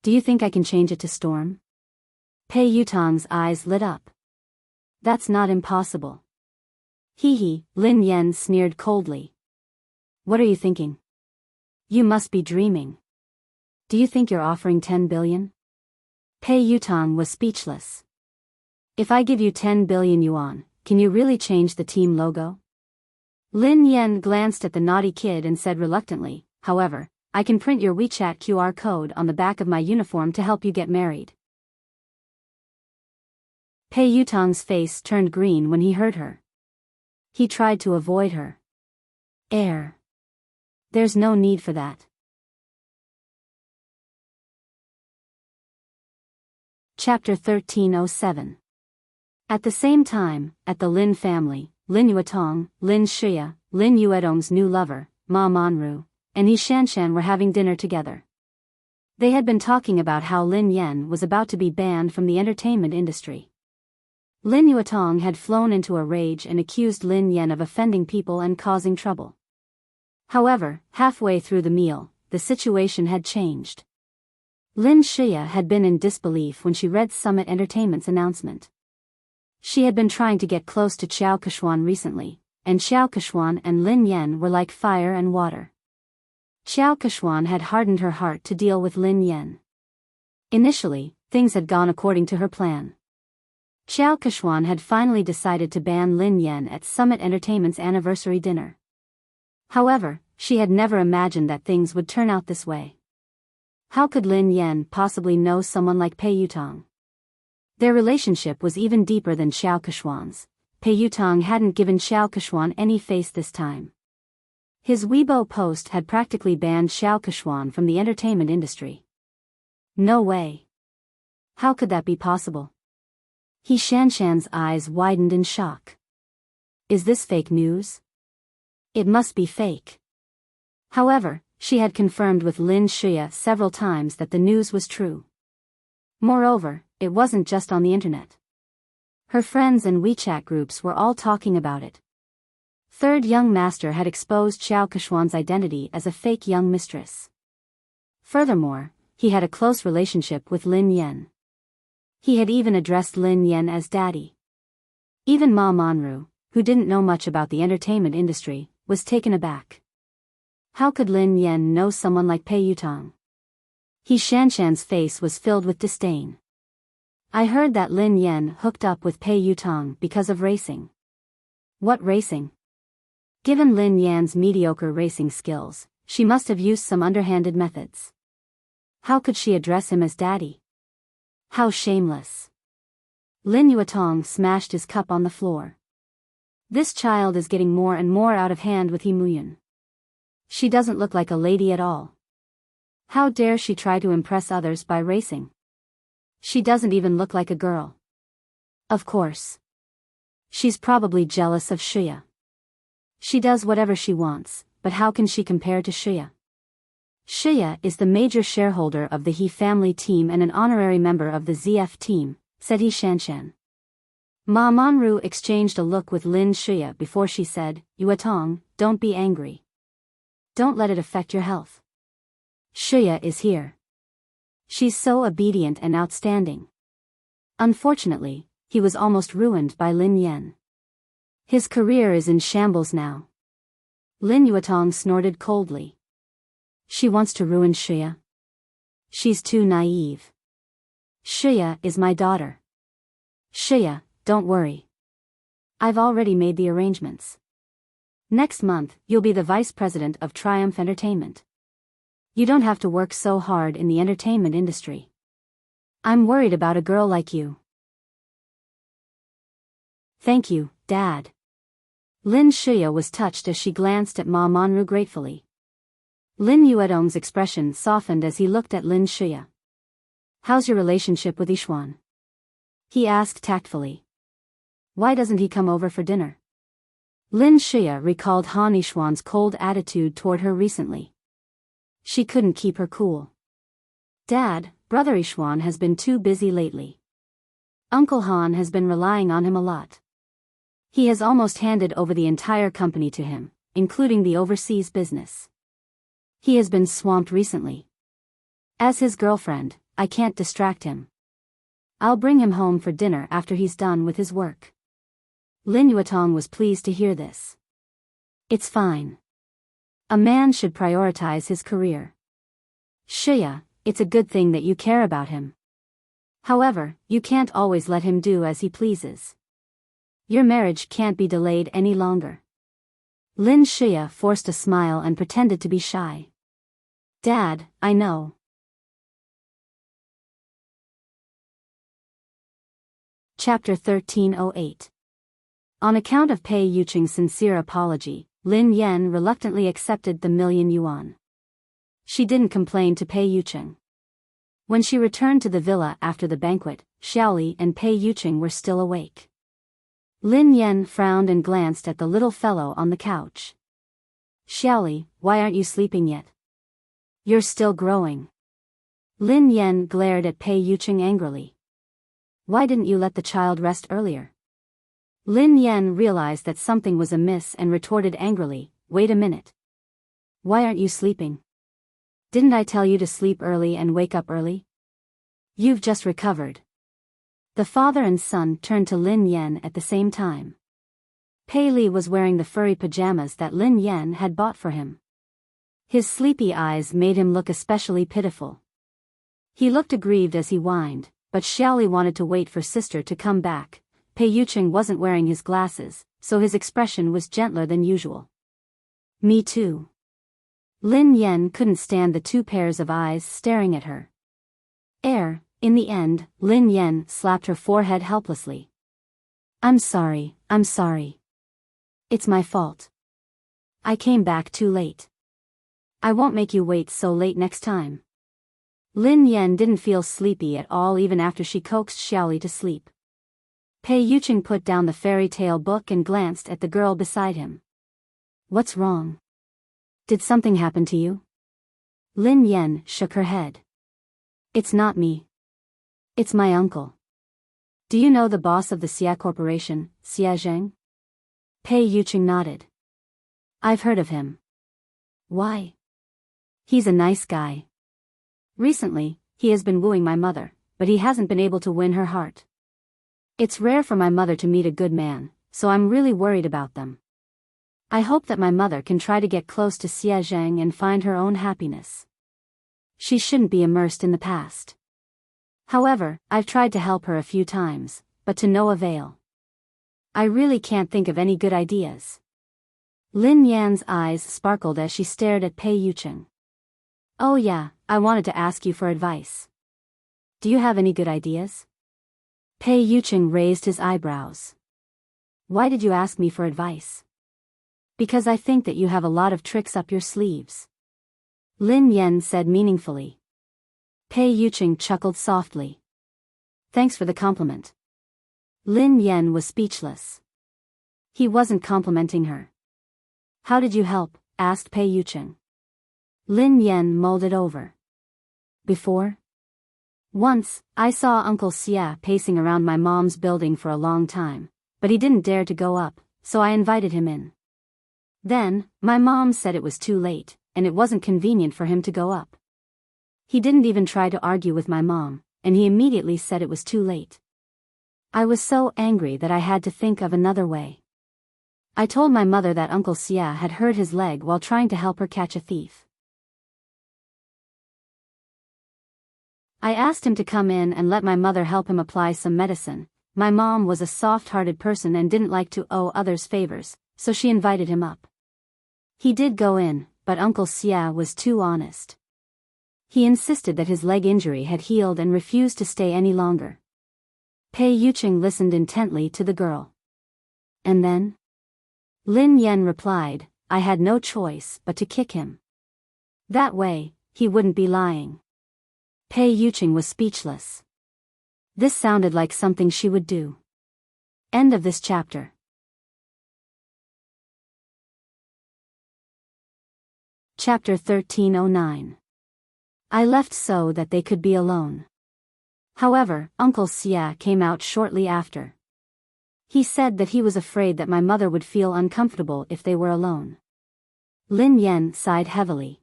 Do you think I can change it to Storm? Pei Yutong's eyes lit up. That's not impossible. Hee, Lin Yan sneered coldly. What are you thinking? You must be dreaming. Do you think you're offering 10 billion? Pei Yutong was speechless. If I give you 10 billion yuan, can you really change the team logo? Lin Yan glanced at the naughty kid and said reluctantly, however, I can print your WeChat QR code on the back of my uniform to help you get married. Pei Yutong's face turned green when he heard her. He tried to avoid her. There's no need for that. Chapter 1307. At the same time, at the Lin family, Lin Yuetong, Lin Shia, Lin Yuedong's new lover, Ma Manru, and Yi Shanshan were having dinner together. They had been talking about how Lin Yan was about to be banned from the entertainment industry. Lin Yuetong had flown into a rage and accused Lin Yan of offending people and causing trouble. However, halfway through the meal, the situation had changed. Lin Shia had been in disbelief when she read Summit Entertainment's announcement. She had been trying to get close to Xiao Keshuan recently, and Xiao Keshuan and Lin Yan were like fire and water. Xiao Keshuan had hardened her heart to deal with Lin Yan. Initially, things had gone according to her plan. Xiao Keshuan had finally decided to ban Lin Yan at Summit Entertainment's anniversary dinner. However, she had never imagined that things would turn out this way. How could Lin Yan possibly know someone like Pei Yutong? Their relationship was even deeper than Xiao Keshuan's. Pei Yutong hadn't given Xiao Keshuan any face this time. His Weibo post had practically banned Xiao Keshuan from the entertainment industry. No way. How could that be possible? Yi Shanshan's eyes widened in shock. Is this fake news? It must be fake. However, she had confirmed with Lin Shia several times that the news was true. Moreover, it wasn't just on the internet. Her friends and WeChat groups were all talking about it. Third young master had exposed Xiao Keshuan's identity as a fake young mistress. Furthermore, he had a close relationship with Lin Yan. He had even addressed Lin Yan as daddy. Even Ma Manru, who didn't know much about the entertainment industry, was taken aback. How could Lin Yan know someone like Pei Yutong? Yi Shanshan's face was filled with disdain. I heard that Lin Yan hooked up with Pei Yutong because of racing. What racing? Given Lin Yan's mediocre racing skills, she must have used some underhanded methods. How could she address him as daddy? How shameless. Lin Yuetong smashed his cup on the floor. This child is getting more and more out of hand with Yi Muyun. She doesn't look like a lady at all. How dare she try to impress others by racing? She doesn't even look like a girl. Of course. She's probably jealous of Shia. She does whatever she wants, but how can she compare to Shia? Shiya is the major shareholder of the He family team and an honorary member of the ZF team, said He Shanshan. Ma Manru exchanged a look with Lin Shiya before she said, Yuatong, don't be angry. Don't let it affect your health. Shiya is here. She's so obedient and outstanding. Unfortunately, he was almost ruined by Lin Yen. His career is in shambles now. Lin Yuatong snorted coldly. She wants to ruin Shiya. She's too naive. Shiya is my daughter. Shiya, don't worry. I've already made the arrangements. Next month, you'll be the vice president of Triumph Entertainment. You don't have to work so hard in the entertainment industry. I'm worried about a girl like you. Thank you, Dad. Lin Shiya was touched as she glanced at Ma Manru gratefully. Lin Yuedong's expression softened as he looked at Lin Shiya. How's your relationship with Yixuan? He asked tactfully. Why doesn't he come over for dinner? Lin Shiya recalled Han Yixuan's cold attitude toward her recently. She couldn't keep her cool. Dad, Brother Yixuan has been too busy lately. Uncle Han has been relying on him a lot. He has almost handed over the entire company to him, including the overseas business. He has been swamped recently. As his girlfriend, I can't distract him. I'll bring him home for dinner after he's done with his work. Lin Yuatong was pleased to hear this. It's fine. A man should prioritize his career. Shiya, it's a good thing that you care about him. However, you can't always let him do as he pleases. Your marriage can't be delayed any longer. Lin Shiya forced a smile and pretended to be shy. Dad, I know. Chapter 1308. On account of Pei Yuqing's sincere apology, Lin Yen reluctantly accepted the $1,000,000. She didn't complain to Pei Yuqing. When she returned to the villa after the banquet, Xiaoli and Pei Yuqing were still awake. Lin Yen frowned and glanced at the little fellow on the couch. Xiaoli, why aren't you sleeping yet? You're still growing. Lin Yen glared at Pei Yuqing angrily. Why didn't you let the child rest earlier? Lin Yen realized that something was amiss and retorted angrily, wait a minute. Why aren't you sleeping? Didn't I tell you to sleep early and wake up early? You've just recovered. The father and son turned to Lin Yen at the same time. Pei Li was wearing the furry pajamas that Lin Yen had bought for him. His sleepy eyes made him look especially pitiful. He looked aggrieved as he whined, but Xiaoli wanted to wait for sister to come back. Pei Yuqing wasn't wearing his glasses, so his expression was gentler than usual. Me too. Lin Yen couldn't stand the two pairs of eyes staring at her. In the end, Lin Yen slapped her forehead helplessly. I'm sorry. It's my fault. I came back too late. I won't make you wait so late next time. Lin Yen didn't feel sleepy at all even after she coaxed Xiaoli to sleep. Pei Yuqing put down the fairy tale book and glanced at the girl beside him. What's wrong? Did something happen to you? Lin Yen shook her head. It's not me. It's my uncle. Do you know the boss of the Xia Corporation, Xia Zheng? Pei Yuqing nodded. I've heard of him. Why? He's a nice guy. Recently, he has been wooing my mother, but he hasn't been able to win her heart. It's rare for my mother to meet a good man, so I'm really worried about them. I hope that my mother can try to get close to Xia Zheng and find her own happiness. She shouldn't be immersed in the past. However, I've tried to help her a few times, but to no avail. I really can't think of any good ideas. Lin Yan's eyes sparkled as she stared at Pei Yuqing. Oh yeah, I wanted to ask you for advice. Do you have any good ideas? Pei Yuqing raised his eyebrows. Why did you ask me for advice? Because I think that you have a lot of tricks up your sleeves. Lin Yen said meaningfully. Pei Yuqing chuckled softly. Thanks for the compliment. Lin Yen was speechless. He wasn't complimenting her. How did you help? Asked Pei Yuqing. Lin Yen mulled it over. Before? Once, I saw Uncle Xia pacing around my mom's building for a long time, but he didn't dare to go up, so I invited him in. Then, my mom said it was too late, and it wasn't convenient for him to go up. He didn't even try to argue with my mom, and he immediately said it was too late. I was so angry that I had to think of another way. I told my mother that Uncle Xia had hurt his leg while trying to help her catch a thief. I asked him to come in and let my mother help him apply some medicine. My mom was a soft-hearted person and didn't like to owe others favors, so she invited him up. He did go in, but Uncle Xia was too honest. He insisted that his leg injury had healed and refused to stay any longer. Pei Yuqing listened intently to the girl. And then? Lin Yen replied, I had no choice but to kick him. That way, he wouldn't be lying. Pei Yuqing was speechless. This sounded like something she would do. End of this chapter. Chapter 1309. I left so that they could be alone. However, Uncle Xia came out shortly after. He said that he was afraid that my mother would feel uncomfortable if they were alone. Lin Yen sighed heavily.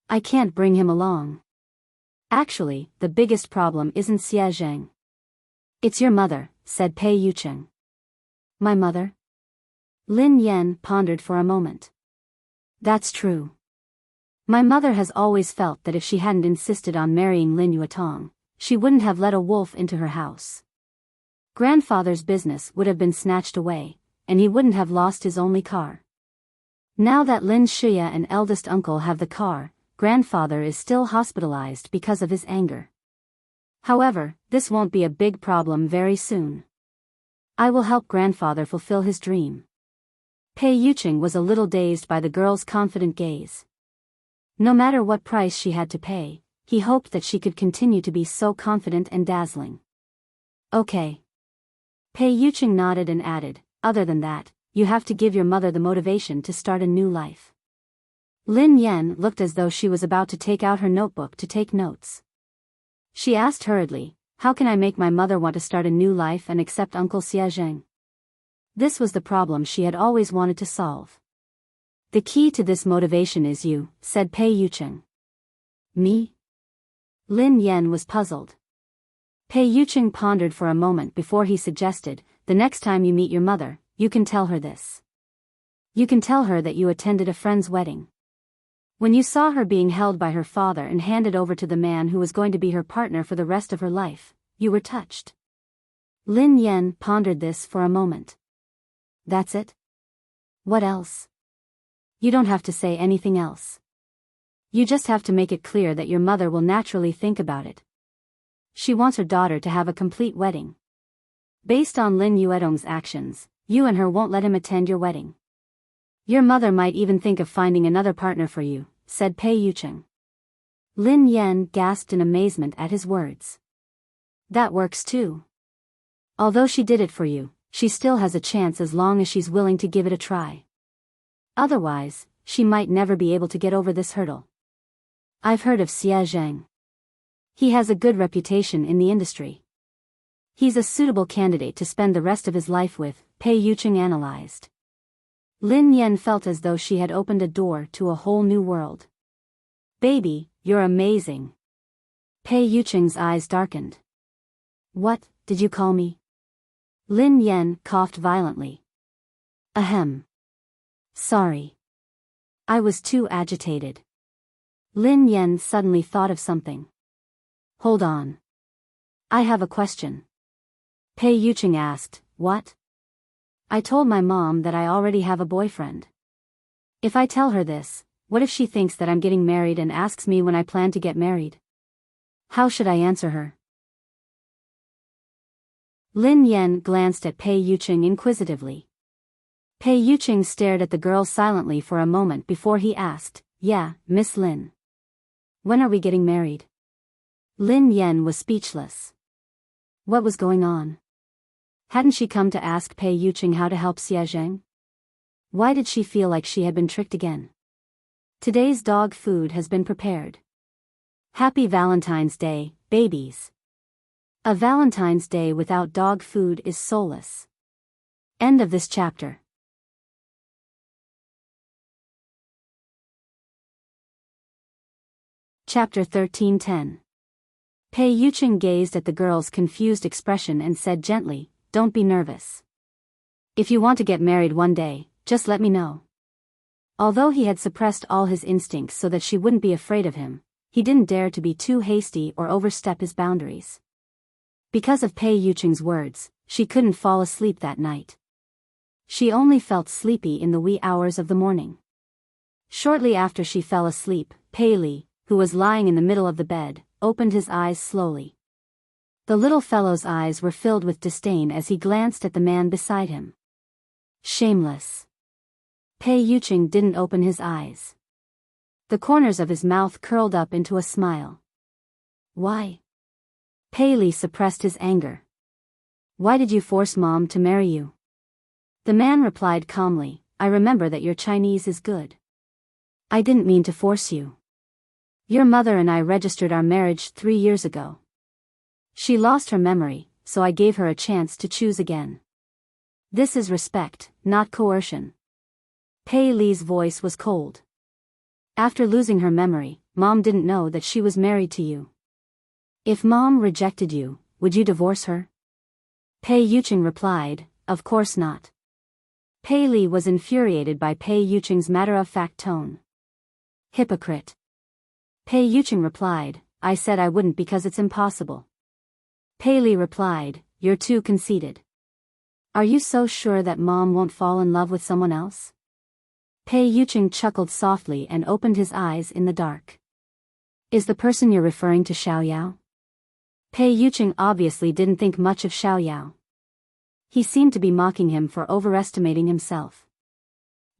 I can't bring him along. Actually, the biggest problem isn't Xia Zheng. It's your mother, said Pei Yuqing. My mother? Lin Yen pondered for a moment. That's true. My mother has always felt that if she hadn't insisted on marrying Lin Yuetong, she wouldn't have let a wolf into her house. Grandfather's business would have been snatched away, and he wouldn't have lost his only car. Now that Lin Shuya and eldest uncle have the car, grandfather is still hospitalized because of his anger. However, this won't be a big problem very soon. I will help grandfather fulfill his dream. Pei Yuqing was a little dazed by the girl's confident gaze. No matter what price she had to pay, he hoped that she could continue to be so confident and dazzling. Okay. Pei Yuqing nodded and added, other than that, you have to give your mother the motivation to start a new life. Lin Yen looked as though she was about to take out her notebook to take notes. She asked hurriedly, how can I make my mother want to start a new life and accept Uncle Xia Zheng? This was the problem she had always wanted to solve. The key to this motivation is you, said Pei Yuqing. Me? Lin Yen was puzzled. Pei Yuqing pondered for a moment before he suggested, the next time you meet your mother, you can tell her this. You can tell her that you attended a friend's wedding. When you saw her being held by her father and handed over to the man who was going to be her partner for the rest of her life, you were touched. Lin Yen pondered this for a moment. That's it? What else? You don't have to say anything else. You just have to make it clear that your mother will naturally think about it. She wants her daughter to have a complete wedding. Based on Lin Yuetong's actions, you and her won't let him attend your wedding. Your mother might even think of finding another partner for you, said Pei Yuqing. Lin Yen gasped in amazement at his words. That works too. Although she did it for you, she still has a chance as long as she's willing to give it a try. Otherwise, she might never be able to get over this hurdle. I've heard of Xia Zheng. He has a good reputation in the industry. He's a suitable candidate to spend the rest of his life with, Pei Yuqing analyzed. Lin Yen felt as though she had opened a door to a whole new world. Baby, you're amazing. Pei Yuqing's eyes darkened. What, did you call me? Lin Yen coughed violently. Ahem. Sorry. I was too agitated. Lin Yen suddenly thought of something. Hold on. I have a question. Pei Yuqing asked, what? I told my mom that I already have a boyfriend. If I tell her this, what if she thinks that I'm getting married and asks me when I plan to get married? How should I answer her? Lin Yen glanced at Pei Yuqing inquisitively. Pei Yuqing stared at the girl silently for a moment before he asked, yeah, Miss Lin. When are we getting married? Lin Yen was speechless. What was going on? Hadn't she come to ask Pei Yuqing how to help Xia Zheng? Why did she feel like she had been tricked again? Today's dog food has been prepared. Happy Valentine's Day, babies. A Valentine's Day without dog food is soulless. End of this chapter. Chapter 13:10. Pei Yuqing gazed at the girl's confused expression and said gently, "Don't be nervous. If you want to get married one day, just let me know." Although he had suppressed all his instincts so that she wouldn't be afraid of him, he didn't dare to be too hasty or overstep his boundaries. Because of Pei Yuqing's words, she couldn't fall asleep that night. She only felt sleepy in the wee hours of the morning. Shortly after she fell asleep, Pei Li, who was lying in the middle of the bed, opened his eyes slowly. The little fellow's eyes were filled with disdain as he glanced at the man beside him. Shameless. Pei Yuqing didn't open his eyes. The corners of his mouth curled up into a smile. Why? Pei Li suppressed his anger. Why did you force Mom to marry you? The man replied calmly, I remember that your Chinese is good. I didn't mean to force you. Your mother and I registered our marriage 3 years ago. She lost her memory, so I gave her a chance to choose again. This is respect, not coercion. Pei Li's voice was cold. After losing her memory, Mom didn't know that she was married to you. If Mom rejected you, would you divorce her? Pei Yuqing replied, Of course not. Pei Li was infuriated by Pei Yuqing's matter-of-fact tone. Hypocrite. Pei Yuqing replied, I said I wouldn't because it's impossible. Pei Li replied, You're too conceited. Are you so sure that Mom won't fall in love with someone else? Pei Yuqing chuckled softly and opened his eyes in the dark. Is the person you're referring to Xiaoyao? Pei Yuqing obviously didn't think much of Xiaoyao. He seemed to be mocking him for overestimating himself.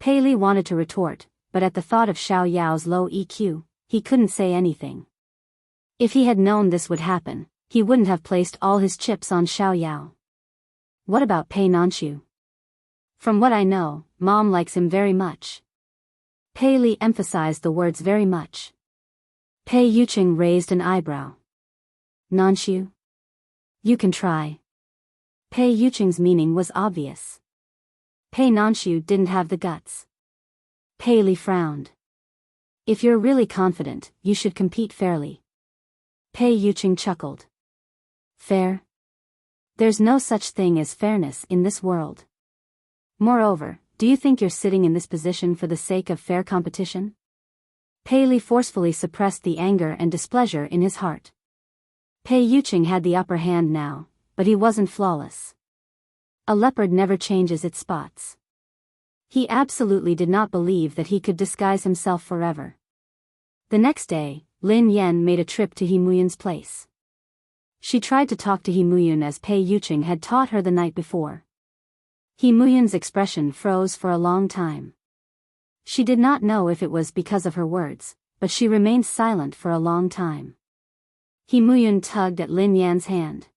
Pei Li wanted to retort, but at the thought of Xiaoyao's low EQ, he couldn't say anything. If he had known this would happen, he wouldn't have placed all his chips on Xiaoyao. What about Pei Nanxiu? From what I know, Mom likes him very much. Pei Li emphasized the words very much. Pei Yuqing raised an eyebrow. Nanxiu? You can try. Pei Yuqing's meaning was obvious. Pei Nanxiu didn't have the guts. Pei Li frowned. If you're really confident, you should compete fairly. Pei Yuqing chuckled. Fair? There's no such thing as fairness in this world. Moreover, do you think you're sitting in this position for the sake of fair competition? Pei Li forcefully suppressed the anger and displeasure in his heart. Pei Yuqing had the upper hand now, but he wasn't flawless. A leopard never changes its spots. He absolutely did not believe that he could disguise himself forever. The next day, Lin Yan made a trip to He Muyun's place. She tried to talk to He Muyun as Pei Yuqing had taught her the night before. He Muyun's expression froze for a long time. She did not know if it was because of her words, but she remained silent for a long time. He Muyun tugged at Lin Yan's hand.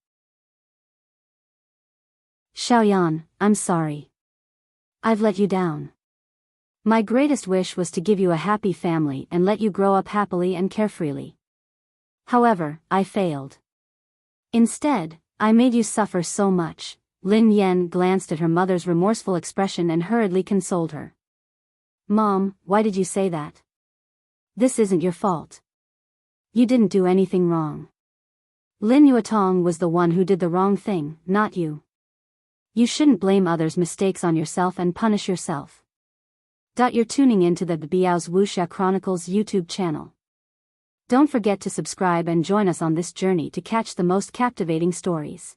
Xiaoyan, I'm sorry. I've let you down. My greatest wish was to give you a happy family and let you grow up happily and carefreely. However, I failed. Instead, I made you suffer so much. Lin Yan glanced at her mother's remorseful expression and hurriedly consoled her. Mom, why did you say that? This isn't your fault. You didn't do anything wrong. Lin Yuetong was the one who did the wrong thing, not you. You shouldn't blame others' mistakes on yourself and punish yourself. You're tuning into the Biyao's Wuxia Chronicles YouTube channel. Don't forget to subscribe and join us on this journey to catch the most captivating stories.